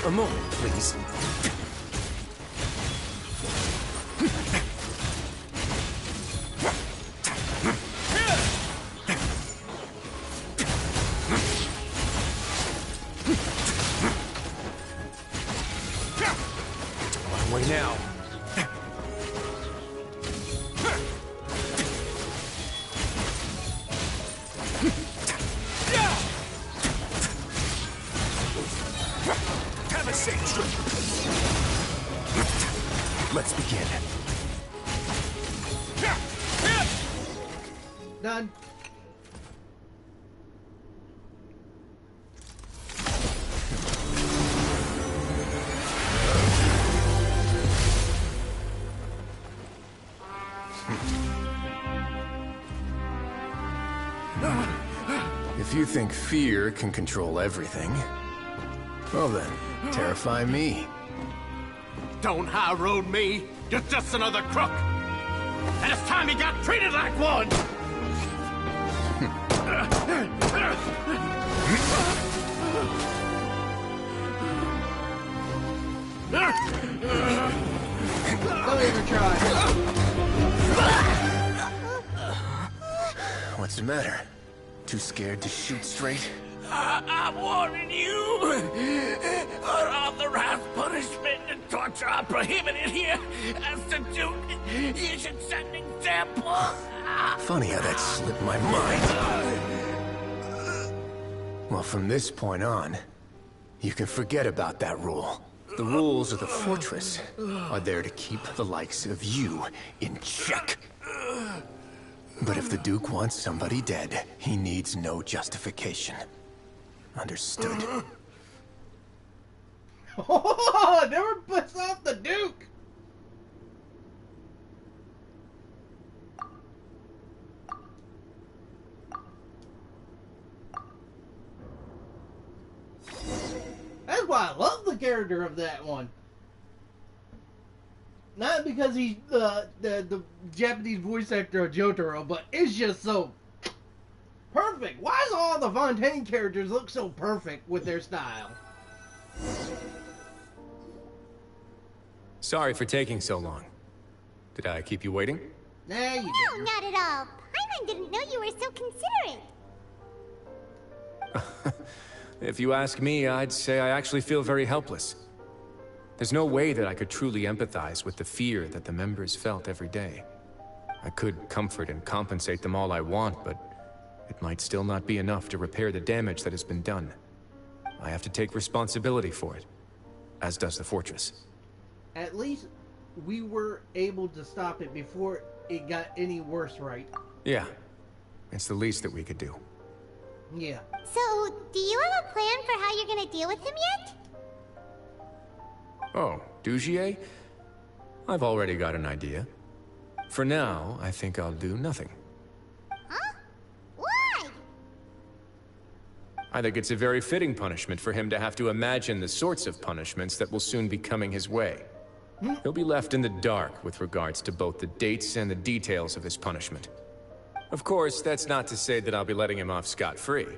A moment, please. One way now. Have a safe trip. Let's begin. Done. If you think fear can control everything, well then, terrify me. Don't high road me. You're just another crook. And it's time you got treated like one. Don't even try. What's the matter? Too scared to shoot straight? I'm warning you. Unauthorized punishment and torture are prohibited here. As the Duke, you should set an example. Funny how that slipped my mind. Well, from this point on, you can forget about that rule. The rules of the fortress are there to keep the likes of you in check. But if the Duke wants somebody dead, he needs no justification. Understood? Oh, never puts off the Duke! That's why I love the character of that one. Not because he's the Japanese voice actor of Jotaro, but it's just so perfect. Why does all the Fontaine characters look so perfect with their style? Sorry for taking so long. Did I keep you waiting? Nah, you No, didn't. not at all. Paimon didn't know you were so considerate. If you ask me, I'd say I actually feel very helpless. There's no way that I could truly empathize with the fear that the members felt every day. I could comfort and compensate them all I want, but it might still not be enough to repair the damage that has been done. I have to take responsibility for it, as does the fortress. At least we were able to stop it before it got any worse, right? Yeah, it's the least that we could do. Yeah. So, do you have a plan for how you're gonna deal with him yet? Oh, Dugier? I've already got an idea. For now, I think I'll do nothing. Huh? Why? I think it's a very fitting punishment for him to have to imagine the sorts of punishments that will soon be coming his way. He'll be left in the dark with regards to both the dates and the details of his punishment. Of course, that's not to say that I'll be letting him off scot-free.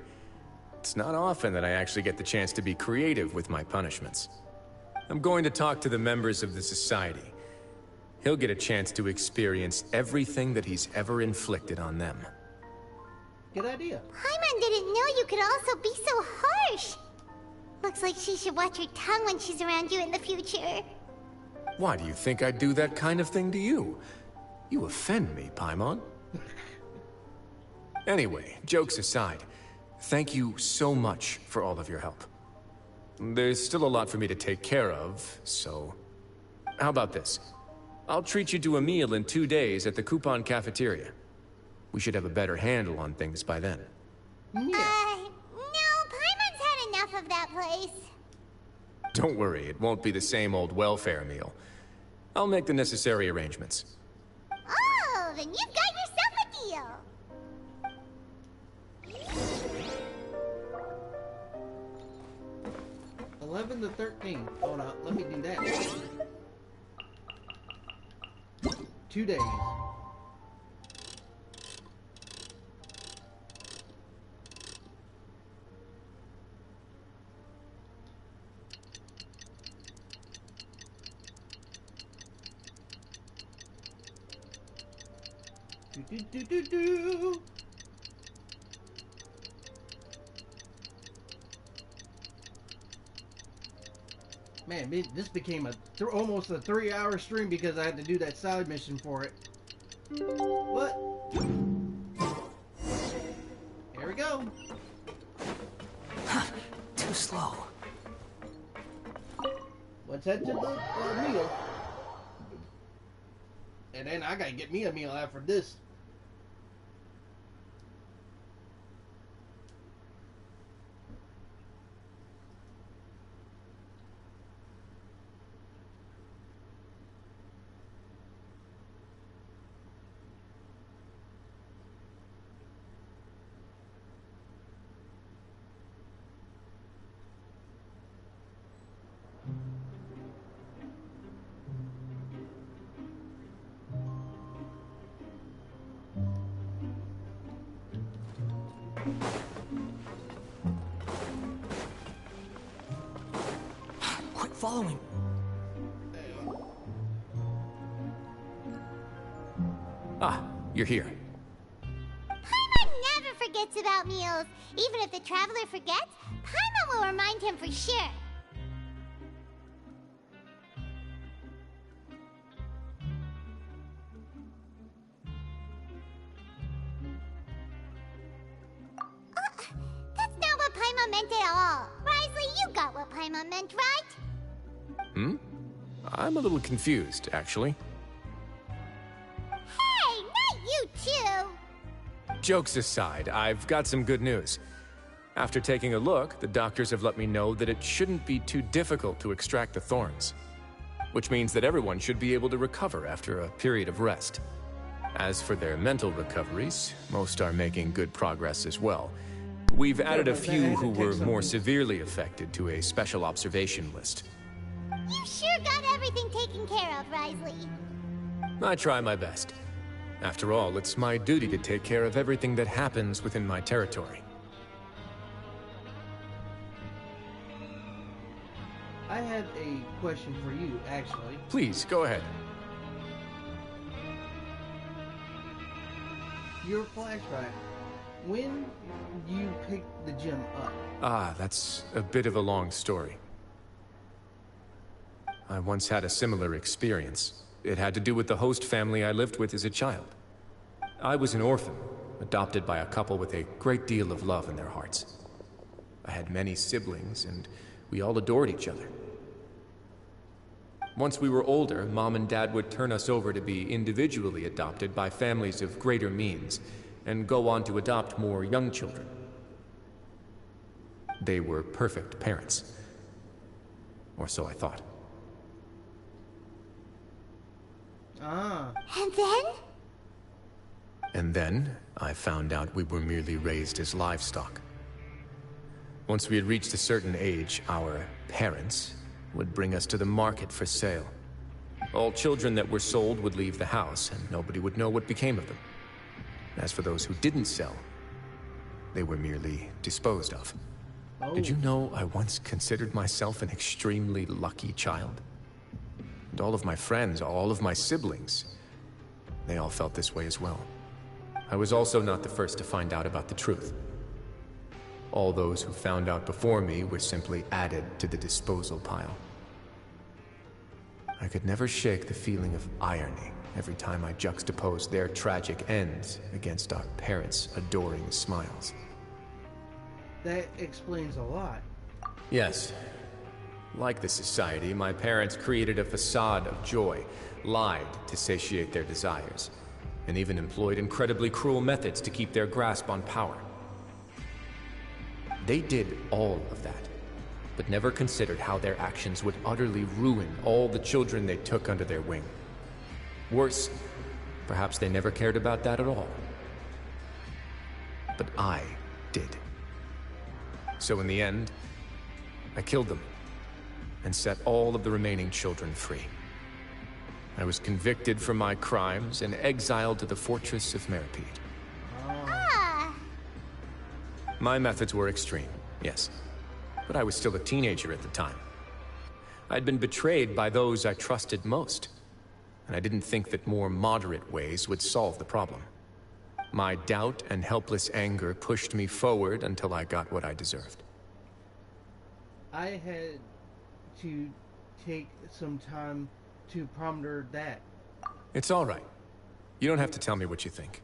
It's not often that I actually get the chance to be creative with my punishments. I'm going to talk to the members of the Society. He'll get a chance to experience everything that he's ever inflicted on them. Good idea. Paimon didn't know you could also be so harsh. Looks like she should watch her tongue when she's around you in the future. Why do you think I'd do that kind of thing to you? You offend me, Paimon. Anyway, jokes aside, thank you so much for all of your help. There's still a lot for me to take care of, so... How about this? I'll treat you to a meal in 2 days at the Coupon Cafeteria. We should have a better handle on things by then. No, Paimon's had enough of that place. Don't worry, it won't be the same old welfare meal. I'll make the necessary arrangements. Oh, then you've got yourself a deal. 11 to 13. Hold on, let me do that. 2 days. Do. Man, this became almost a 3-hour stream because I had to do that side mission for it. What? Here we go. Too slow. Let's head to the meal. And then I gotta get me a meal after this. following. Ah, you're here. Paimon never forgets about meals. Even if the traveler forgets, Paimon will remind him for sure. That's not what Paimon meant at all. Wriothesley, you got what Paimon meant, right? Hmm? I'm a little confused, actually. Hey, not you too! Jokes aside, I've got some good news. After taking a look, the doctors have let me know that it shouldn't be too difficult to extract the thorns. Which means that everyone should be able to recover after a period of rest. As for their mental recoveries, most are making good progress as well. We've added a few who were more severely affected to a special observation list. You sure got everything taken care of, Wriothesley. I try my best. After all, it's my duty to take care of everything that happens within my territory. I have a question for you, actually. Please, go ahead. Your flashback. When you picked the gem up? Ah, that's a bit of a long story. I once had a similar experience. It had to do with the host family I lived with as a child. I was an orphan, adopted by a couple with a great deal of love in their hearts. I had many siblings, and we all adored each other. Once we were older, Mom and Dad would turn us over to be individually adopted by families of greater means, and go on to adopt more young children. They were perfect parents. Or so I thought. And then? And then, I found out we were merely raised as livestock. Once we had reached a certain age, our parents would bring us to the market for sale. All children that were sold would leave the house, and nobody would know what became of them. As for those who didn't sell, they were merely disposed of. Oh. Did you know I once considered myself an extremely lucky child? And all of my friends, all of my siblings, they all felt this way as well. I was also not the first to find out about the truth. All those who found out before me were simply added to the disposal pile. I could never shake the feeling of irony every time I juxtaposed their tragic ends against our parents' adoring smiles. That explains a lot. Yes. Like the society, my parents created a facade of joy, lied to satiate their desires, and even employed incredibly cruel methods to keep their grasp on power. They did all of that, but never considered how their actions would utterly ruin all the children they took under their wing. Worse, perhaps they never cared about that at all. But I did. So in the end, I killed them and set all of the remaining children free. I was convicted for my crimes and exiled to the fortress of Meripede. My methods were extreme, yes, but I was still a teenager at the time. I'd been betrayed by those I trusted most, and I didn't think that more moderate ways would solve the problem. My doubt and helpless anger pushed me forward until I got what I deserved. I had to take some time to ponder that. It's all right. You don't have to tell me what you think.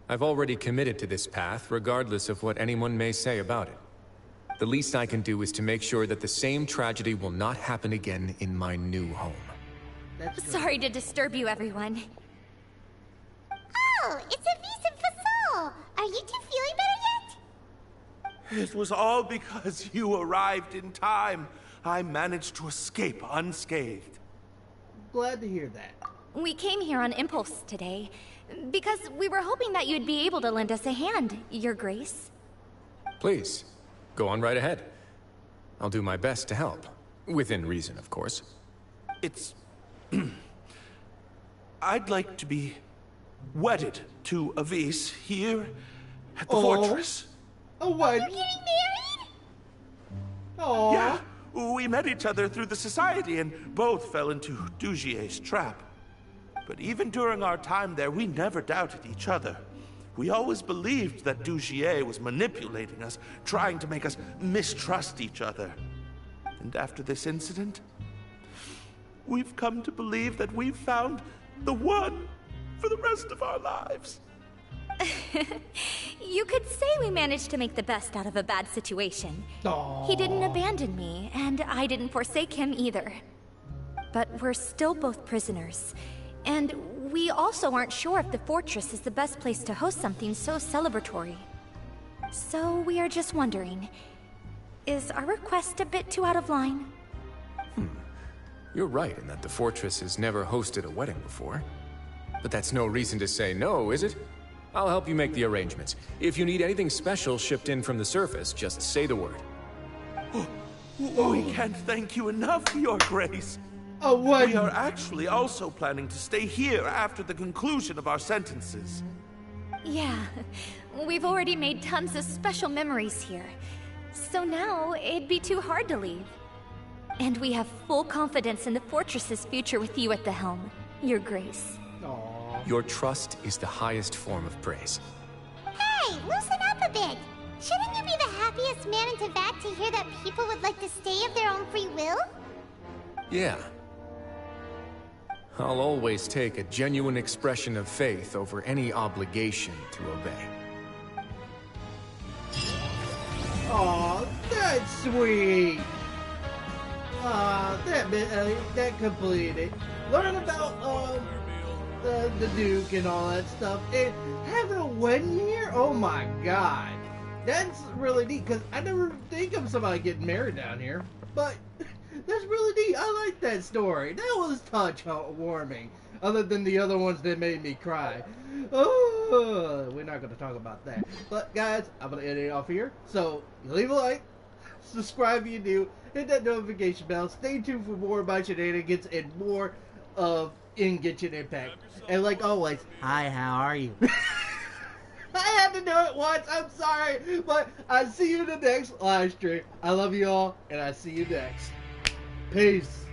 I've already committed to this path, regardless of what anyone may say about it. The least I can do is to make sure that the same tragedy will not happen again in my new home. Sorry to disturb you, everyone. Oh, it's a vis and fasol. Are you two feeling better yet? It was all because you arrived in time. I managed to escape unscathed. Glad to hear that. We came here on impulse today, because we were hoping that you'd be able to lend us a hand, Your Grace. Please, go on right ahead. I'll do my best to help. Within reason, of course. It's... I'd like to be wedded to Avis here at the fortress. A wedding? You're getting married? Oh. Yeah, We met each other through the society and both fell into Dugier's trap. But even during our time there, we never doubted each other. We always believed that Dugier was manipulating us, trying to make us mistrust each other. And after this incident, we've come to believe that we've found the one for the rest of our lives. You could say we managed to make the best out of a bad situation. Aww. He didn't abandon me, and I didn't forsake him either. But we're still both prisoners. And we also aren't sure if the fortress is the best place to host something so celebratory. So we are just wondering, is our request a bit too out of line? You're right in that the fortress has never hosted a wedding before. But that's no reason to say no, is it? I'll help you make the arrangements. If you need anything special shipped in from the surface, just say the word. We can't thank you enough, Your Grace. Oh, what? We are actually also planning to stay here after the conclusion of our sentences. Yeah, we've already made tons of special memories here. So now, it'd be too hard to leave. And we have full confidence in the fortress's future with you at the helm, Your Grace. Aww. Your trust is the highest form of praise. Hey, loosen up a bit. Shouldn't you be the happiest man in Teyvat to hear that people would like to stay of their own free will? Yeah. I'll always take a genuine expression of faith over any obligation to obey. Aw, that's sweet. That completed. Learn about the Duke and all that stuff, and having a wedding here. Oh my God, that's really neat. Cause I never think of somebody getting married down here, but that's really neat. I like that story. That was touch-warming. Other than the other ones that made me cry. Oh, we're not going to talk about that. But guys, I'm going to end it off here. So leave a like, subscribe if you do, hit that notification bell. Stay tuned for more of my shenanigans and more of Genshin Impact. And like always, hi, how are you? I had to do it once. I'm sorry, but I see you in the next live stream. I love you all, and I see you next. Peace.